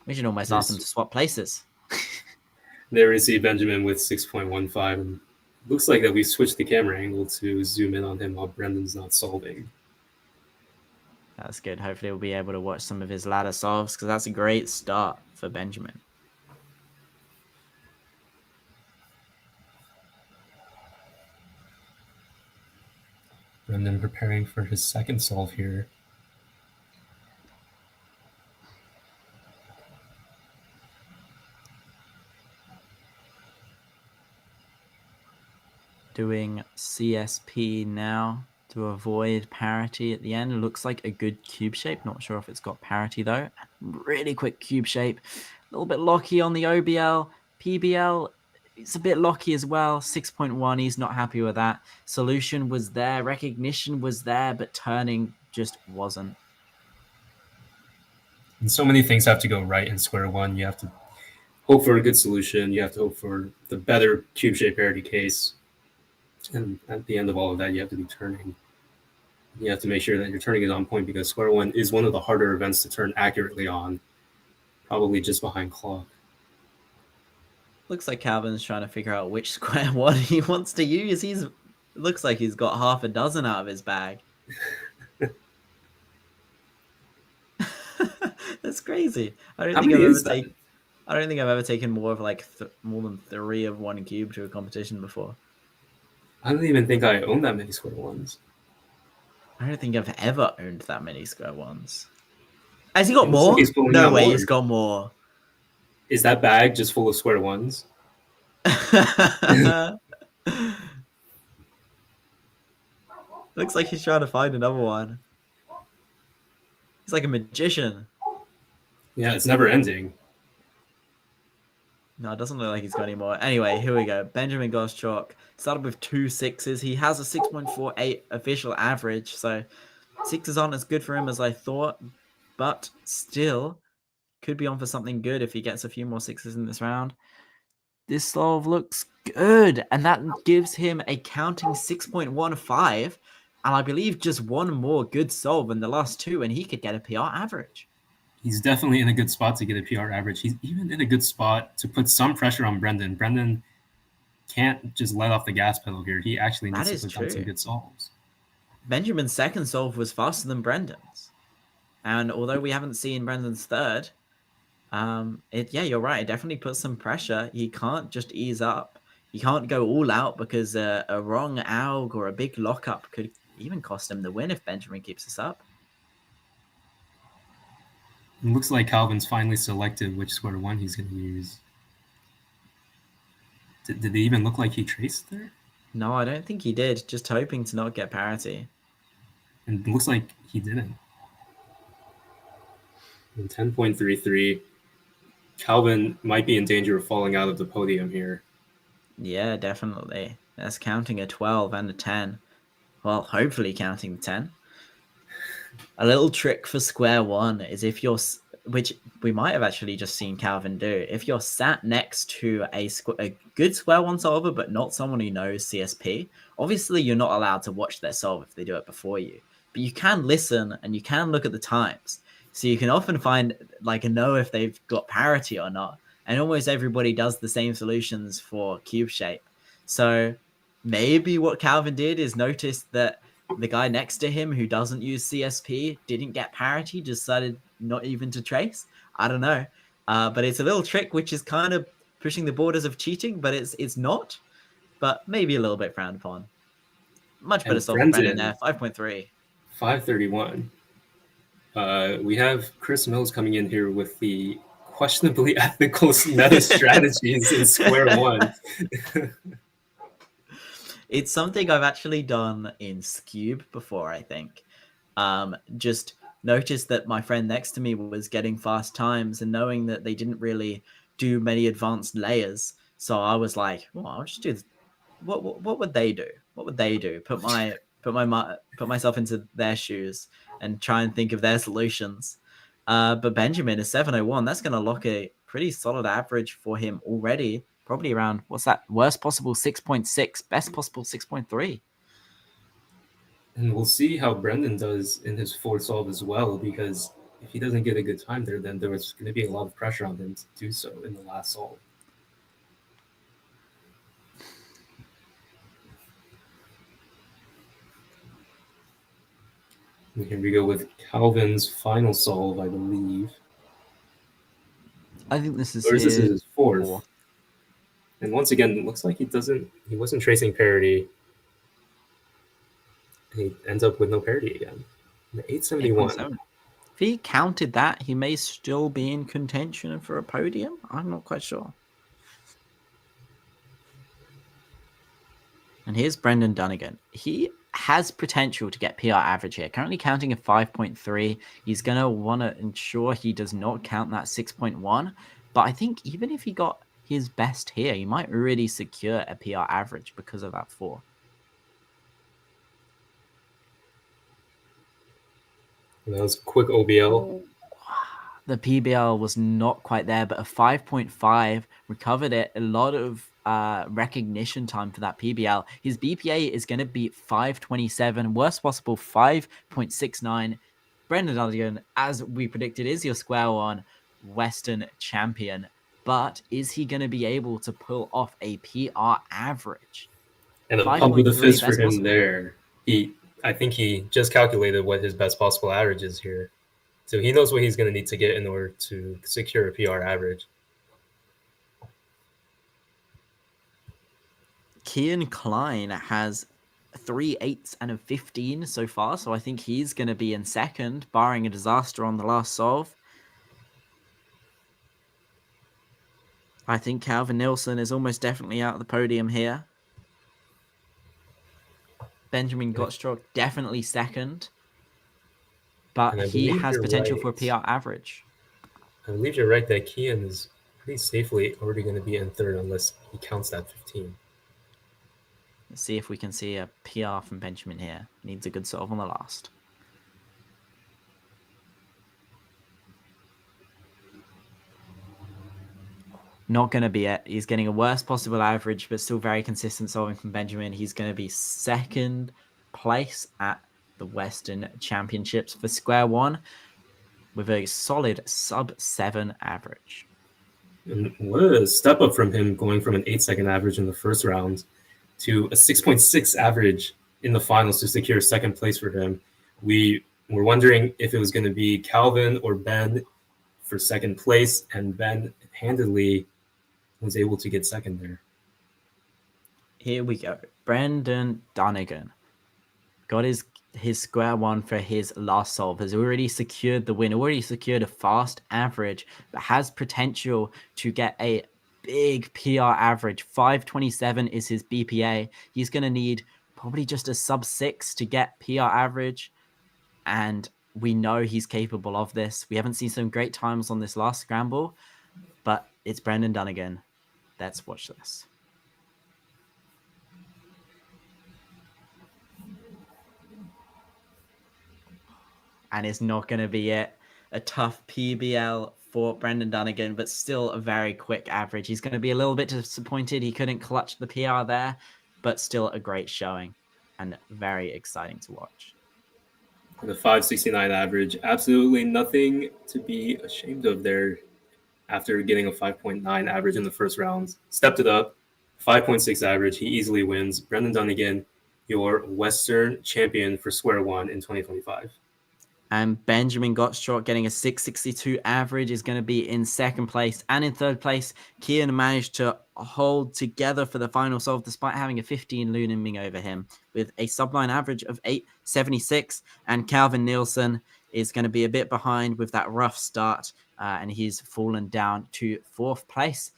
We should almost ask him to swap places. There we see Benjamin with 6.15. And looks like that we switched the camera angle to zoom in on him while Brendan's not solving. That's good. Hopefully we'll be able to watch some of his ladder solves because that's a great start for Benjamin. Brendan preparing for his second solve here. Doing CSP now to avoid parity at the end. It looks like a good cube shape. Not sure if it's got parity though. Really quick cube shape. A little bit locky on the OBL. PBL, it's a bit locky as well. 6.1, he's not happy with that. Solution was there. Recognition was there, but turning just wasn't. And so many things have to go right in Square One. You have to hope for a good solution. You have to hope for the better cube shape parity case. And at the end of all of that, you have to be turning. You have to make sure that your turning is on point because Square One is one of the harder events to turn accurately on, probably just behind clock. Looks like Calvin's trying to figure out which Square One he wants to use. Looks like he's got half a dozen out of his bag. That's crazy. I don't think I've ever taken more of like more than 3 of one cube to a competition before. I don't even think I own that many Square Ones. I don't think I've ever owned that many Square Ones. Has he got more? Like no way, he's got more. Is that bag just full of Square Ones? Looks like he's trying to find another one. He's like a magician. Yeah, it's never ending. No, it doesn't look like he's got any more. Anyway, here we go. Benjamin Goschalk started with 2 6s. He has a 6.48 official average, so 6s aren't as good for him as I thought, but still could be on for something good if he gets a few more 6s in this round. This solve looks good, and that gives him a counting 6.15, and I believe just one more good solve in the last 2, and he could get a PR average. He's definitely in a good spot to get a PR average. He's even in a good spot to put some pressure on Brendan. Brendan can't just let off the gas pedal here. He actually needs to put down some good solves. Benjamin's second solve was faster than Brendan's. And although we haven't seen Brendan's third, yeah, you're right. It definitely puts some pressure. He can't just ease up. You can't go all out because a wrong AUG or a big lockup could even cost him the win if Benjamin keeps this up. It looks like Calvin's finally selected which square one he's going to use. Did it even look like he traced there? No, I don't think he did. Just hoping to not get parity. And it looks like he didn't. 10.33. Calvin might be in danger of falling out of the podium here. Yeah, definitely. That's counting a 12 and a 10. Well, hopefully counting the 10. A little trick for square one is if you're, which we might have actually just seen Calvin do, if you're sat next to a good square one solver, but not someone who knows CSP, obviously you're not allowed to watch their solve if they do it before you. But you can listen and you can look at the times. So you can often find, know if they've got parity or not. And almost everybody does the same solutions for cube shape. So maybe what Calvin did is notice that the guy next to him who doesn't use CSP didn't get parity, decided not even to trace. I don't know. But it's a little trick, which is kind of pushing the borders of cheating, but it's not. But maybe a little bit frowned upon. Much better solve for Brendan there, 5.3. 531. We have Chris Mills coming in here with the questionably ethical meta strategies in square one. It's something I've actually done in Scube before, I think. Just noticed that my friend next to me was getting fast times and knowing that they didn't really do many advanced layers. So I was like, well, I'll just do this. What would they do? What would they do? Put myself into their shoes and try and think of their solutions. But Benjamin is 701. That's going to lock a pretty solid average for him already. Probably around, what's that? Worst possible 6.6, best possible 6.3. And we'll see how Brendan does in his fourth solve as well, because if he doesn't get a good time there, then there was going to be a lot of pressure on him to do so in the last solve. And here we go with Calvin's final solve, I believe. I think this is his fourth. And once again, it looks like he wasn't tracing parity. He ends up with no parity again. The 871. 8.7. If he counted that, he may still be in contention for a podium. I'm not quite sure. And here's Brendan Dunnigan. He has potential to get PR average here. Currently counting a 5.3. He's going to want to ensure he does not count that 6.1. But I think even if he got his best here, he might really secure a PR average because of that 4. That was quick OBL. The PBL was not quite there, but a 5.5 recovered it. A lot of recognition time for that PBL. His BPA is going to be 527. Worst possible 5.69. Brendan Dunnigan, as we predicted, is your square one Western champion. But is he going to be able to pull off a PR average? And a pump with a fist for him there. I think he just calculated what his best possible average is here. So he knows what he's going to need to get in order to secure a PR average. Kian Klein has 3 8s and a 15 so far, so I think he's going to be in second, barring a disaster on the last solve. I think Calvin Nilsson is almost definitely out of the podium here. Benjamin Gottschalk definitely second, but he has potential for a PR average. I believe you're right that Kian is pretty safely already going to be in third unless he counts that 15. Let's see if we can see a PR from Benjamin here. Needs a good solve on the last. Not going to be it. He's getting a worst possible average, but still very consistent solving from Benjamin. He's going to be second place at the Western Championships for square one with a solid sub-7 average. And what a step up from him going from an 8-second average in the first round to a 6.6 average in the finals to secure second place for him. We were wondering if it was going to be Calvin or Ben for second place, and Ben handedly was able to get second there. Here we go. Brendan Donegan got his square one for his last solve, has already secured the win, already secured a fast average, but has potential to get a big PR average. 527 is his BPA. He's going to need probably just a sub 6 to get PR average, and we know he's capable of this. We haven't seen some great times on this last scramble, but it's Brendan Donegan. Let's watch this. And it's not going to be it. A tough PBL for Brendan Donegan, but still a very quick average. He's going to be a little bit disappointed he couldn't clutch the PR there, but still a great showing and very exciting to watch. The 569 average, absolutely nothing to be ashamed of there. After getting a 5.9 average in the first round, stepped it up, 5.6 average. He easily wins. Brendan Donegan, your Western champion for square one in 2025. And Benjamin Gottschalk getting a 662 average is going to be in second place. And in third place, Kian managed to hold together for the final solve despite having a 15 looming over him with a subline average of 876. And Calvin Nielsen is going to be a bit behind with that rough start, and he's fallen down to fourth place.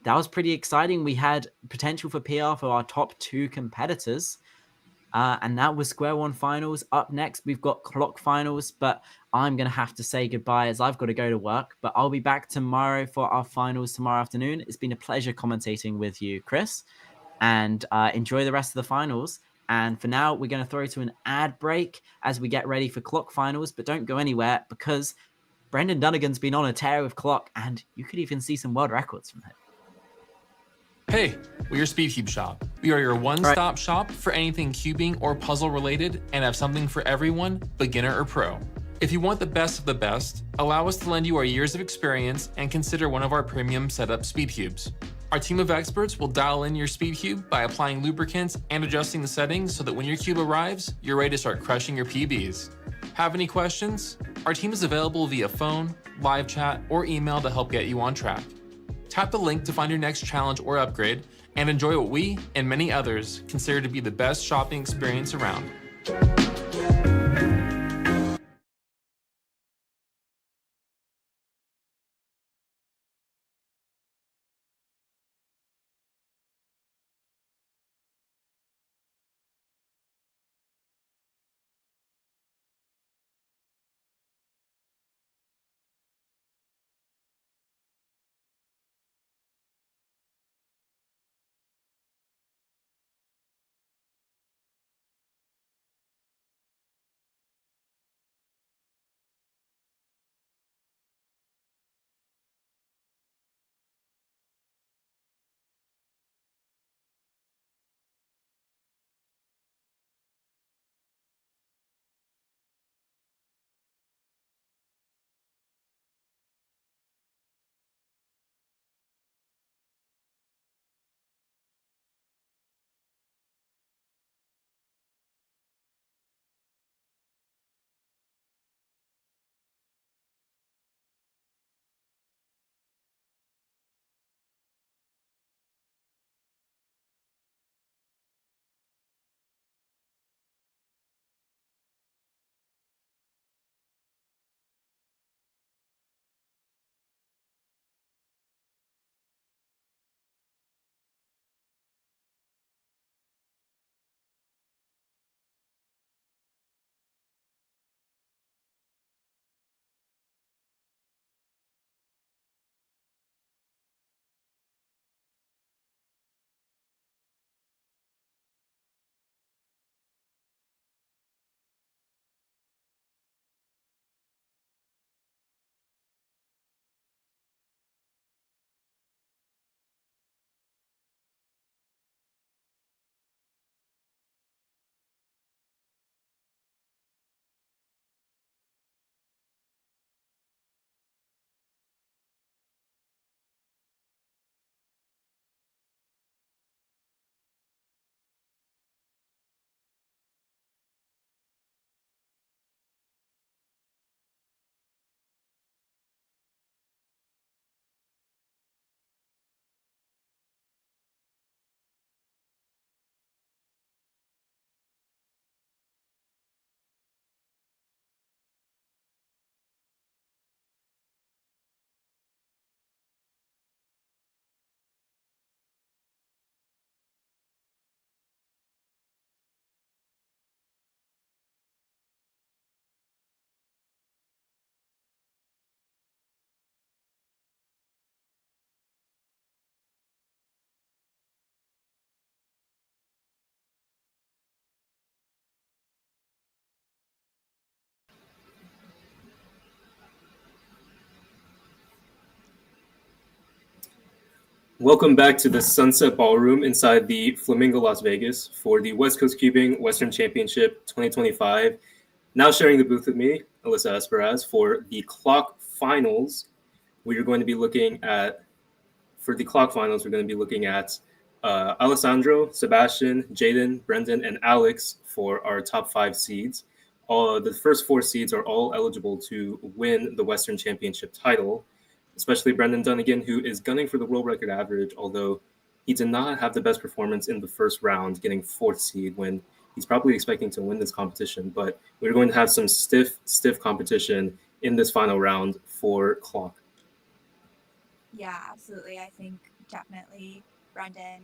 That was pretty exciting. We had potential for PR for our top two competitors. And that was square one finals. Up next, we've got clock finals, but I'm going to have to say goodbye as I've got to go to work. But I'll be back tomorrow for our finals tomorrow afternoon. It's been a pleasure commentating with you, Chris, and enjoy the rest of the finals. And for now, we're going to throw to an ad break as we get ready for clock finals, but don't go anywhere because Brendan Donegan's been on a tear with clock, and you could even see some world records from him. Hey, we're your SpeedCube shop. We are your one-stop shop for anything cubing or puzzle related and have something for everyone, beginner or pro. If you want the best of the best, allow us to lend you our years of experience and consider one of our premium setup SpeedCubes. Our team of experts will dial in your SpeedCube by applying lubricants and adjusting the settings so that when your cube arrives, you're ready to start crushing your PBs. Have any questions? Our team is available via phone, live chat, or email to help get you on track. Tap the link to find your next challenge or upgrade and enjoy what we and many others consider to be the best shopping experience around. Welcome back to the Sunset Ballroom inside the Flamingo Las Vegas for the West Coast Cubing Western Championship 2025. Now sharing the booth with me, Alyssa Esperaz, for the clock finals. We are going to be looking at, for the clock finals, we're going to be looking at Alessandro, Sebastian, Jaden, Brendan, and Alex for our top 5 seeds. The first 4 seeds are all eligible to win the Western Championship title, especially Brendan Dunnigan, who is gunning for the world record average, although he did not have the best performance in the first round, getting 4th seed when he's probably expecting to win this competition. But we're going to have some stiff competition in this final round for clock. Yeah, absolutely. I think definitely Brendan,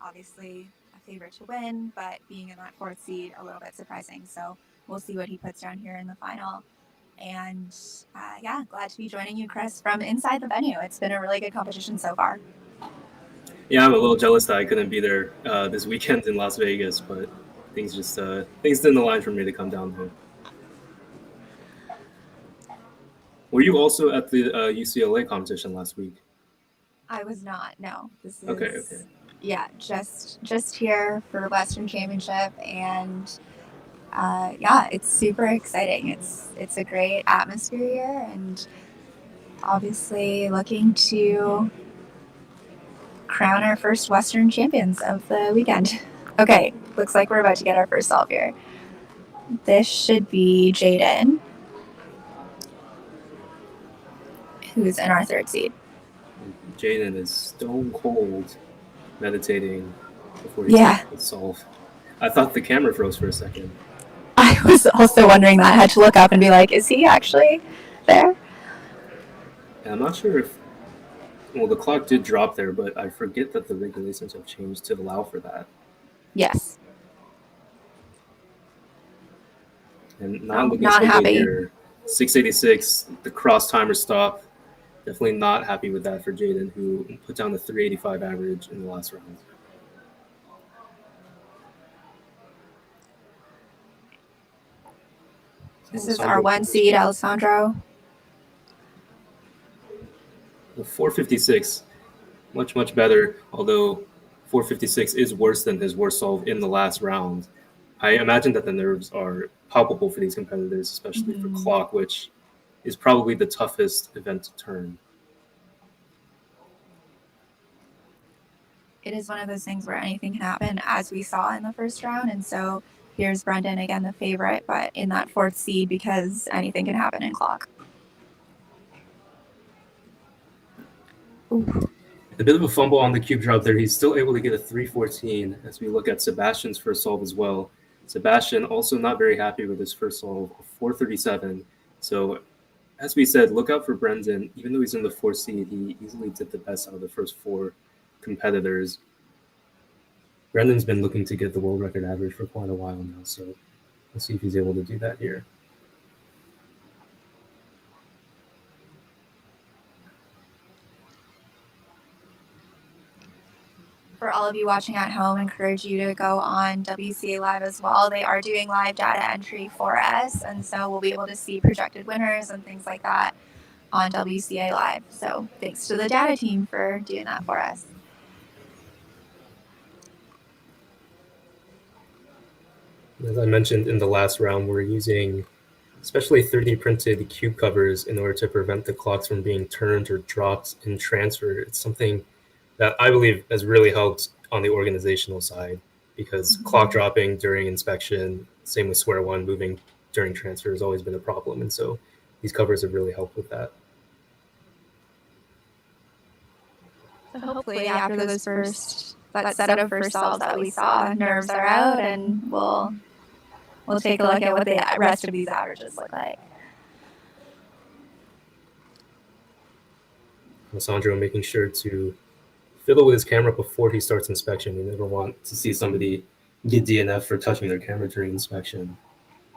obviously a favorite to win, but being in that 4th seed, a little bit surprising. So we'll see what he puts down here in the final. And yeah, glad to be joining you, Chris, from inside the venue. It's been a really good competition so far. Yeah, I'm a little jealous that I couldn't be there this weekend in Las Vegas, but things didn't align for me to come down home. Were you also at the UCLA competition last week? I was not. No, this is okay. Yeah, just here for Western Championship, and yeah, it's super exciting. It's a great atmosphere here, and obviously looking to crown our first Western champions of the weekend. Okay, looks like we're about to get our first solve here. This should be Jaden, who's in our 3rd seed. Jaden is stone cold meditating before he takes the solve. I thought the camera froze for a second. I was also wondering that. I had to look up and be like, is he actually there? And I'm not sure if, well, the clock did drop there, but I forget that the regulations have changed to allow for that. Yes. And not looking so good here. 686, the cross timer stop. Definitely not happy with that for Jaden, who put down the 385 average in the last round. This is our 1 seed, Alessandro. Well, 456, much better, although 456 is worse than his worst solve in the last round. I imagine that the nerves are palpable for these competitors, especially for clock, which is probably the toughest event to turn. It is one of those things where anything can happen, as we saw in the first round. And so here's Brendan, again, the favorite, but in that 4th seed because anything can happen in clock. Ooh. A bit of a fumble on the cube drop there. He's still able to get a 314 as we look at Sebastian's first solve as well. Sebastian also not very happy with his first solve of 437. So as we said, look out for Brendan. Even though he's in the 4th seed, he easily did the best out of the first 4 competitors. Brendan's been looking to get the world record average for quite a while now, so we'll see if he's able to do that here. For all of you watching at home, I encourage you to go on WCA Live as well. They are doing live data entry for us, and so we'll be able to see projected winners and things like that on WCA Live. So thanks to the data team for doing that for us. As I mentioned in the last round, we're using especially 3D printed cube covers in order to prevent the clocks from being turned or dropped in transfer. It's something that I believe has really helped on the organizational side, because clock dropping during inspection, same with square one, moving during transfer has always been a problem. And so these covers have really helped with that. So hopefully after that set of first solves that we saw, nerves are out, and we'll take a look at what the rest of these averages look like. Alessandro making sure to fiddle with his camera before he starts inspection. You never want to see somebody get DNF for touching their camera during inspection.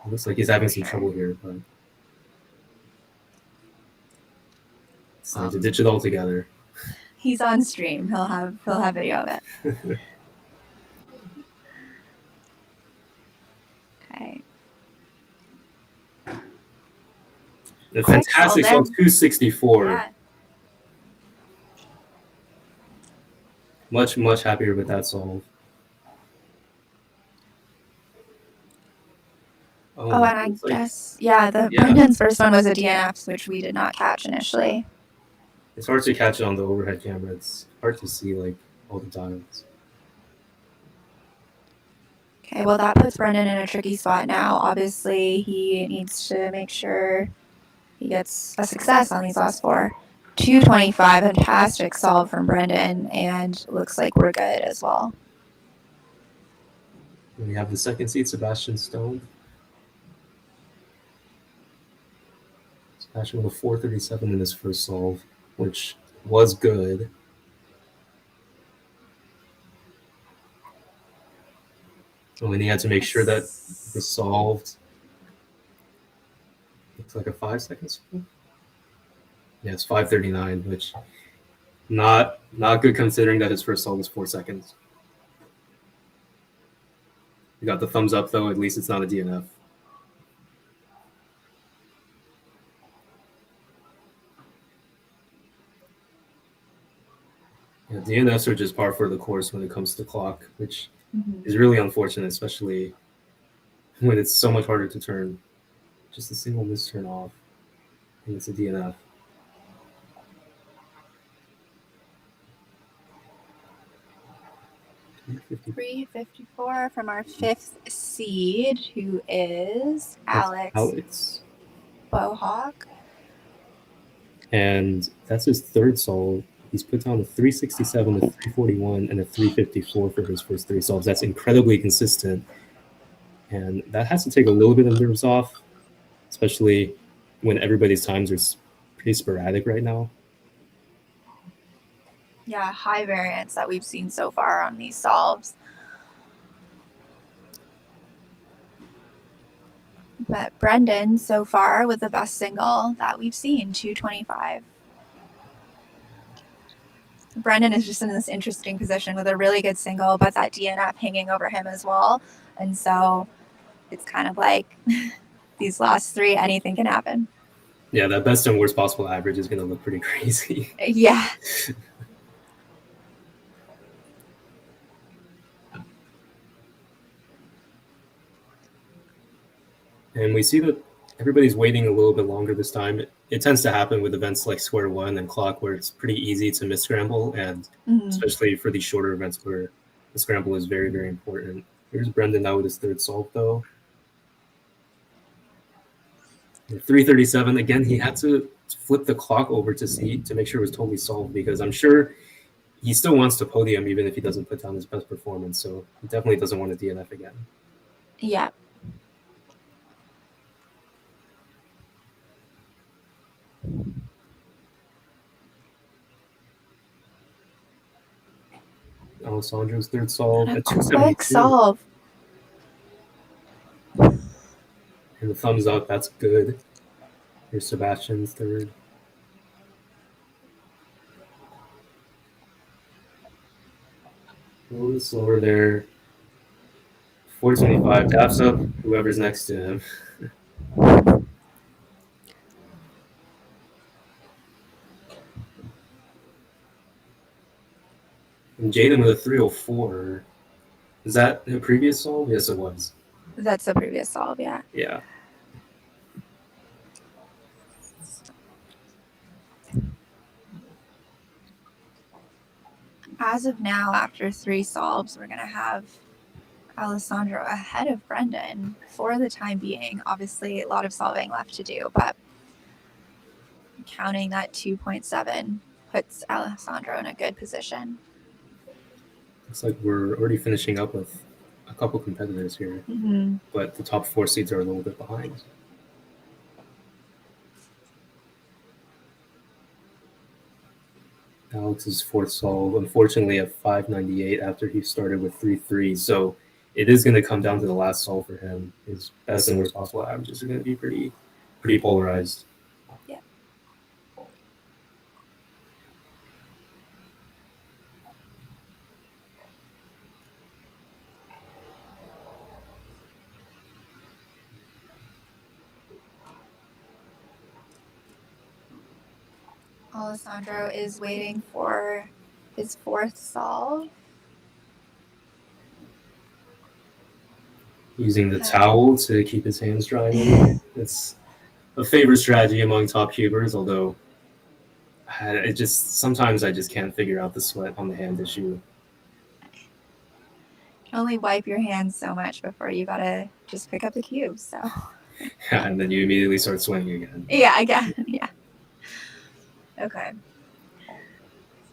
It looks like he's having some trouble here, but it's time to ditch it all together. He's on stream. He'll have video of it. Okay. The fantastic solve 264. Yeah. Much happier with that solve. Oh, and I guess, Brendan's first one was a DNF, which we did not catch initially. It's hard to catch it on the overhead camera. It's hard to see like all the dials. Okay, well that puts Brendan in a tricky spot now. Obviously, he needs to make sure he gets a success on these last four. 225, fantastic solve from Brendan, and looks like we're good as well. We have the second seed, Sebastian Stone. Sebastian with a 437 in his first solve, which was good. Oh, and he had to make sure that it was solved. Looks like a 5 seconds. Yeah, it's 5:39, which not good considering that his first solve was 4 seconds. We got the thumbs up though. At least it's not a DNF. Yeah, DNFs are just par for the course when it comes to clock, which is really unfortunate, especially when it's so much harder to turn. Just a single miss turn off, and it's a DNF. $354 from our fifth seed, who is Alex Bohawk. And that's his third solve. He's put down a 367, a 341, and a 354 for his first three solves. That's incredibly consistent. And that has to take a little bit of nerves off, especially when everybody's times are pretty sporadic right now. Yeah, high variance that we've seen so far on these solves. But Brendan, so far, with the best single that we've seen, 225. Brendan is just in this interesting position with a really good single, but that DNF hanging over him as well. And so it's kind of like these last three, anything can happen. Yeah, that best and worst possible average is going to look pretty crazy. Yeah. And we see that everybody's waiting a little bit longer this time. It tends to happen with events like Square One and Clock, where it's pretty easy to miss scramble, and especially for these shorter events where the scramble is very, very important. Here's Brendan now with his third solve, though. 337 again. He had to flip the clock over to make sure it was totally solved, because I'm sure he still wants to podium even if he doesn't put down his best performance. So he definitely doesn't want to DNF again. Yeah. Alessandro's third solve at quick solve. And the thumbs up, that's good. Here's Sebastian's third. A little bit slower there. 425, taps up whoever's next to him. And Jaden with a 304. Is that the previous solve? Yes, it was. That's the previous solve, yeah. Yeah. As of now, after three solves, we're going to have Alessandro ahead of Brendan for the time being. Obviously, a lot of solving left to do, but counting that 2.7 puts Alessandro in a good position. Looks like we're already finishing up with a couple competitors here, but the top four seeds are a little bit behind. Alex's fourth solve, unfortunately at 598 after he started with 3-3. So it is going to come down to the last solve for him. His best and worst possible averages are going to be pretty polarized. Yeah. Alessandro is waiting for his fourth solve. Using the towel to keep his hands dry. It's a favorite strategy among top cubers, although it just sometimes I just can't figure out the sweat on the hand issue. Only wipe your hands so much before you gotta just pick up the cube. So yeah, and then you immediately start swinging again. Yeah, again, yeah. Okay.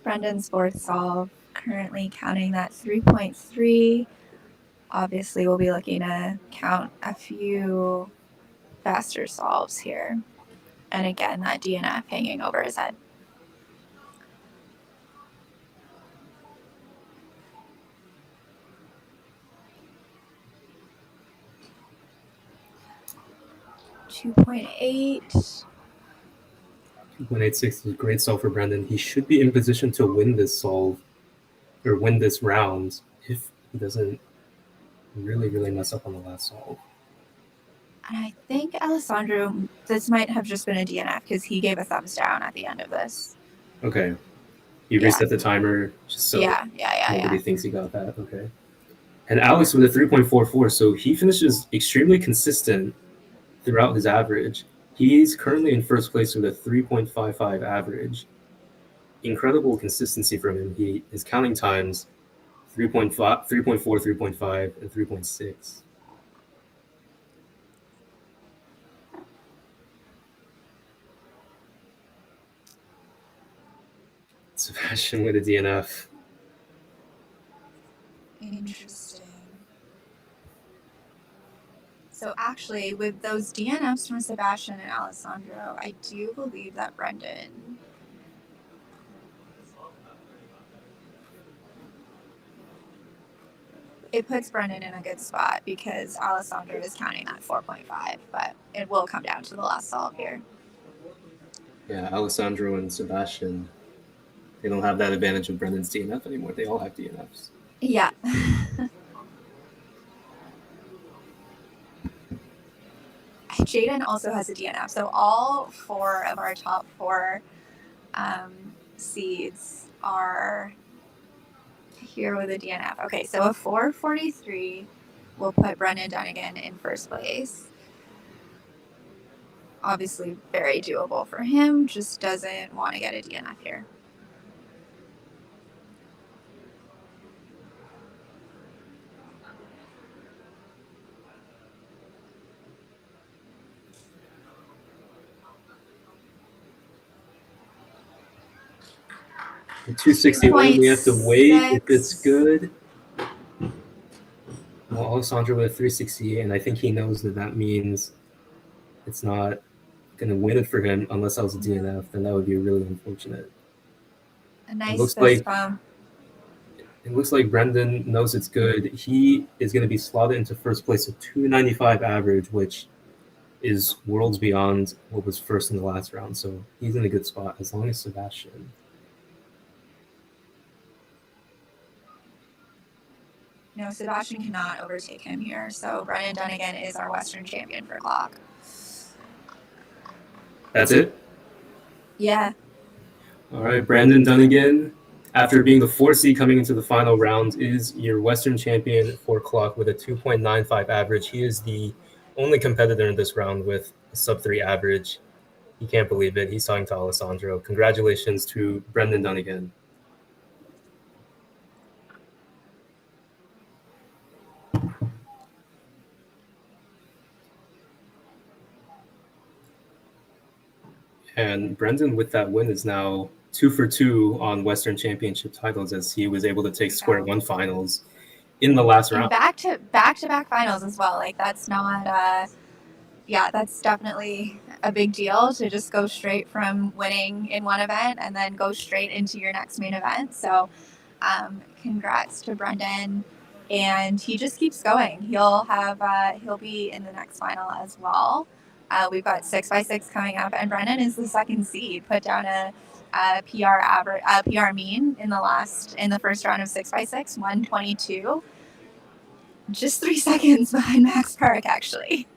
Brendan's fourth solve, currently counting that 3.3. Obviously, we'll be looking to count a few faster solves here. And again, that DNF hanging over his head. .8. 2.86 is a great solve for Brendan. He should be in position to win this solve, or win this round, if he doesn't really mess up on the last solve. And I think Alessandro, this might have just been a DNF because he gave a thumbs down at the end of this. Okay. You reset the timer just so nobody thinks he got that. Okay. And Alex with a 3.44, so he finishes extremely consistent throughout his average. He's currently in first place with a 3.55 average. Incredible consistency from him. His counting times 3.5, 3.4, 3.5, and 3.6. Sebastian with a DNF. Interesting. So actually, with those DNFs from Sebastian and Alessandro, I do believe that Brendan it puts Brendan in a good spot because Alessandro is counting at 4.5, but it will come down to the last solve here. Yeah, Alessandro and Sebastian, they don't have that advantage of Brendan's DNF anymore. They all have DNFs. Yeah. Jaden also has a DNF. So all 4 of our top 4 seeds are here with a DNF. Okay, so a 4.43 will put Brendan Dunnigan in first place. Obviously very doable for him, just doesn't want to get a DNF here. The 261, we have to wait if it's good. Well, Alessandro with a 368, and I think he knows that means it's not going to win it for him unless that was a DNF. Then that would be really unfortunate. A nice fist bump. It looks like Brendan knows it's good. He is going to be slotted into first place with 295 average, which is worlds beyond what was first in the last round. So he's in a good spot as long as Sebastian. No, Sebastian cannot overtake him here. So Brendan Dunnigan is our Western champion for clock. That's it? Yeah. All right, Brandon Dunnigan, after being the 4th seed coming into the final round, is your Western champion for clock with a 2.95 average. He is the only competitor in this round with a sub-3 average. He can't believe it. He's talking to Alessandro. Congratulations to Brendan Dunnigan. And Brendan, with that win, is now 2 for 2 on Western Championship titles as he was able to take Square One finals in the last round. Back to back finals as well. Like that's not that's definitely a big deal to just go straight from winning in one event and then go straight into your next main event. So congrats to Brendan. And he just keeps going. He'll be in the next final as well. We've got 6x6 coming up, and Brendan is the 2nd seed. Put down a PR mean in the first round of 6x6, 122. Just 3 seconds behind Max Park, actually.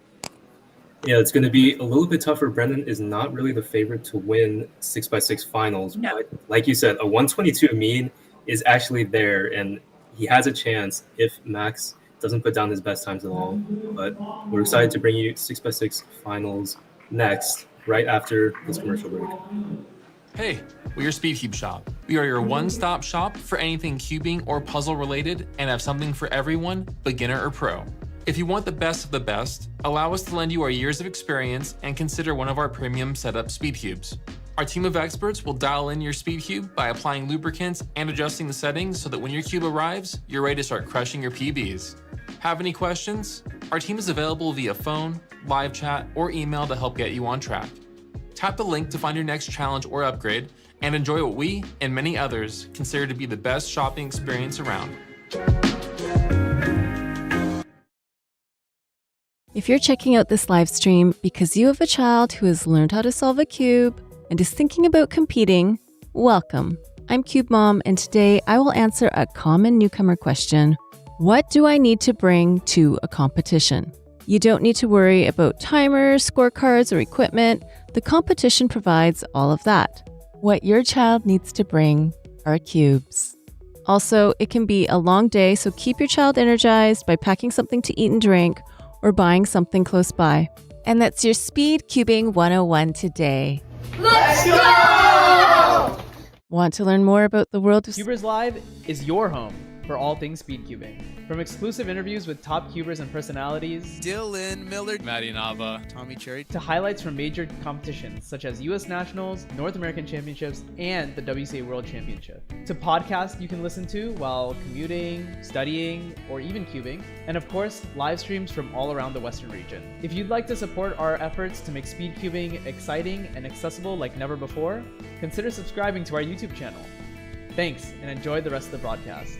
Yeah, it's going to be a little bit tougher. Brendan is not really the favorite to win 6x6 finals. No. But like you said, a 122 mean is actually there, and he has a chance if Max doesn't put down his best times at all. But we're excited to bring you 6x6 finals next, right after this commercial break. Hey, we're your SpeedCube shop. We are your one-stop shop for anything cubing or puzzle related and have something for everyone, beginner or pro. If you want the best of the best, allow us to lend you our years of experience and consider one of our premium setup SpeedCubes. Our team of experts will dial in your SpeedCube by applying lubricants and adjusting the settings so that when your cube arrives, you're ready to start crushing your PBs. Have any questions? Our team is available via phone, live chat, or email to help get you on track. Tap the link to find your next challenge or upgrade and enjoy what we and many others consider to be the best shopping experience around. If you're checking out this live stream because you have a child who has learned how to solve a cube and is thinking about competing, welcome. I'm Cube Mom, and today I will answer a common newcomer question. What do I need to bring to a competition? You don't need to worry about timers, scorecards, or equipment. The competition provides all of that. What your child needs to bring are cubes. Also, it can be a long day, so keep your child energized by packing something to eat and drink or buying something close by. And that's your Speed Cubing 101 today. Let's go! Want to learn more about the world of Cubers Live is your home for all things speed cubing. From exclusive interviews with top cubers and personalities, Dylan, Millard, Maddie Nava, Tommy Cherry, to highlights from major competitions such as US Nationals, North American Championships, and the WCC World Championship, to podcasts you can listen to while commuting, studying, or even cubing, and of course, live streams from all around the Western region. If you'd like to support our efforts to make speed cubing exciting and accessible like never before, consider subscribing to our YouTube channel. Thanks, and enjoy the rest of the broadcast.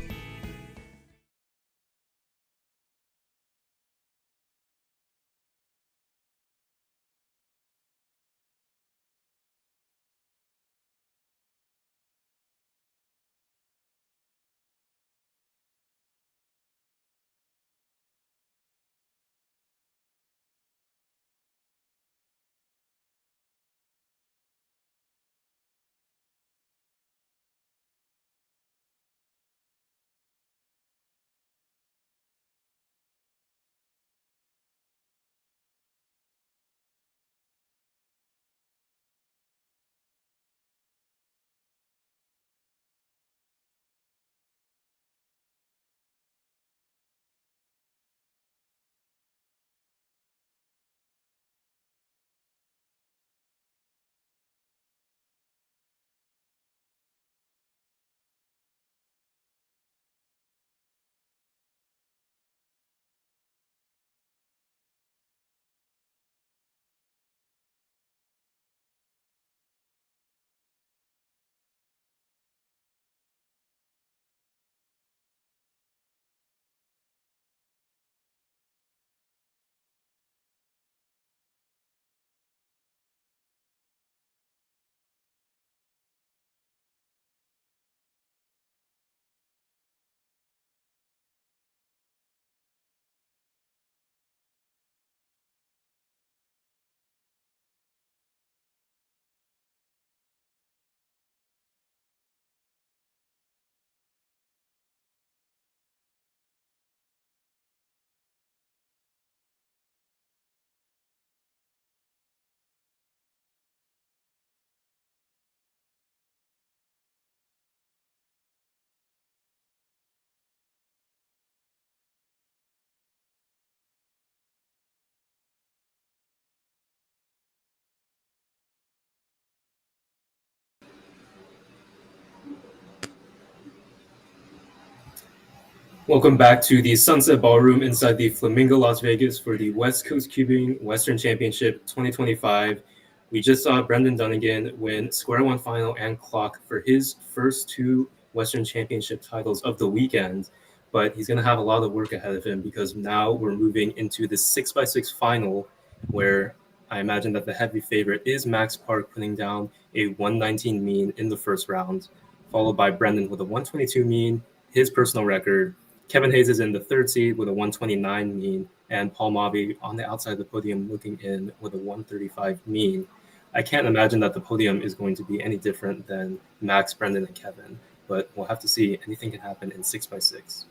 Welcome back to the Sunset Ballroom inside the Flamingo Las Vegas for the West Coast Cubing Western Championship 2025. We just saw Brendan Dunnigan win Square One Final and Clock for his first two Western Championship titles of the weekend, but he's going to have a lot of work ahead of him because now we're moving into the 6x6 final where I imagine that the heavy favorite is Max Park putting down a 119 mean in the first round, followed by Brendan with a 122 mean, his personal record. Kevin Hayes is in the third seed with a 129 mean, and Paul Mavi on the outside of the podium looking in with a 135 mean. I can't imagine that the podium is going to be any different than Max, Brendan, and Kevin. but we'll have to see. Anything can happen in 6x6.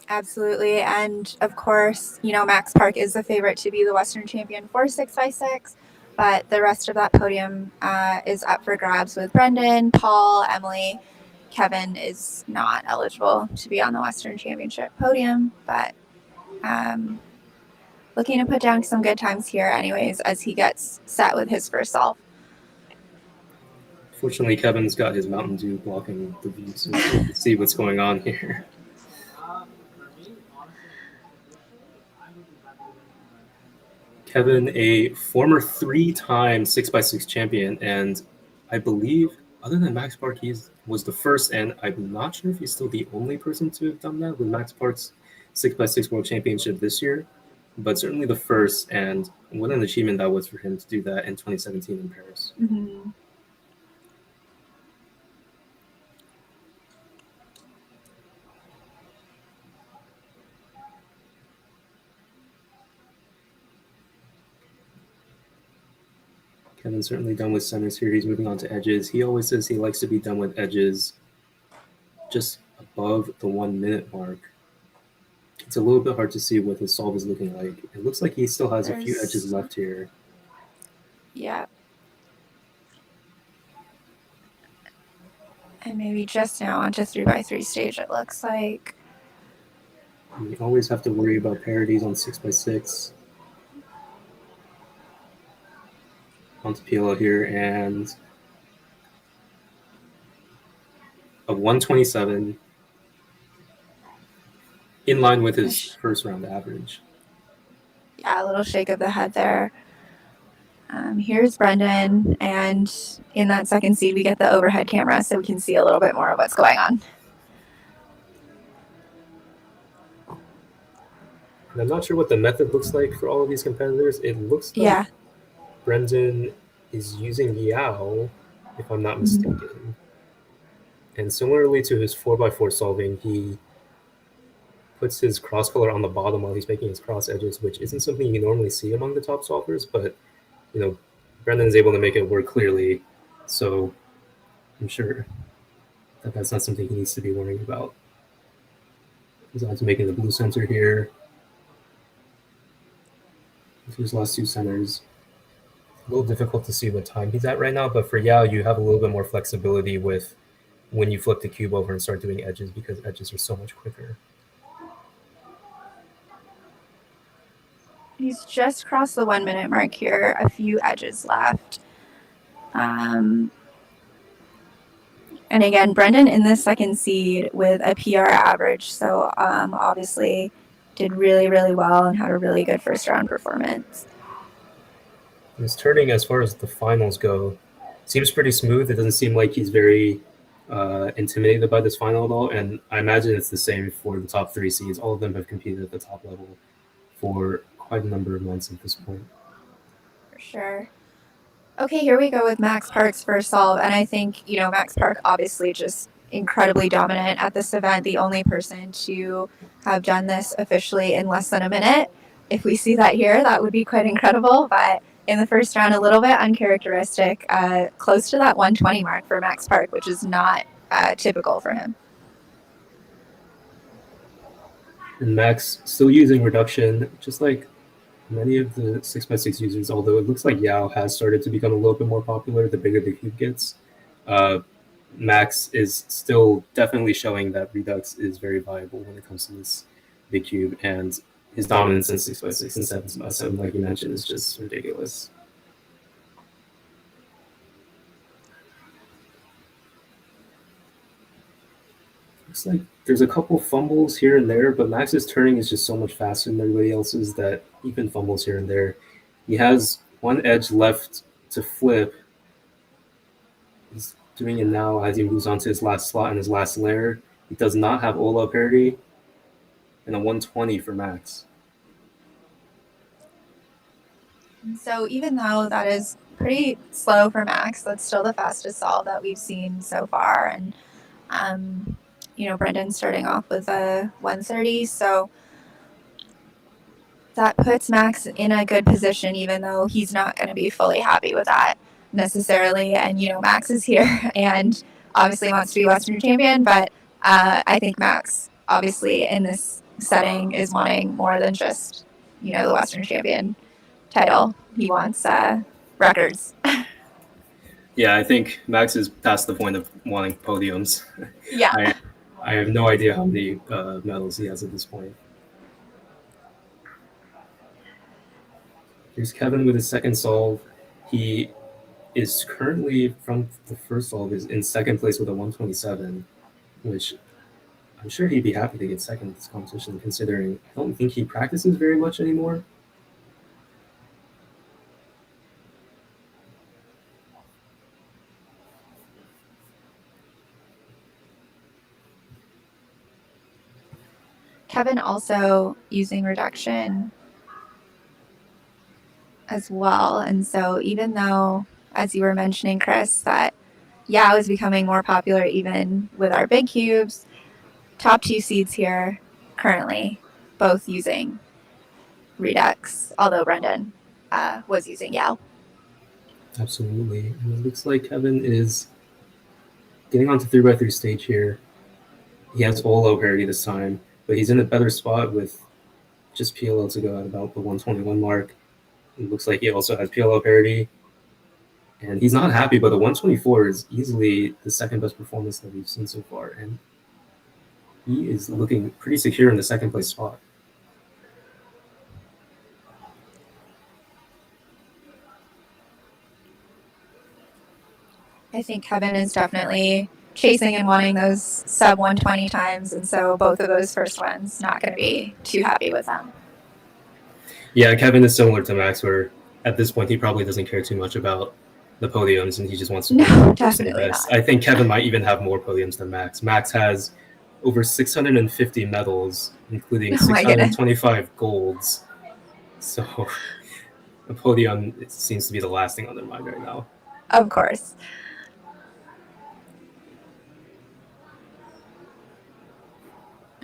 Absolutely. And of course, Max Park is the favorite to be the Western champion for 6x6, but the rest of that podium is up for grabs with Brendan, Paul, Emily. Kevin is not eligible to be on the Western Championship podium, but looking to put down some good times here anyways as he gets set with his first solve. Fortunately, Kevin's got his Mountain Dew blocking the view, so we can see what's going on here. Kevin, a former 3-time 6x6 champion, and I believe, other than Max Park, he was the first, and I'm not sure if he's still the only person to have done that with Max Park's 6x6 World Championship this year, but certainly the first, and what an achievement that was for him to do that in 2017 in Paris. Mm-hmm. Kevin's certainly done with centers here. He's moving on to edges. He always says he likes to be done with edges just above the 1 minute mark. It's a little bit hard to see what his solve is looking like. It looks like he still has a few edges left here. Yeah. And maybe just now onto 3x3 stage, it looks like. You always have to worry about parities on 6x6. Onto PLO here, and a 127 in line with his first round average. Yeah, a little shake of the head there. Here's Brendan, and in that second seed, we get the overhead camera so we can see a little bit more of what's going on. And I'm not sure what the method looks like for all of these competitors. It looks like Brendan is using Yao, if I'm not mistaken. Mm-hmm. And similarly to his 4x4 solving, he puts his cross color on the bottom while he's making his cross edges, which isn't something you normally see among the top solvers, but Brendan is able to make it work clearly. So I'm sure that that's not something he needs to be worrying about. He's on to making the blue center here. His last two centers. A little difficult to see what time he's at right now, but for Yao, you have a little bit more flexibility with when you flip the cube over and start doing edges, because edges are so much quicker. He's just crossed the 1 minute mark here, a few edges left. And again, Brendan in the second seed with a PR average, so obviously did really, really well and had a really good first round performance. His turning, as far as the finals go, seems pretty smooth. It doesn't seem like he's very intimidated by this final at all, and I imagine it's the same for the top 3 seeds. All of them have competed at the top level for quite a number of months at this point. For sure. Okay, here we go with Max Park's first solve, and I think, Max Park obviously just incredibly dominant at this event, the only person to have done this officially in less than a minute. If we see that here, that would be quite incredible, but in the first round, a little bit uncharacteristic, close to that 120 mark for Max Park, which is not typical for him. And Max still using reduction, just like many of the 6x6 users, although it looks like Yao has started to become a little bit more popular the bigger the cube gets. Max is still definitely showing that Redux is very viable when it comes to this big cube, and his dominance in 6x6 and 7x7, like you mentioned, is just ridiculous. Looks like there's a couple fumbles here and there, but Max's turning is just so much faster than everybody else's that even fumbles here and there. He has one edge left to flip. He's doing it now as he moves on to his last slot and his last layer. He does not have Ola parity, and a 120 for Max. So even though that is pretty slow for Max, that's still the fastest solve that we've seen so far. And, Brendan's starting off with a 130, so that puts Max in a good position, even though he's not going to be fully happy with that. necessarily. And, Max is here and obviously wants to be Western champion, but I think Max, obviously, in this setting is wanting more than just, the Western champion title. He wants records. Yeah, I think Max is past the point of wanting podiums. Yeah. I have no idea how many medals he has at this point. Here's Kevin with his second solve. He is currently, from the first solve, is in second place with a 127, which I'm sure he'd be happy to get second in this competition, considering I don't think he practices very much anymore. Kevin also using reduction as well. And so even though, as you were mentioning, Chris, that it was becoming more popular even with our big cubes, top 2 seeds here currently both using Redux, although Brendan was using Yao. Absolutely. And it looks like Kevin is getting onto 3x3 stage here. He has Olo parity this time, but he's in a better spot with just PLL to go at about the 121 mark. It looks like he also has PLL parity. And he's not happy, but the 124 is easily the second best performance that we've seen so far. And he is looking pretty secure in the second place spot. I think Kevin is definitely chasing and wanting those sub 120 times, and so both of those first ones not going to be too happy with them. Yeah, Kevin is similar to Max, where at this point he probably doesn't care too much about the podiums, and he just wants to be definitely best. not. I think Kevin might even have more podiums than Max. Max has over 650 medals, including 625 golds. So a podium, it seems to be the last thing on their mind right now. Of course.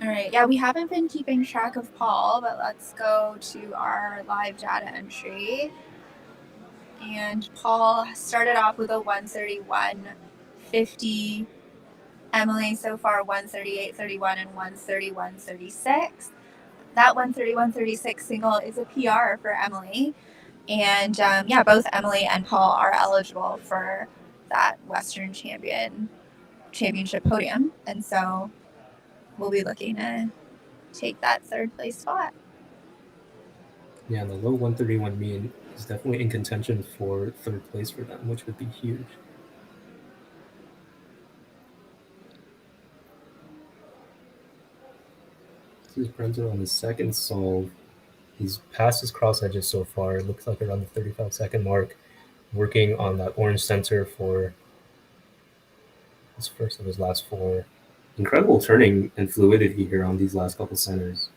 All right, we haven't been keeping track of Paul, but let's go to our live data entry. And Paul started off with a 131.50. Emily so far 138.31 and 131.36. That 131.36 single is a PR for Emily. And both Emily and Paul are eligible for that Western Championship podium. And so we'll be looking to take that third place spot. Yeah, the low 131 mean is definitely in contention for third place for them, which would be huge. This is Brendan on his second solve. He's passed his cross edges so far. It looks like around the 35-second mark, working on that orange center for his first of his last 4. Incredible turning and fluidity here on these last couple centers.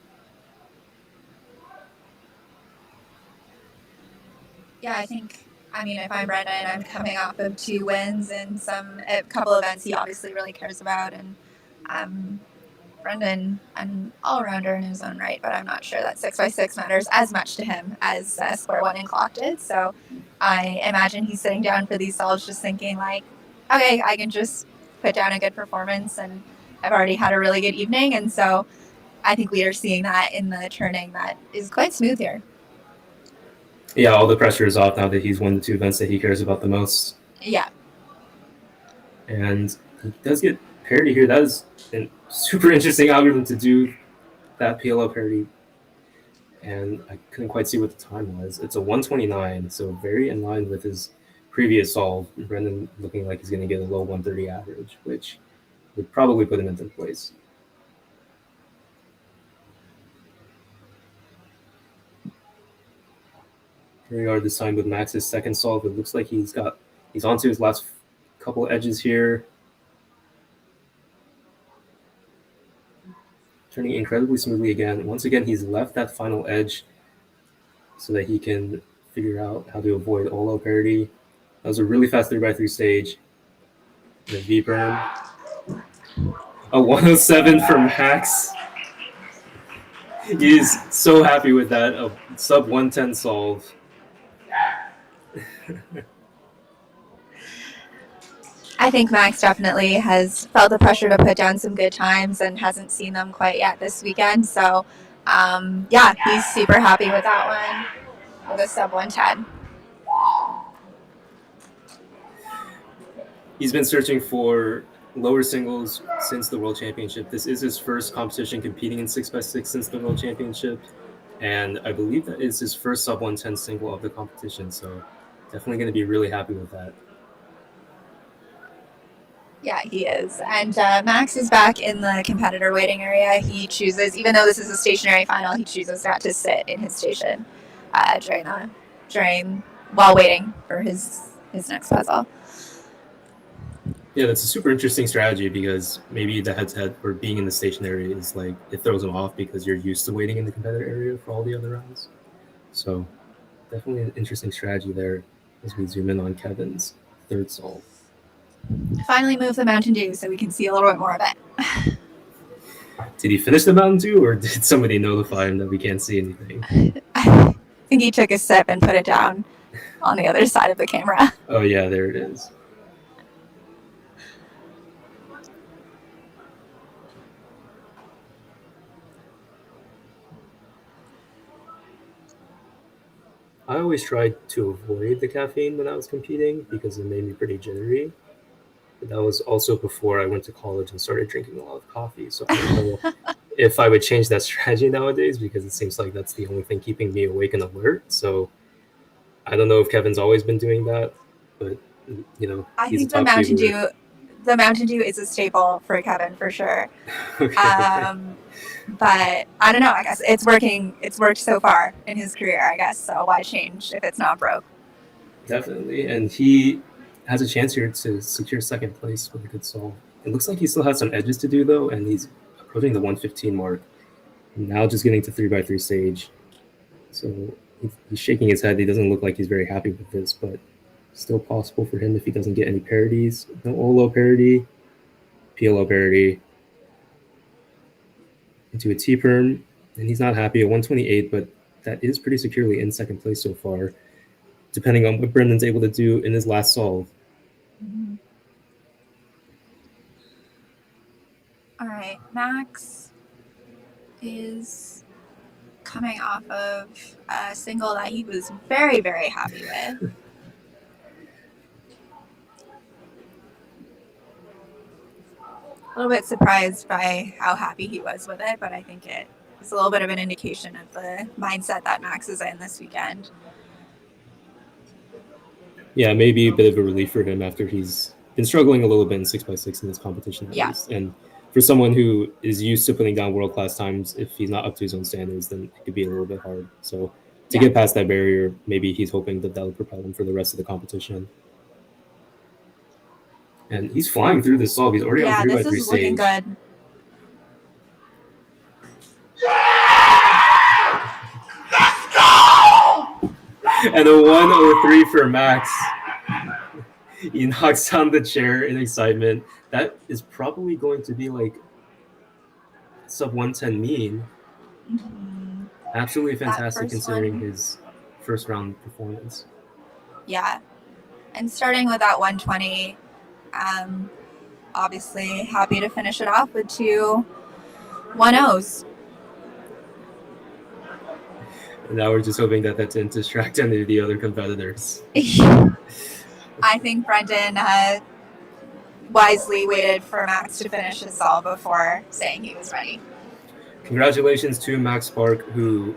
Yeah, I think, if I'm Brendan, I'm coming off of 2 wins and a couple events he obviously really cares about. And Brendan, an all-rounder in his own right, but I'm not sure that 6x6 matters as much to him as Square One and Clock did. So I imagine he's sitting down for these solves just thinking like, okay, I can just put down a good performance and I've already had a really good evening. And so I think we are seeing that in the turning that is quite smooth here. Yeah, all the pressure is off now that he's won the 2 events that he cares about the most. Yeah. And he does get parity here. That is a super interesting algorithm to do that PLO parity. And I couldn't quite see what the time was. It's a 129, so very in line with his previous solve. Brendan looking like he's going to get a low 130 average, which would probably put him in third place. Here we are this time with Max's second solve. It looks like he's onto his last couple edges here. Turning incredibly smoothly again. Once again, he's left that final edge so that he can figure out how to avoid Olo parity. That was a really fast 3x3 stage. The V-burn. A 107 from Max. He is so happy with that. A sub 110 solve. I think Max definitely has felt the pressure to put down some good times and hasn't seen them quite yet this weekend. So, yeah, he's super happy with that one, with a sub 110. He's been searching for lower singles since the World Championship. This is his first competition competing in 6x6 since the World Championship. And I believe that is his first sub 110 single of the competition. So definitely going to be really happy with that. Yeah, he is. And Max is back in the competitor waiting area. He chooses, even though this is a stationary final, he chooses not to sit in his station while waiting for his next puzzle. Yeah, that's a super interesting strategy because maybe the head-to-head or being in the stationary is like, it throws him off because you're used to waiting in the competitor area for all the other rounds. So definitely an interesting strategy there as we zoom in on Kevin's third solve. Finally move the Mountain Dew so we can see a little bit more of it. Did he finish the Mountain Dew or did somebody notify him that we can't see anything? I think he took a sip and put it down on the other side of the camera. Oh yeah, there it is. I always tried to avoid the caffeine when I was competing because it made me pretty jittery. But that was also before I went to college and started drinking a lot of coffee. So I don't know if I would change that strategy nowadays because it seems like that's the only thing keeping me awake and alert. So I don't know if Kevin's always been doing that, but you know, I think the Mountain Dew is a staple for Kevin for sure. Okay. But I don't know. I guess it's working. It's worked so far in his career, I guess. So why change if it's not broke? Definitely. And he has a chance here to secure second place with a good solve. It looks like he still has some edges to do, though, and he's approaching the 115 mark. Now just getting to 3x3 stage. So he's shaking his head. He doesn't look like he's very happy with this, but still possible for him if he doesn't get any parodies. No OLO parody, PLO parody. Into a T-perm, and he's not happy at 128, but that is pretty securely in second place so far, depending on what Brendan's able to do in his last solve. Mm-hmm. All right, Max is coming off of a single that he was very, very happy with. A little bit surprised by how happy he was with it, but I think it's a little bit of an indication of the mindset that Max is in this weekend. Yeah, maybe a bit of a relief for him after he's been struggling a little bit in 6x6 in this competition at least. And for someone who is used to putting down world-class times, if he's not up to his own standards, then it could be a little bit hard. So to get past that barrier, maybe he's hoping that will propel him for the rest of the competition. And he's flying through this solve. He's already on 3x3 this is stage. looking good. Let's go! And a 103 for Max. He knocks down the chair in excitement. That is probably going to be like sub 110 mean. Mm-hmm. Absolutely fantastic considering his first round performance. Yeah. And starting with that 120, obviously happy to finish it off with 2 1-0s. And now we're just hoping that that didn't distract any of the other competitors. I think Brendan wisely waited for Max to finish his solve before saying he was ready. Congratulations to Max Spark, who,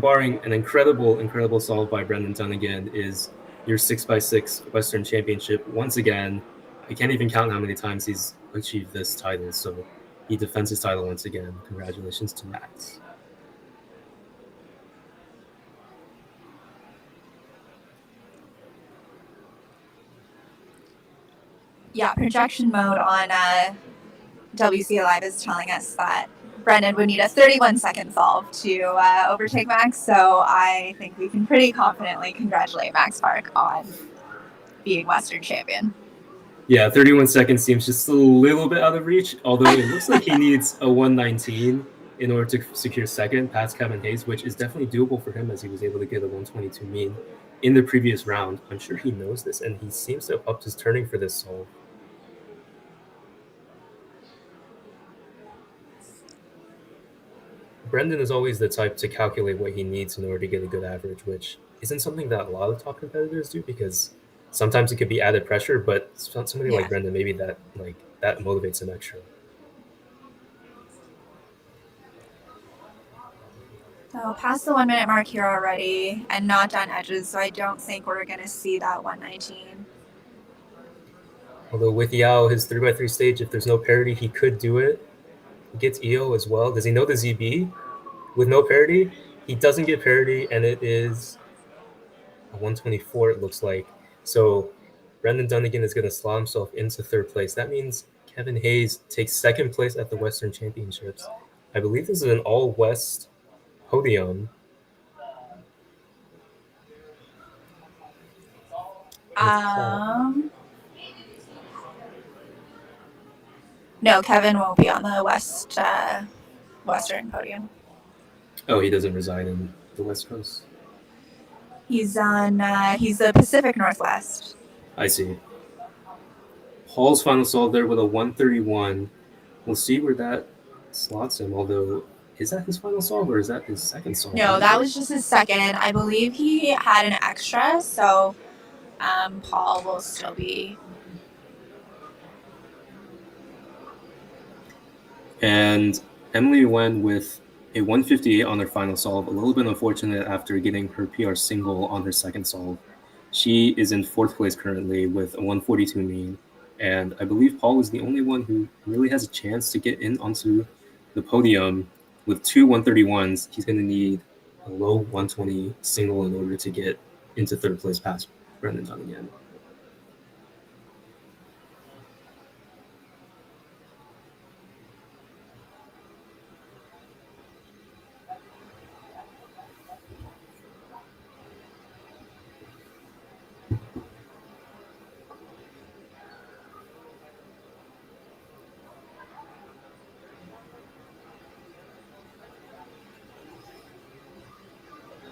barring an incredible solve by Brendan Dunnigan, is your 6x6 Western Championship once again. I can't even count how many times he's achieved this title, so he defends his title once again. Congratulations to Max. Yeah, projection mode on WC Live is telling us that Brendan would need a 31-second solve to overtake Max, so I think we can pretty confidently congratulate Max Park on being Western champion. Yeah, 31 seconds seems just a little bit out of reach, although it looks like he needs a 119 in order to secure second past Kevin Hayes, which is definitely doable for him as he was able to get a 122 mean in the previous round. I'm sure he knows this, and he seems to have upped his turning for this solve. Brendan is always the type to calculate what he needs in order to get a good average, which isn't something that a lot of top competitors do, because sometimes it could be added pressure, but somebody like Brendan, maybe that motivates him extra. So past the 1 minute mark here already and not done edges, so I don't think we're going to see that 119. Although with Yao, his 3x3 stage, if there's no parity, he could do it. He gets EO as well. Does he know the ZB? With no parity, he doesn't get parity, and it is a 124, it looks like. So Brendan Dunnigan is going to slot himself into third place. That means Kevin Hayes takes second place at the Western Championships. I believe this is an all-West podium. No, Kevin won't be on the Western podium. Oh, he doesn't reside in the West Coast. He's the Pacific Northwest. I see. Paul's final solve there with a 131. We'll see where that slots him, although is that his final solve or is that his second solve? No, that was just his second. I believe he had an extra, so Paul will still be. And Emily went with a 158 on her final solve, a little bit unfortunate after getting her PR single on her second solve. She is in fourth place currently with a 142 mean, and I believe Paul is the only one who really has a chance to get in onto the podium with two 131s. He's going to need a low 120 single in order to get into third place past Brendan Dunnigan.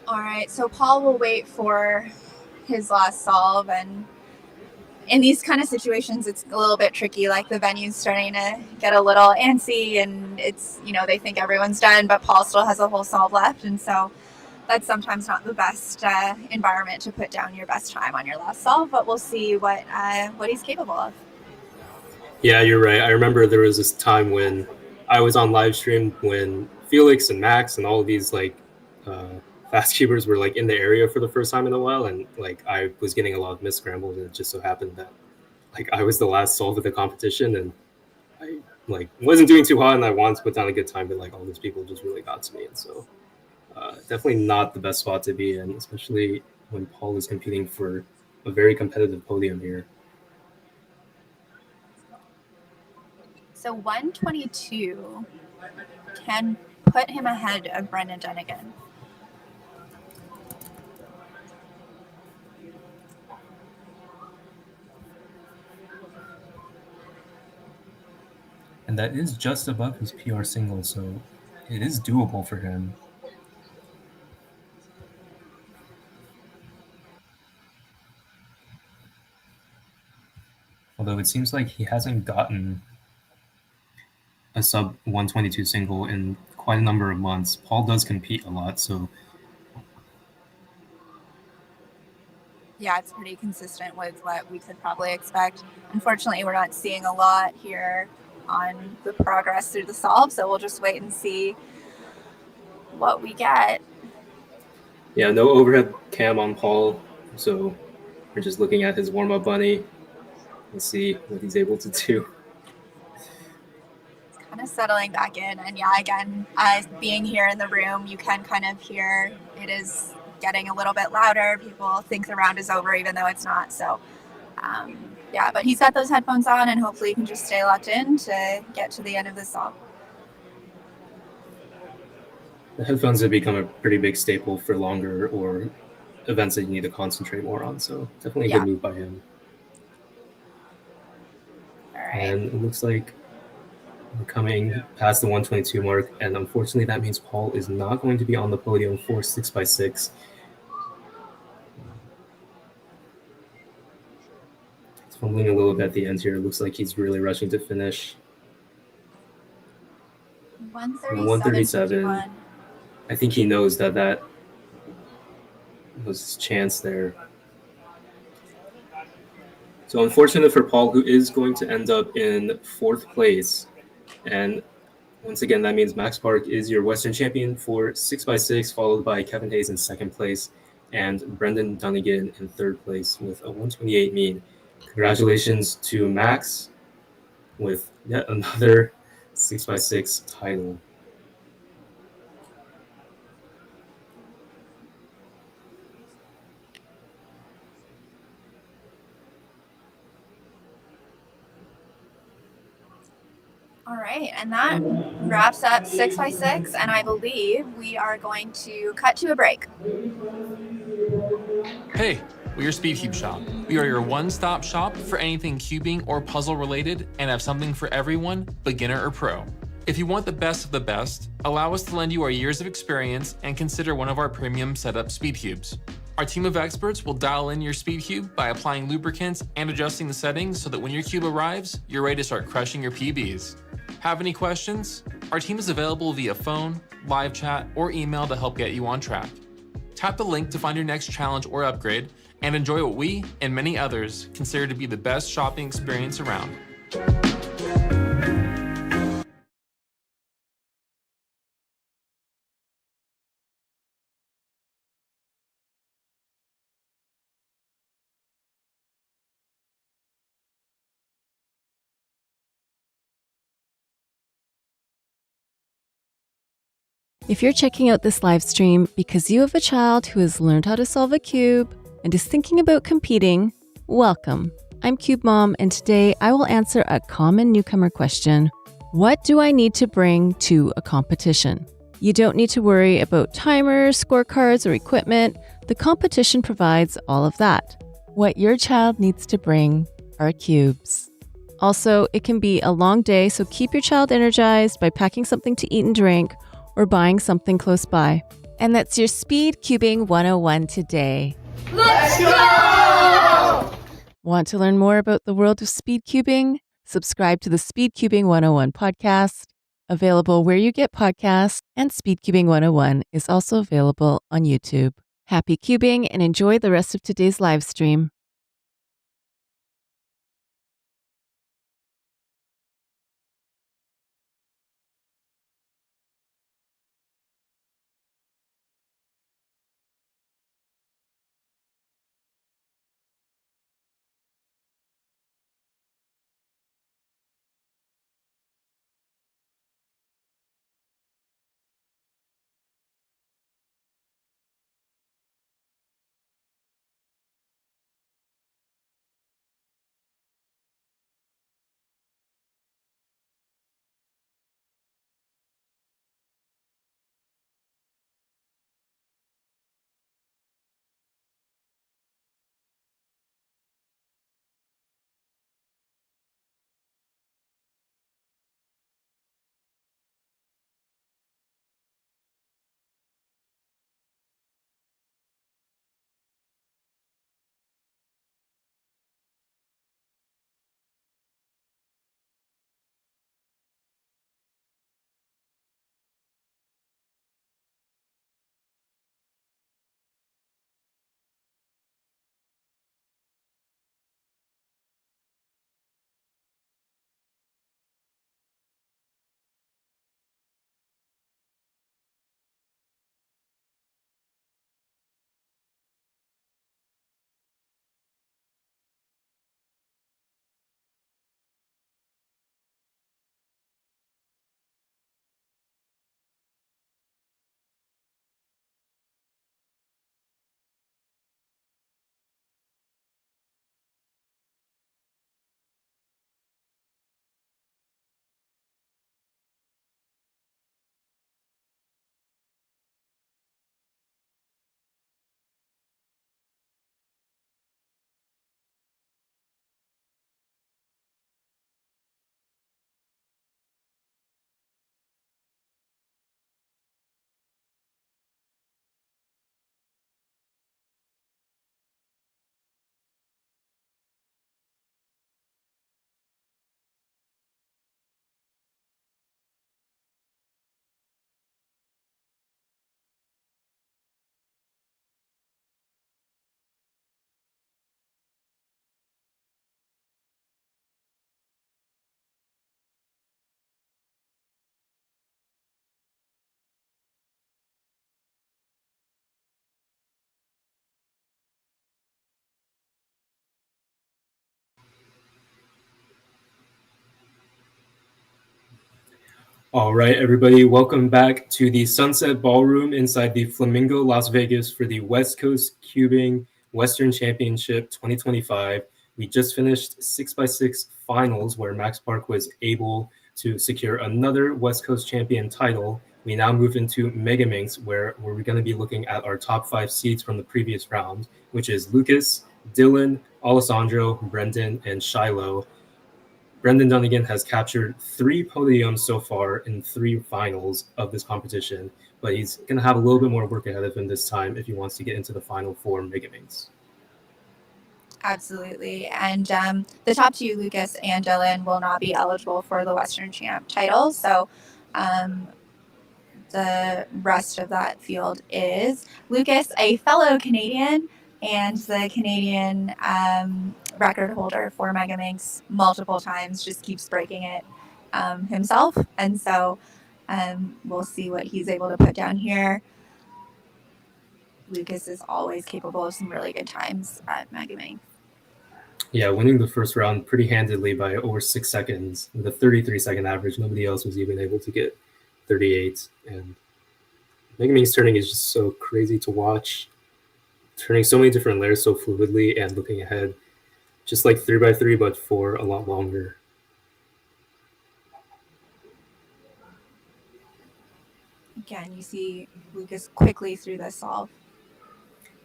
All right, so Paul will wait for his last solve, and in these kind of situations, it's a little bit tricky. Like the venue's starting to get a little antsy, and it's, they think everyone's done, but Paul still has a whole solve left, and so that's sometimes not the best environment to put down your best time on your last solve. But we'll see what he's capable of. Yeah, you're right. I remember there was this time when I was on Livestream when Felix and Max and all of these fast cubers were in the area for the first time in a while, and I was getting a lot of missed scrambles, and it just so happened that I was the last solve of the competition, and I wasn't doing too hot, and I wanted to put down a good time, but all these people just really got to me, and so definitely not the best spot to be in, especially when Paul is competing for a very competitive podium here. So 122 can put him ahead of Brendan Dunnigan. And that is just above his PR single, so it is doable for him. Although it seems like he hasn't gotten a sub 122 single in quite a number of months. Paul does compete a lot, so yeah, it's pretty consistent with what we could probably expect. Unfortunately, we're not seeing a lot here on the progress through the solve, so we'll just wait and see what we get. Yeah, no overhead cam on Paul, so we're just looking at his warm-up bunny. Let's see what he's able to do. It's kind of settling back in, and yeah, again, being here in the room, you can kind of hear it is getting a little bit louder. People think the round is over even though it's not, so yeah, but he's got those headphones on, and hopefully he can just stay locked in to get to the end of the song. The headphones have become a pretty big staple for longer or events that you need to concentrate more on, so definitely a good move by him. All right. And it looks like We're coming past the 122 mark, and unfortunately that means Paul is not going to be on the podium for 6x6. He's fumbling a little bit at the end here. It looks like he's really rushing to finish. 137. I think he knows that was his chance there. So unfortunate for Paul, who is going to end up in 4th place. And once again, that means Max Park is your Western champion for 6x6, followed by Kevin Hayes in 2nd place and Brendan Dunnigan in 3rd place with a 128 mean. Congratulations to Max with yet another 6x6 title. All right, and that wraps up 6x6, and I believe we are going to cut to a break. Hey, we're Speedcube Shop. We are your one-stop shop for anything cubing or puzzle related and have something for everyone, beginner or pro. If you want the best of the best, allow us to lend you our years of experience and consider one of our premium setup speed cubes. Our team of experts will dial in your speed cube by applying lubricants and adjusting the settings so that when your cube arrives, you're ready to start crushing your PBs. Have any questions? Our team is available via phone, live chat, or email to help get you on track. Tap the link to find your next challenge or upgrade and enjoy what we and many others consider to be the best shopping experience around. If you're checking out this live stream because you have a child who has learned how to solve a cube and is thinking about competing, welcome. I'm Cube Mom, and today I will answer a common newcomer question. What do I need to bring to a competition? You don't need to worry about timers, scorecards, or equipment. The competition provides all of that. What your child needs to bring are cubes. Also, it can be a long day, so keep your child energized by packing something to eat and drink or buying something close by. And that's your Speed Cubing 101 today. Let's go! Want to learn more about the world of speed cubing? Subscribe to the Speed Cubing 101 podcast, available where you get podcasts, and Speed Cubing 101 is also available on YouTube. Happy cubing and enjoy the rest of today's live stream. All right, everybody, welcome back to the Sunset Ballroom inside the Flamingo Las Vegas for the West Coast Cubing Western Championship 2025. We just finished 6x6 finals where Max Park was able to secure another West Coast champion title. We now move into Megaminx where we're going to be looking at our top 5 seeds from the previous round, which is Lucas, Dylan, Alessandro, Brendan, and Shiloh. Brendan Dunnigan has captured 3 podiums so far in 3 finals of this competition, but he's going to have a little bit more work ahead of him this time if he wants to get into the final 4 Megaminx. Absolutely. And the top 2, Lucas and Dylan, will not be eligible for the Western Champ title. So the rest of that field is Lucas, a fellow Canadian, and the Canadian record holder for Megaminx multiple times, just keeps breaking it himself. And so we'll see what he's able to put down here. Lucas is always capable of some really good times at Megaminx. Yeah, winning the first round pretty handedly by over 6 seconds with a 33-second average. Nobody else was even able to get 38. And Megaminx turning is just so crazy to watch. Turning so many different layers so fluidly and looking ahead, just like 3x3, but for a lot longer. Again, you see Lucas quickly through this solve.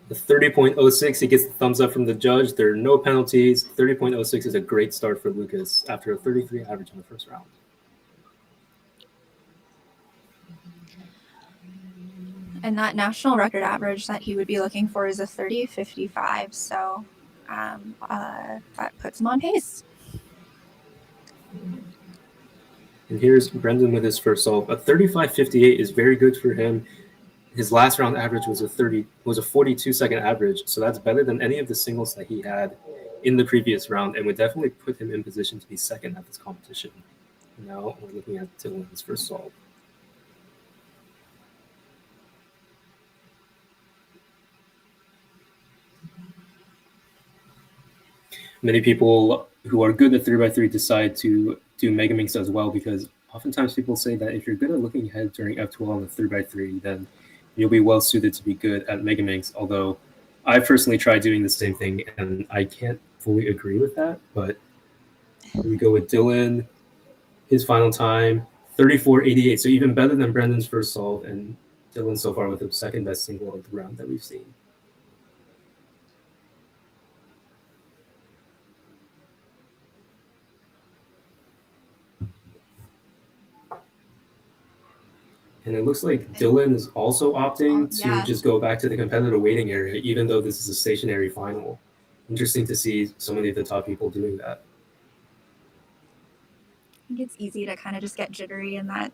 The 30.06, he gets the thumbs up from the judge. There are no penalties. 30.06 is a great start for Lucas after a 33 average in the first round. And that national record average that he would be looking for is a 30.55. So that puts him on pace. And here's Brendan with his first solve. A 35.58 is very good for him. His last round average was a 42-second average, so that's better than any of the singles that he had in the previous round, and would definitely put him in position to be second at this competition. Now we're looking at Dylan's first solve. Many people who are good at 3x3 decide to do Megaminx as well, because oftentimes people say that if you're good at looking ahead during F12 on the 3x3, then you'll be well suited to be good at Megaminx. Although I personally tried doing the same thing and I can't fully agree with that. But here we go with Dylan. His final time, 34.88. So even better than Brendan's first solve, and Dylan so far with the second best single of the round that we've seen. And it looks like Dylan is also opting to just go back to the competitive waiting area, even though this is a stationary final. Interesting to see so many of the top people doing that. I think it's easy to kind of just get jittery in that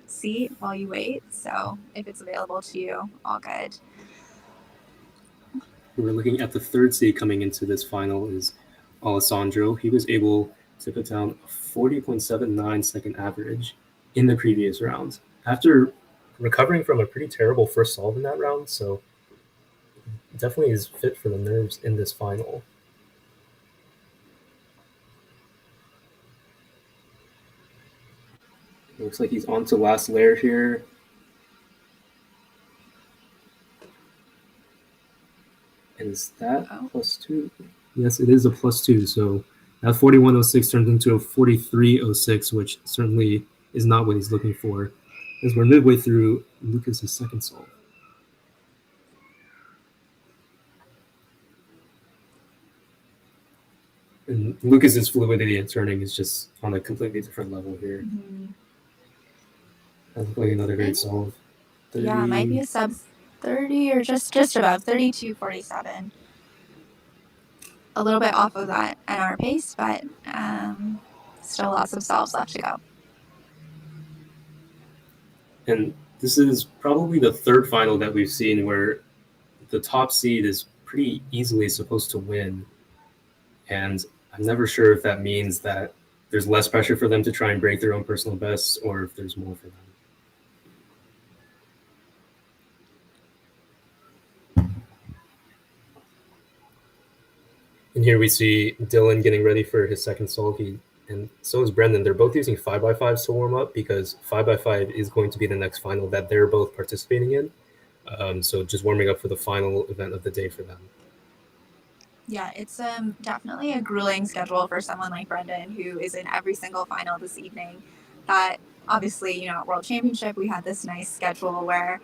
seat while you wait. So if it's available to you, all good. We're looking at the third seed coming into this final is Alessandro. He was able to put down a 40.79 second average in the previous round, after recovering from a pretty terrible first solve in that round. So definitely is fit for the nerves in this final. It looks like he's on to last layer here. And is that +2? Yes, it is a +2. So that 41.06 turns into a 43.06, which certainly is not what he's looking for, as we're midway through Lucas's second solve. And Lucas's fluidity and turning is just on a completely different level here. Mm-hmm. That looks like another great solve. 30. Yeah, might be a sub 30 or just above 32.47. A little bit off of that NR pace, but still lots of solves left to go. And this is probably the third final that we've seen where the top seed is pretty easily supposed to win. And I'm never sure if that means that there's less pressure for them to try and break their own personal bests, or if there's more for them. And here we see Dylan getting ready for his second solve. He and so is Brendan. They're both using 5x5s to warm up because 5x5 is going to be the next final that they're both participating in. So just warming up for the final event of the day for them. Yeah, it's definitely a grueling schedule for someone like Brendan, who is in every single final this evening. That obviously, at World Championship, we had this nice schedule where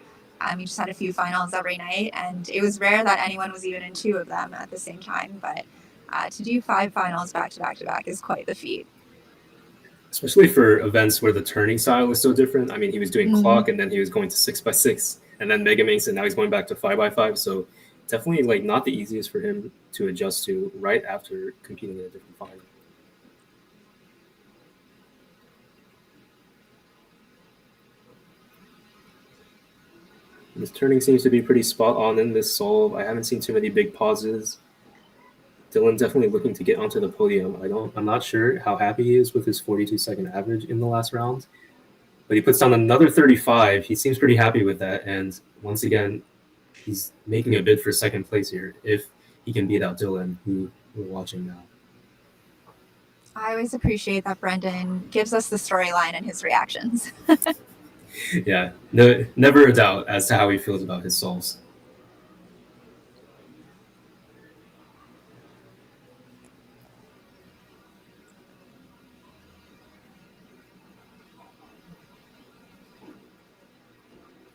you just had a few finals every night, and it was rare that anyone was even in two of them at the same time. But to do 5 finals back to back to back is quite the feat. Especially for events where the turning style is so different. I mean, he was doing clock, and then he was going to 6x6, and then Megaminx, and now he's going back to 5x5. So definitely like not the easiest for him to adjust to right after competing in a different final. His turning seems to be pretty spot on in this solve. I haven't seen too many big pauses. Dylan definitely looking to get onto the podium. I'm not sure how happy he is with his 42-second average in the last round, but he puts down another 35. He seems pretty happy with that, and once again, he's making a bid for second place here if he can beat out Dylan, who we're watching now. I always appreciate that Brendan gives us the storyline and his reactions. Yeah, no, never a doubt as to how he feels about his solves.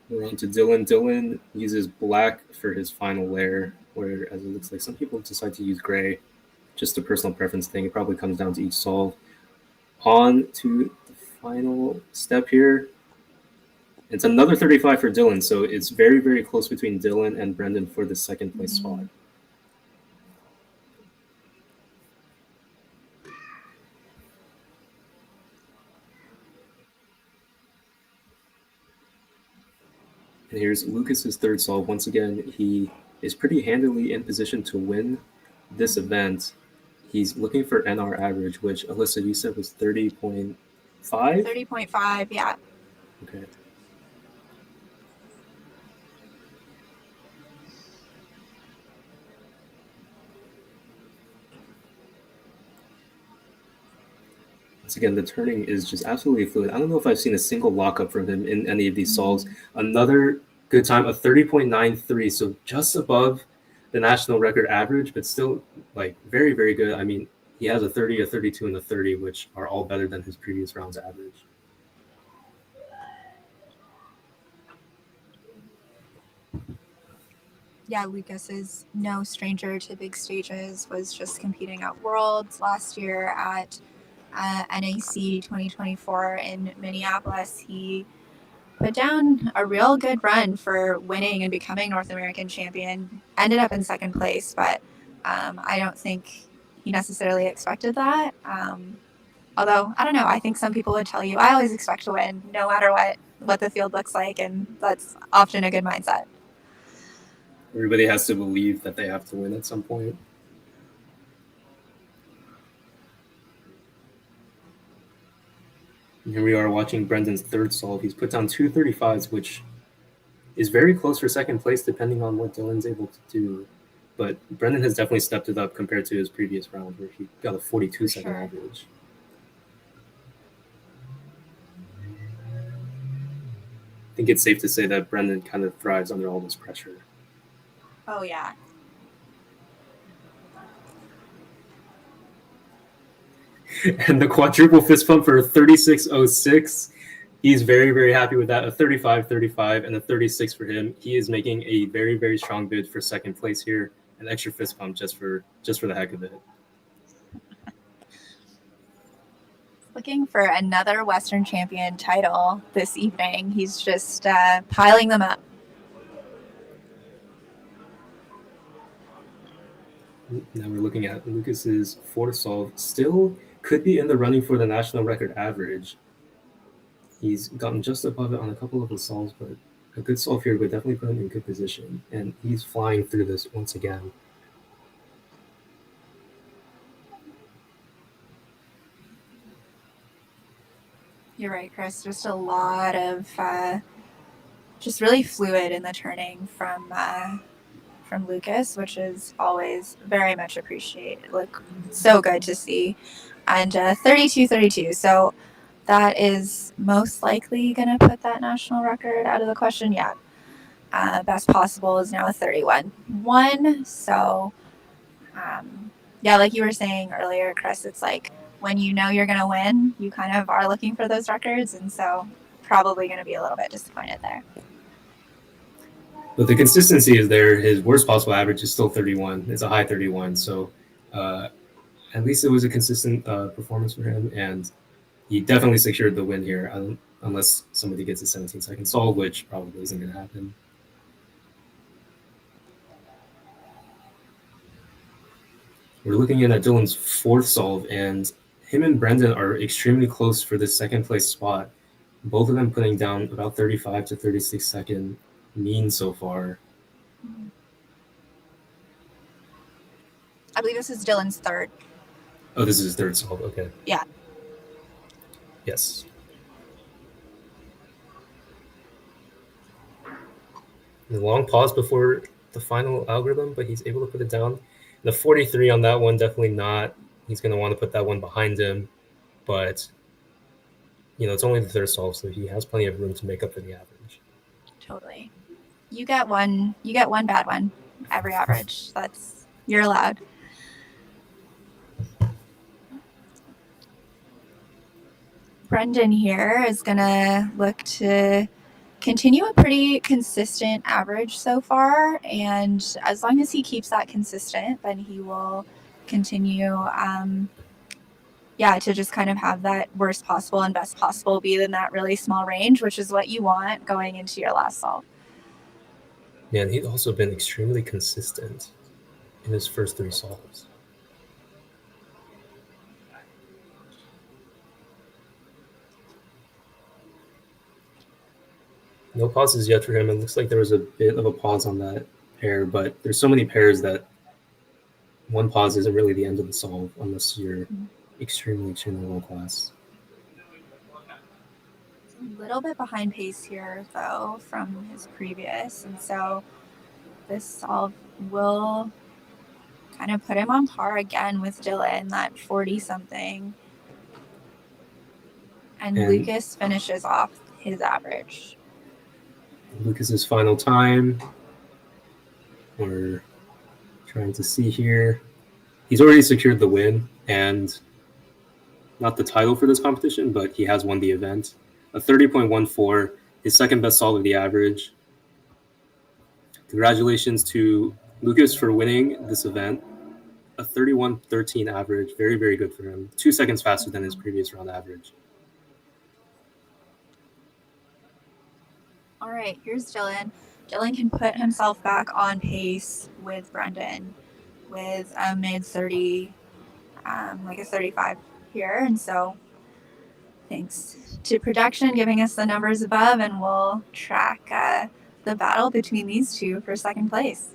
We're on to Dylan. Dylan uses black for his final layer, whereas it looks like some people decide to use gray. Just a personal preference thing. It probably comes down to each solve. On to the final step here. It's another 35 for Dylan, so it's very, very close between Dylan and Brendan for the second place spot. And here's Lucas's third solve. Once again, he is pretty handily in position to win this event. He's looking for NR average, which Alyssa, you said was 30.5? 30.5, yeah. Okay. Once again, the turning is just absolutely fluid. I don't know if I've seen a single lockup from him in any of these solves. Another good time, a 30.93, so just above the national record average, but still like very, very good. I mean, he has a 30, a 32, and a 30, which are all better than his previous round's average. Yeah, Lucas is no stranger to big stages, was just competing at Worlds last year at NAC 2024 in Minneapolis. He put down a real good run for winning and becoming North American champion. Ended up in second place, but I don't think he necessarily expected that. Although, I don't know, I think some people would tell you, I always expect to win, no matter what the field looks like, and that's often a good mindset. Everybody has to believe that they have to win at some point. And here we are watching Brendan's third solve. He's put down 235s, which is very close for second place, depending on what Dylan's able to do. But Brendan has definitely stepped it up compared to his previous round, where he got a 42-second average. I think it's safe to say that Brendan kind of thrives under all this pressure. Oh, yeah. And the quadruple fist pump for 36.06. He's very, very happy with that. A 35, 35, and a 36 for him. He is making a very, very strong bid for second place here. An extra fist pump just for the heck of it. Looking for another Western champion title this evening. He's just piling them up. Now we're looking at Lucas's fourth solve. Still could be in the running for the national record average. He's gotten just above it on a couple of the solves, but a good solve here would definitely put him in good position. And he's flying through this once again. You're right, Chris. Just a lot of just really fluid in the turning from Lucas, which is always very much appreciated. Like, so good to see. and 32-32. So that is most likely going to put that national record out of the question. Yeah. Best possible is now a 31-1. So, yeah, like you were saying earlier, Chris, it's like when you know you're going to win, you kind of are looking for those records. And so probably going to be a little bit disappointed there. But the consistency is there. His worst possible average is still 31. It's a high 31. So at least it was a consistent performance for him. And he definitely secured the win here, unless somebody gets a 17-second solve, which probably isn't going to happen. We're looking in at Dylan's fourth solve, and him and Brendan are extremely close for the second place spot. Both of them putting down about 35 to 36 second mean so far. I believe this is Dylan's third. Oh, this is his third solve. Okay. Yeah. Yes. A long pause before the final algorithm, but he's able to put it down. The 43 on that one, definitely not. He's going to want to put that one behind him, but it's only the third solve, so he has plenty of room to make up for the average. Totally. You get one bad one every average. You're allowed. Brendan here is going to look to continue a pretty consistent average so far, and as long as he keeps that consistent, then he will continue to just kind of have that worst possible and best possible be in that really small range, which is what you want going into your last solve. Yeah, and he's also been extremely consistent in his first three solves. No pauses yet for him. It looks like there was a bit of a pause on that pair, but there's so many pairs that one pause isn't really the end of the solve unless you're extremely, extremely low class. A little bit behind pace here, though, from his previous, and so this solve will kind of put him on par again with Dylan, that 40-something. And Lucas finishes off his average. Lucas's final time. We're trying to see here. He's already secured the win, and not the title for this competition, but he has won the event. A 30.14, his second best solve of the average. Congratulations to Lucas for winning this event. A 31.13 average, very, very good for him. 2 seconds faster than his previous round average. All right, here's Dylan. Dylan can put himself back on pace with Brendan with a mid-30, like a 35 here. And so thanks to production giving us the numbers above, and we'll track the battle between these two for second place.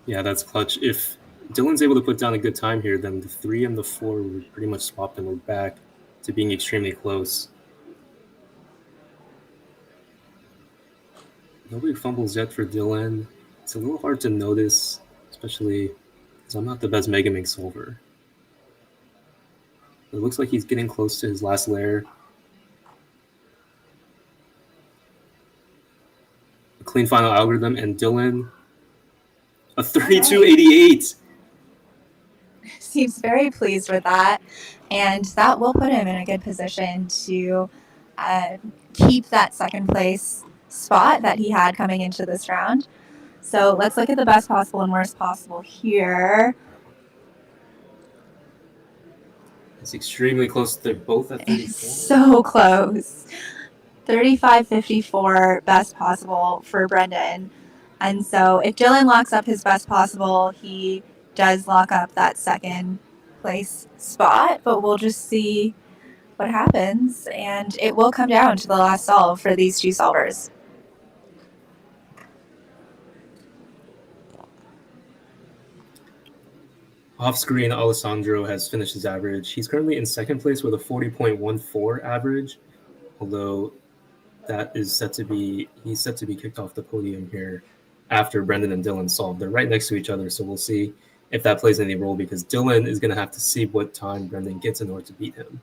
Yeah, that's clutch. If Dylan's able to put down a good time here, then the 3 and the 4 were pretty much swapped, and we're back to being extremely close. No big fumbles yet for Dylan. It's a little hard to notice, especially because I'm not the best Mega Mix solver. It looks like he's getting close to his last layer. A clean final algorithm, and Dylan, a 32.88. Seems very pleased with that, and that will put him in a good position to keep that second place spot that he had coming into this round. So let's look at the best possible and worst possible here. It's extremely close. They're both at 34. So close. 35.54 best possible for Brendan. And so if Dylan locks up his best possible, he does lock up that second place spot, but we'll just see what happens, and it will come down to the last solve for these two solvers. Off screen, Alessandro has finished his average. He's currently in second place with a 40.14 average, although that is he's set to be kicked off the podium here after Brendan and Dylan solved. They're right next to each other, so we'll see if that plays any role, because Dylan is going to have to see what time Brendan gets in order to beat him.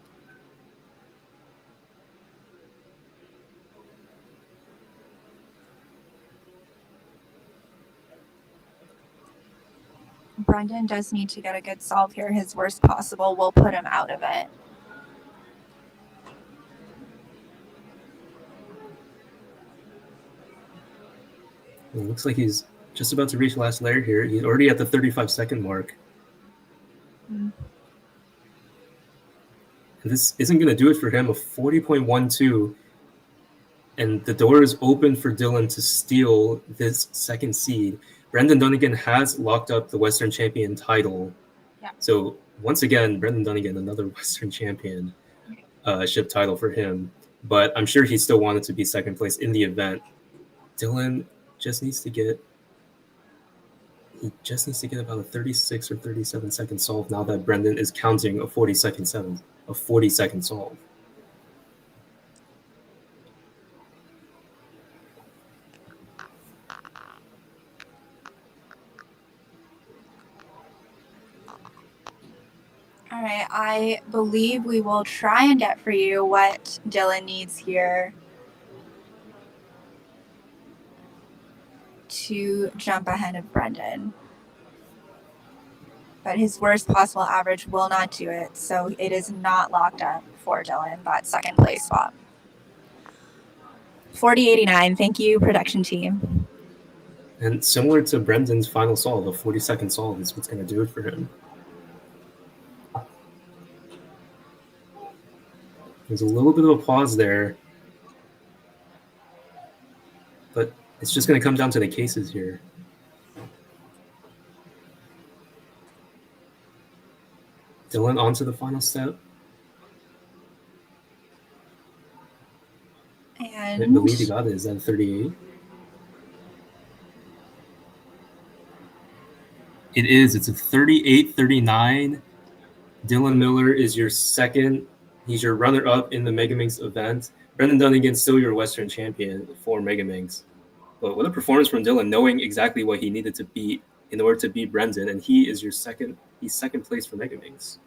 Brendan does need to get a good solve here. His worst possible will put him out of it. It looks like he's just about to reach last layer here. He's already at the 35-second mark. And this isn't going to do it for him. A 40.12. And the door is open for Dylan to steal this second seed. Brendan Dunnigan has locked up the Western Champion title. Yeah. So once again, Brendan Dunnigan, another Western Championship title for him. But I'm sure he still wanted to be second place in the event. Dylan just needs to get about a 36 or 37-second solve now that Brendan is counting a 40-second solve. All right, I believe we will try and get for you what Dylan needs here to jump ahead of Brendan. But his worst possible average will not do it, so it is not locked up for Dylan, that second place spot. 40.89, thank you, production team. And similar to Brendan's final solve, a 40-second solve is what's going to do it for him. There's a little bit of a pause there, but it's just going to come down to the cases here. Dylan onto the final step. And I believe he got it. Is that 38? It is. It's a 38-39. Dylan Miller is your second. He's your runner-up in the Megaminx event. Brendan Dunnigan still your Western champion for Megaminx. But what a performance from Dylan, knowing exactly what he needed to beat in order to beat Brendan, and he is your second. He's second place for Megaminx.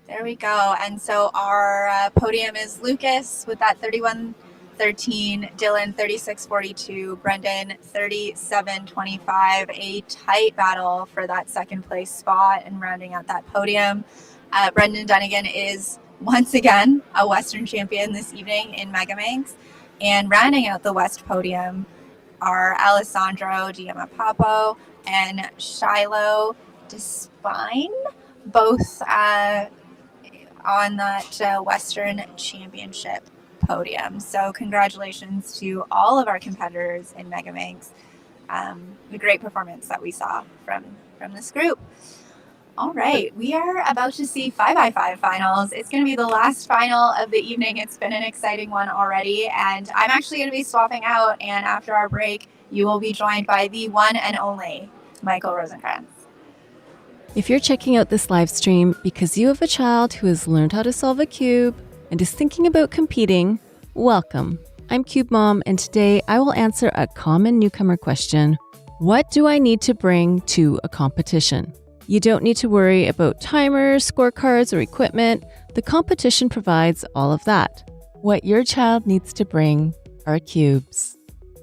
There we go. And so our podium is Lucas with that 31-13, Dylan 36-42, Brendan 37-25. A tight battle for that second place spot and rounding out that podium. Brendan Dunnigan is once again a Western champion this evening in Megaminx. And rounding out the West podium are Alessandro Diamapapo and Shiloh Despine, both on that Western Championship podium. So congratulations to all of our competitors in Megaminx. The great performance that we saw from this group. All right, we are about to see 5x5 finals. It's going to be the last final of the evening. It's been an exciting one already, and I'm actually going to be swapping out, and after our break, you will be joined by the one and only Michael Rosenkrantz. If you're checking out this live stream because you have a child who has learned how to solve a cube and is thinking about competing, welcome. I'm Cube Mom, and today I will answer a common newcomer question. What do I need to bring to a competition? You don't need to worry about timers, scorecards, or equipment. The competition provides all of that. What your child needs to bring are cubes.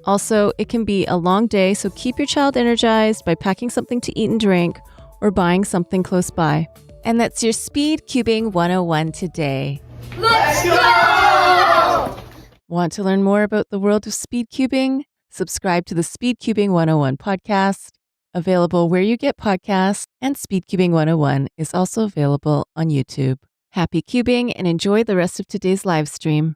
Also, it can be a long day, so keep your child energized by packing something to eat and drink or buying something close by. And that's your Speed Cubing 101 today. Let's go! Want to learn more about the world of speed cubing? Subscribe to the Speed Cubing 101 podcast, available where you get podcasts, and Speed Cubing 101 is also available on YouTube. Happy cubing and enjoy the rest of today's live stream.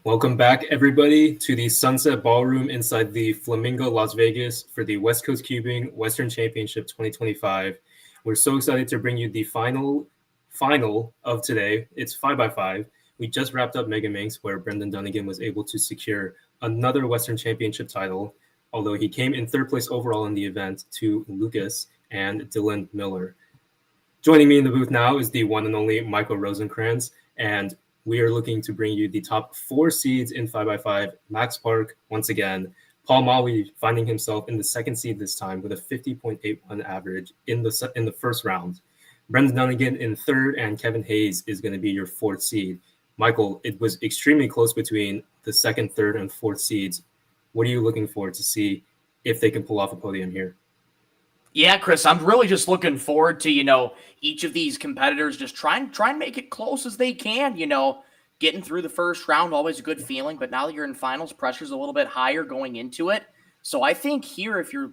Welcome back, everybody, to the Sunset Ballroom inside the Flamingo Las Vegas for the West Coast Cubing Western Championship 2025. We're so excited to bring you the final of today. It's 5x5. We just wrapped up Mega Minx, where Brendan Dunnigan was able to secure another Western Championship title, although he came in third place overall in the event to Lucas and Dylan Miller. Joining me in the booth now is the one and only Michael Rosenkrantz, and we are looking to bring you the top 4 seeds in 5x5. Max Park, once again. Paul Maui finding himself in the second seed this time with a 50.81 average in the first round. Brendan Dunnigan in third, and Kevin Hayes is going to be your 4th seed. Michael, it was extremely close between the 2nd, 3rd, and 4th seeds. What are you looking for to see if they can pull off a podium here? Yeah, Chris, I'm really just looking forward to, each of these competitors just try and make it close as they can, getting through the first round, always a good feeling, but now that you're in finals, pressure's a little bit higher going into it. So I think here, if you're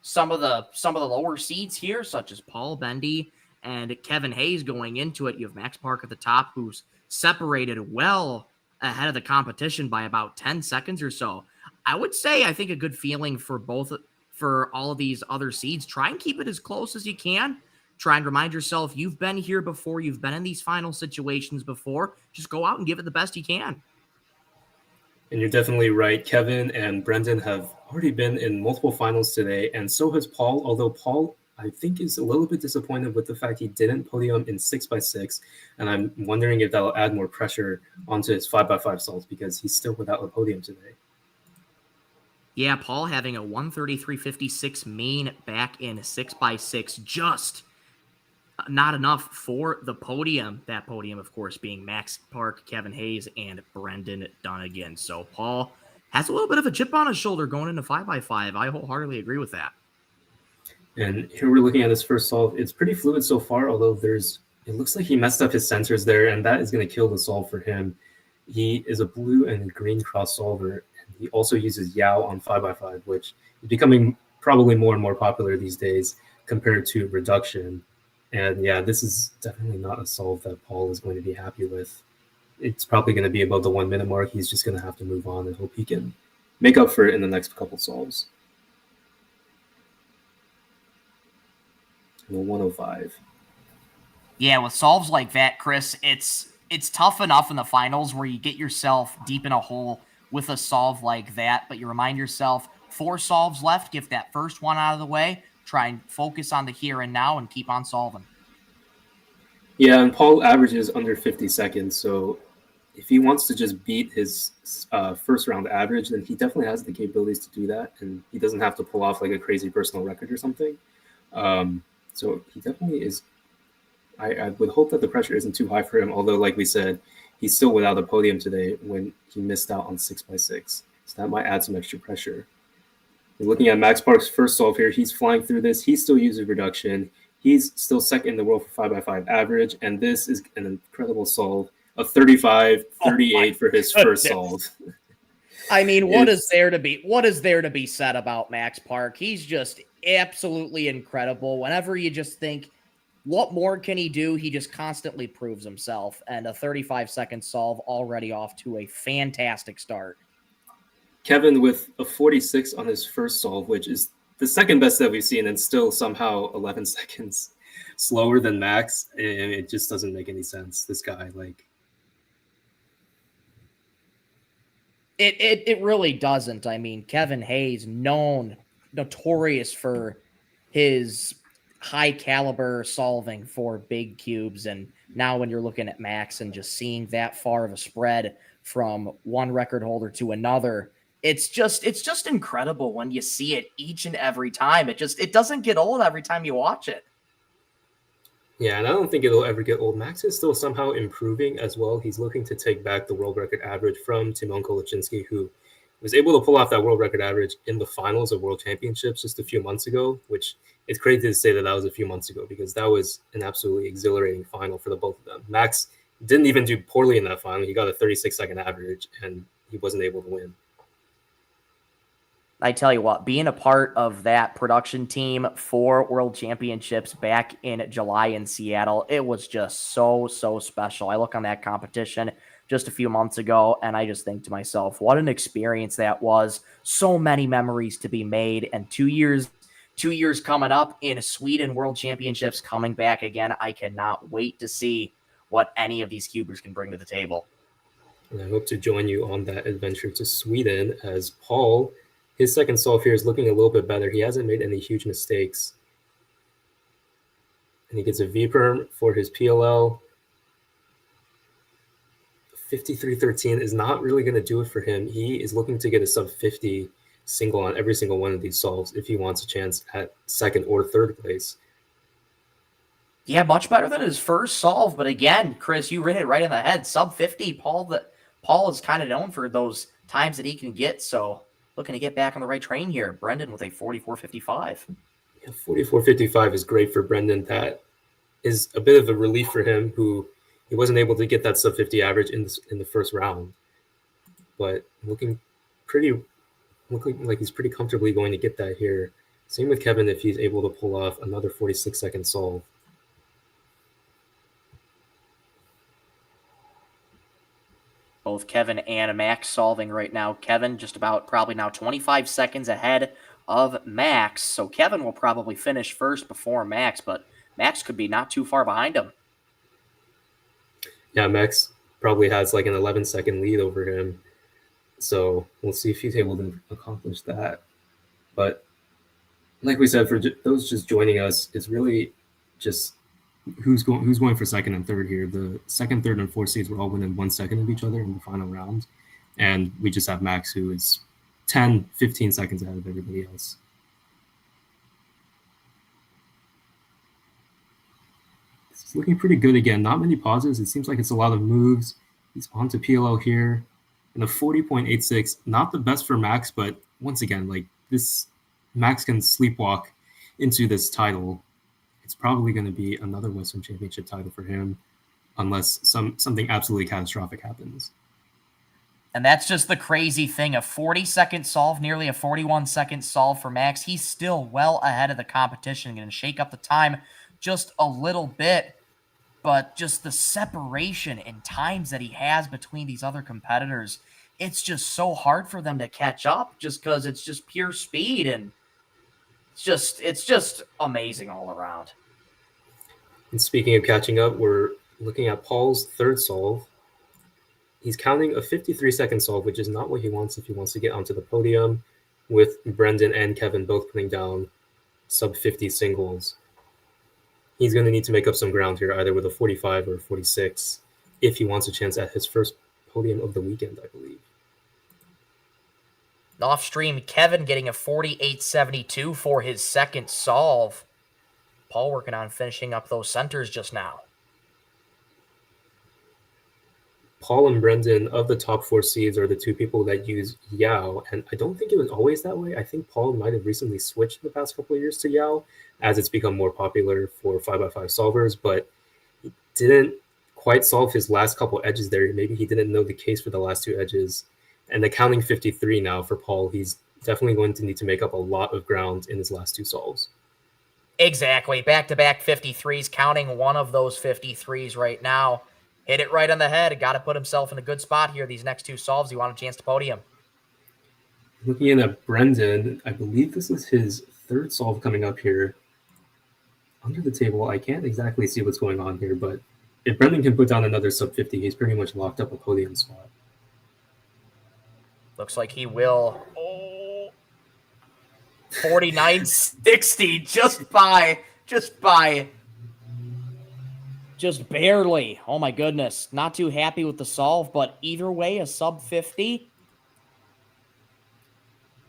some of the lower seeds here, such as Paul Bendy and Kevin Hayes going into it, you have Max Park at the top, who's separated well ahead of the competition by about 10 seconds or so. I would say, I think a good feeling for all of these other seeds. Try and keep it as close as you can. Try and remind yourself you've been here before. You've been in these final situations before. Just go out and give it the best you can. And you're definitely right. Kevin and Brendan have already been in multiple finals today, and so has Paul, although Paul, I think, is a little bit disappointed with the fact he didn't podium in 6x6, and I'm wondering if that'll add more pressure onto his 5x5 solves because he's still without a podium today. Yeah, Paul having a 133.56 main back in 6x6, just not enough for the podium. That podium, of course, being Max Park, Kevin Hayes, and Brendan Dunnigan. So Paul has a little bit of a chip on his shoulder going into 5x5. I wholeheartedly agree with that. And here we're looking at his first solve. It's pretty fluid so far, although it looks like he messed up his sensors there, and that is going to kill the solve for him. He is a blue and green cross solver. He also uses Yao on 5x5, which is becoming probably more and more popular these days compared to reduction. And yeah, this is definitely not a solve that Paul is going to be happy with. It's probably going to be above the 1 minute mark. He's just going to have to move on and hope he can make up for it in the next couple solves. And 105. Yeah, with solves like that, Chris, it's tough enough in the finals where you get yourself deep in a hole with a solve like that, but you remind yourself 4 solves left, get that first one out of the way, try and focus on the here and now and keep on solving. Yeah, and Paul averages under 50 seconds, so if he wants to just beat his first round average, then he definitely has the capabilities to do that, and he doesn't have to pull off like a crazy personal record or something. So he definitely is. I would hope that the pressure isn't too high for him, although, like we said, he's still without a podium today when he missed out on 6x6. So that might add some extra pressure. We're looking at Max Park's first solve here. He's flying through this. He still uses reduction. He's still second in the world for 5x5 average. And this is an incredible solve of 35.38 for his first solve. I mean, what is there to be said about Max Park? He's just absolutely incredible. Whenever you just think, what more can he do? He just constantly proves himself, and a 35-second solve already off to a fantastic start. Kevin with a 46 on his first solve, which is the second best that we've seen, and still somehow 11 seconds slower than Max. And it just doesn't make any sense. This guy, like, it really doesn't. I mean, Kevin Hayes, notorious for his high caliber solving for big cubes, and now when you're looking at Max and just seeing that far of a spread from one record holder to another, it's just incredible when you see it each and every time. It doesn't get old every time you watch it. Yeah, and I don't think it'll ever get old. Max is still somehow improving as well. He's looking to take back the world record average from Timon Koloczynski, who was able to pull off that world record average in the finals of World Championships just a few months ago, which it's crazy to say that was a few months ago because that was an absolutely exhilarating final for the both of them. Max didn't even do poorly in that final. He got a 36-second average, and he wasn't able to win. I tell you what, being a part of that production team for World Championships back in July in Seattle, it was just so special. I look on that competition, just a few months ago, and I just think to myself, what an experience that was. So many memories to be made, and 2 years coming up in Sweden World Championships coming back again. I cannot wait to see what any of these cubers can bring to the table. And I hope to join you on that adventure to Sweden, as Paul, his second solve here is looking a little bit better. He hasn't made any huge mistakes. And he gets a V-perm for his PLL. 53.13 is not really going to do it for him. He is looking to get a sub 50 single on every single one of these solves if he wants a chance at second or third place. Yeah, much better than his first solve. But again, Chris, you hit it right in the head. Sub 50, Paul is kind of known for those times that he can get. So looking to get back on the right train here. Brendan with a 44.55. Yeah, 44.55 is great for Brendan. That is a bit of a relief for him, who he wasn't able to get that sub 50 average in the first round. But looking like he's pretty comfortably going to get that here. Same with Kevin if he's able to pull off another 46-second solve. Both Kevin and Max solving right now. Kevin just about probably now 25 seconds ahead of Max. So Kevin will probably finish first before Max, but Max could be not too far behind him. Yeah, Max probably has like an 11-second lead over him. So we'll see if he's able to accomplish that. But like we said, for those just joining us, it's really just who's going for second and third here. The second, third, and fourth seeds were all within 1 second of each other in the final round. And we just have Max, who is 10, 15 seconds ahead of everybody else. It's looking pretty good again. Not many pauses. It seems like it's a lot of moves. He's on to PLL here. And a 40.86, not the best for Max, but once again, like this, Max can sleepwalk into this title. It's probably going to be another Western Championship title for him, unless something absolutely catastrophic happens. And that's just the crazy thing. A 40-second solve, nearly a 41-second solve for Max. He's still well ahead of the competition. Going to shake up the time just a little bit. But just the separation in times that he has between these other competitors, it's just so hard for them to catch up just because it's just pure speed. And it's just amazing all around. And speaking of catching up, we're looking at Paul's third solve. He's counting a 53-second solve, which is not what he wants if he wants to get onto the podium, with Brendan and Kevin both putting down sub 50 singles. He's going to need to make up some ground here, either with a 45 or 46, if he wants a chance at his first podium of the weekend, I believe. Off stream, Kevin getting a 48.72 for his second solve. Paul working on finishing up those centers just now. Paul and Brendan, of the top four seeds, are the two people that use Yao, and I don't think it was always that way. I think Paul might have recently switched the past couple of years to Yao as it's become more popular for 5x5 solvers, but he didn't quite solve his last couple edges there. Maybe he didn't know the case for the last two edges. And accounting 53 now for Paul, he's definitely going to need to make up a lot of ground in his last two solves. Exactly. Back-to-back 53s, counting one of those 53s right now. Hit it right on the head. Got to put himself in a good spot here. These next two solves, you want a chance to podium. Looking in at Brendan, I believe this is his third solve coming up here. Under the table, I can't exactly see what's going on here, but if Brendan can put down another sub 50, he's pretty much locked up a podium spot. Looks like he will. Oh, 49.60, just barely. Oh my goodness. Not too happy with the solve, but either way, a sub 50.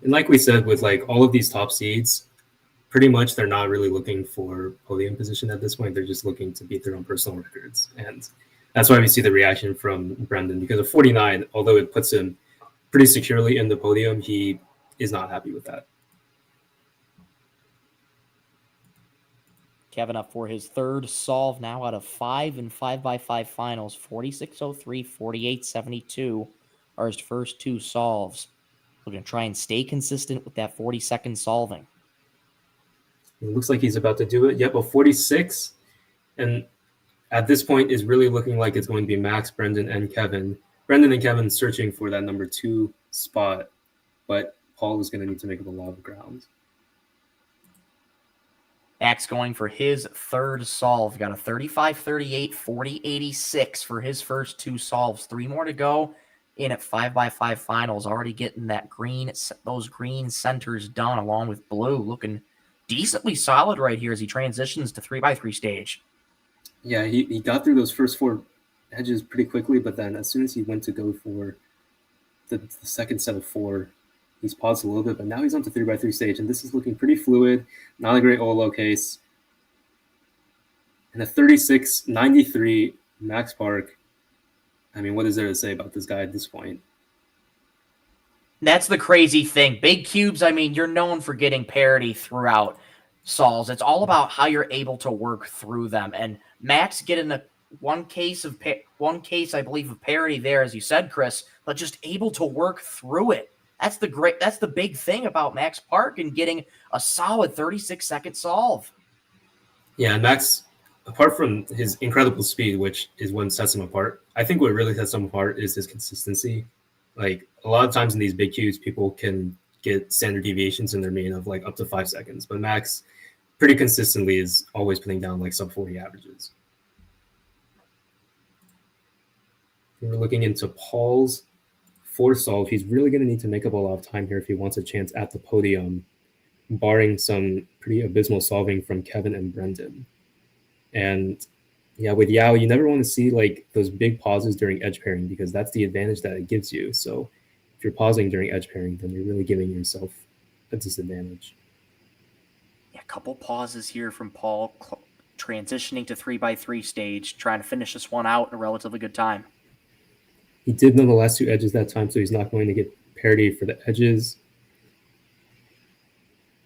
And like we said, with like all of these top seeds, pretty much they're not really looking for podium position at this point. They're just looking to beat their own personal records. And that's why we see the reaction from Brendan, because of 49, although it puts him pretty securely in the podium, he is not happy with that. Kevin up for his third solve now out of 5 in 5x5 finals. 46.03, 48.72 are his first two solves. We're going to try and stay consistent with that 40-second solving. It looks like he's about to do it. Yep, a 46. And at this point, is really looking like it's going to be Max, Brendan, and Kevin Brendan and Kevin searching for that number 2 spot, but Paul is going to need to make up a lot of ground. Max going for his third solve. Got a 35, 38, 40, 86 for his first 2 solves. 3 more to go in at 5x5 finals. Already getting those green centers done along with blue. Looking decently solid right here as he transitions to 3x3 stage. Yeah, he got through those first 4 edges pretty quickly, but then as soon as he went to go for the second set of 4, he's paused a little bit, but now he's on to 3x3 stage, and this is looking pretty fluid. Not a great Olo case. And a 36.93 Max Park. I mean, what is there to say about this guy at this point? That's the crazy thing. Big cubes, I mean, you're known for getting parity throughout solves. It's all about how you're able to work through them. And Max getting one case, I believe, of parity there, as you said, Chris, but just able to work through it. That's the big thing about Max Park and getting a solid 36-second solve. Yeah, and Max, apart from his incredible speed, which is what sets him apart, I think what really sets him apart is his consistency. Like, a lot of times in these big cubes, people can get standard deviations in their main of like up to 5 seconds, but Max pretty consistently is always putting down like sub 40 averages. If we're looking into Paul's 4th solve, he's really going to need to make up a lot of time here if he wants a chance at the podium, barring some pretty abysmal solving from Kevin and Brendan. And yeah, with Yao, you never want to see like those big pauses during edge pairing because that's the advantage that it gives you. So if you're pausing during edge pairing, then you're really giving yourself a disadvantage. Yeah, a couple pauses here from Paul, transitioning to 3x3 stage, trying to finish this one out in a relatively good time. He did know the last 2 edges that time, so he's not going to get parity for the edges.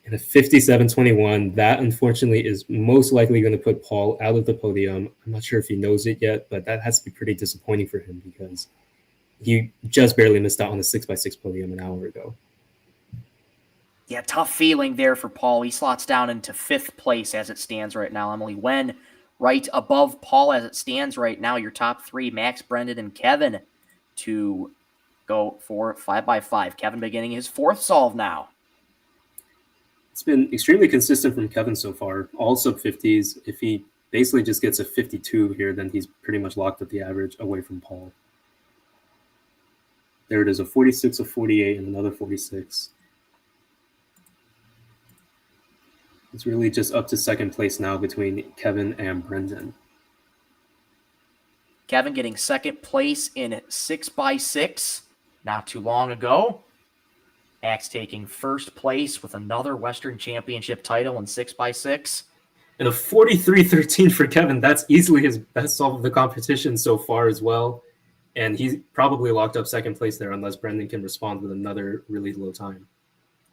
And a 57.21, that unfortunately is most likely going to put Paul out of the podium. I'm not sure if he knows it yet, but that has to be pretty disappointing for him because he just barely missed out on the 6x6 podium an hour ago. Yeah, tough feeling there for Paul. He slots down into 5th place as it stands right now. Emily Wen right above Paul as it stands right now. Your top 3, Max, Brendan, and Kevin, to go for 5x5. Kevin beginning his 4th solve now. It's been extremely consistent from Kevin so far, all sub 50s. If he basically just gets a 52 here, then he's pretty much locked up the average away from Paul. There it is, a 46, a 48, and another 46. It's really just up to 2nd place now between Kevin and Brendan. Kevin getting 2nd place in 6x6 not too long ago. Max taking 1st place with another Western Championship title in 6x6. And a 43.13 for Kevin. That's easily his best solve of the competition so far as well. And he's probably locked up 2nd place there unless Brendan can respond with another really low time.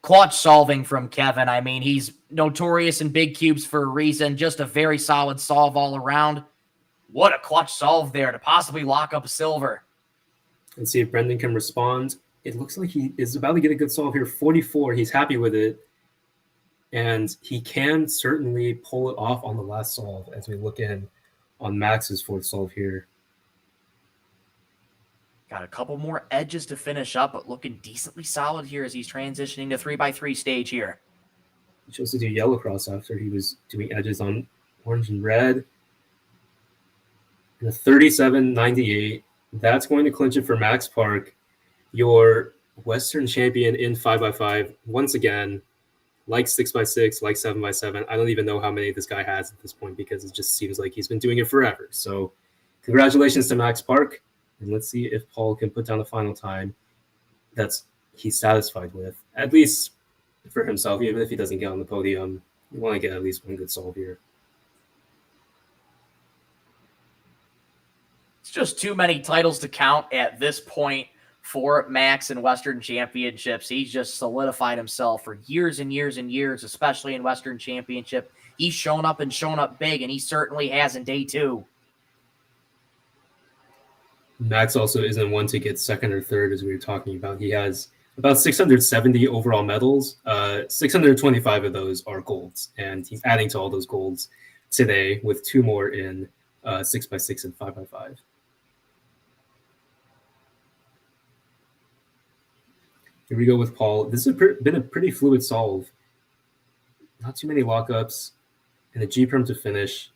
Clutch solving from Kevin. I mean, he's notorious in big cubes for a reason. Just a very solid solve all around. What a clutch solve there to possibly lock up a silver. Let's see if Brendan can respond. It looks like he is about to get a good solve here. 44, he's happy with it. And he can certainly pull it off on the last solve as we look in on Max's 4th solve here. Got a couple more edges to finish up, but looking decently solid here as he's transitioning to 3x3 stage here. He chose to do yellow cross after he was doing edges on orange and red. And a 37.98. That's going to clinch it for Max Park, your Western champion in 5x5. Once again, like 6x6, like 7x7. I don't even know how many this guy has at this point because it just seems like he's been doing it forever. So congratulations to Max Park. And let's see if Paul can put down the final time he's satisfied with, at least for himself. Even if he doesn't get on the podium, you want to get at least one good solve here. It's just too many titles to count at this point for Max in Western Championships. He's just solidified himself for years and years and years, especially in Western Championship. He's shown up big, and he certainly has in day 2. Max also isn't one to get 2nd or 3rd, as we were talking about. He has about 670 overall medals. 625 of those are golds, and he's adding to all those golds today with 2 more in 6x6 and 5x5. Here we go with Paul. This has been a pretty fluid solve. Not too many lockups, and a G-perm to finish.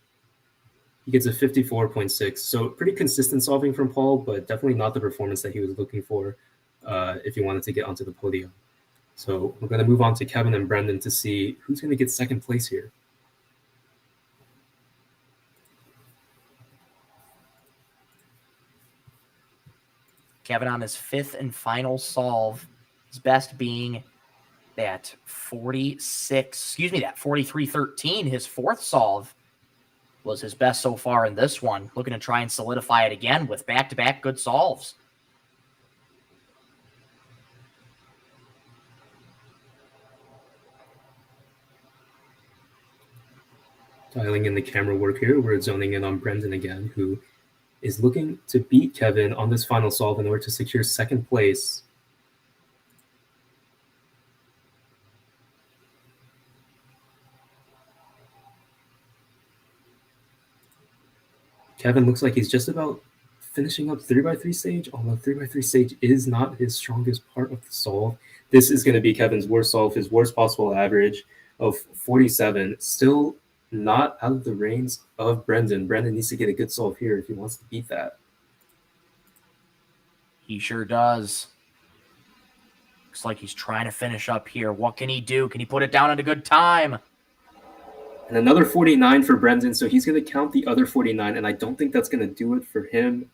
He gets a 54.6, so pretty consistent solving from Paul, but definitely not the performance that he was looking for if he wanted to get onto the podium. So we're going to move on to Kevin and Brendan to see who's going to get second place here. Kevin on his fifth and final solve, his best being that 43-13. His fourth solve was his best so far in this one. Looking to try and solidify it again with back-to-back good solves. Dialing in the camera work here, we're zoning in on Brendan again, who is looking to beat Kevin on this final solve in order to secure second place. Kevin looks like he's just about finishing up 3x3 stage, although 3x3 stage is not his strongest part of the solve. This is going to be Kevin's worst solve, his worst possible average of 47. Still not out of the range of Brendan. Brendan needs to get a good solve here if he wants to beat that. He sure does. Looks like he's trying to finish up here. What can he do? Can he put it down at a good time? And another 49 for Brendan, so he's going to count the other 49, and I don't think that's going to do it for him.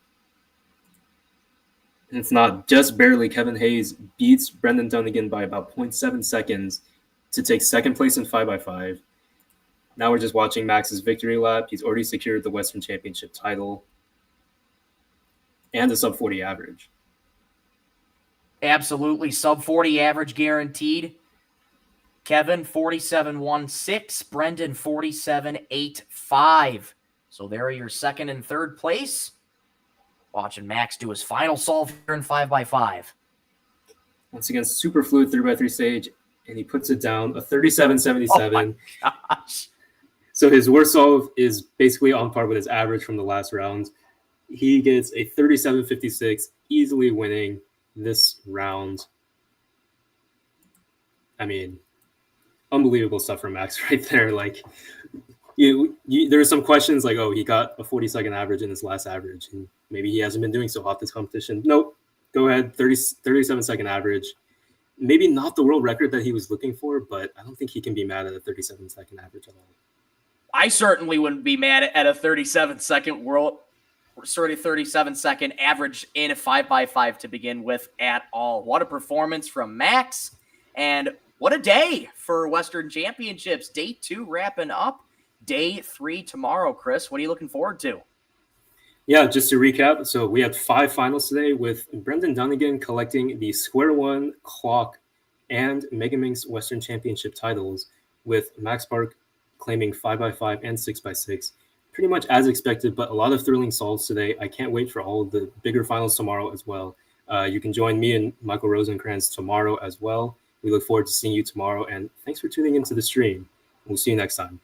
And it's not just barely. Kevin Hayes beats Brendan Dunnigan by about 0.7 seconds to take second place in 5x5. Now we're just watching Max's victory lap. He's already secured the Western Championship title and a sub 40 average. Absolutely. Sub 40 average guaranteed. Kevin 47.16, Brendan 47.85. So there are your second and third place. Watching Max do his final solve here in 5x5. Once again, super fluid 3x3 stage, and he puts it down a 37.77. Oh my gosh. So his worst solve is basically on par with his average from the last round. He gets a 37.56, easily winning this round. I mean, unbelievable stuff from Max right there. Like, there are some questions like, oh, he got a 40-second average in his last average, and maybe he hasn't been doing so hot this competition. Nope. Go ahead, 37-second average. Maybe not the world record that he was looking for, but I don't think he can be mad at a 37-second average at all. I certainly wouldn't be mad at a 37-second average in a 5x5 to begin with at all. What a performance from Max, and what a day for Western Championships. Day 2 wrapping up. Day 3 tomorrow, Chris. What are you looking forward to? Yeah, just to recap, so we had 5 finals today with Brendan Dunnigan collecting the Square One, Clock, and Megaminx Western Championship titles, with Max Park claiming 5x5 and 6x6. Pretty much as expected, but a lot of thrilling solves today. I can't wait for all of the bigger finals tomorrow as well. You can join me and Michael Rosenkrantz tomorrow as well. We look forward to seeing you tomorrow, and thanks for tuning into the stream. We'll see you next time.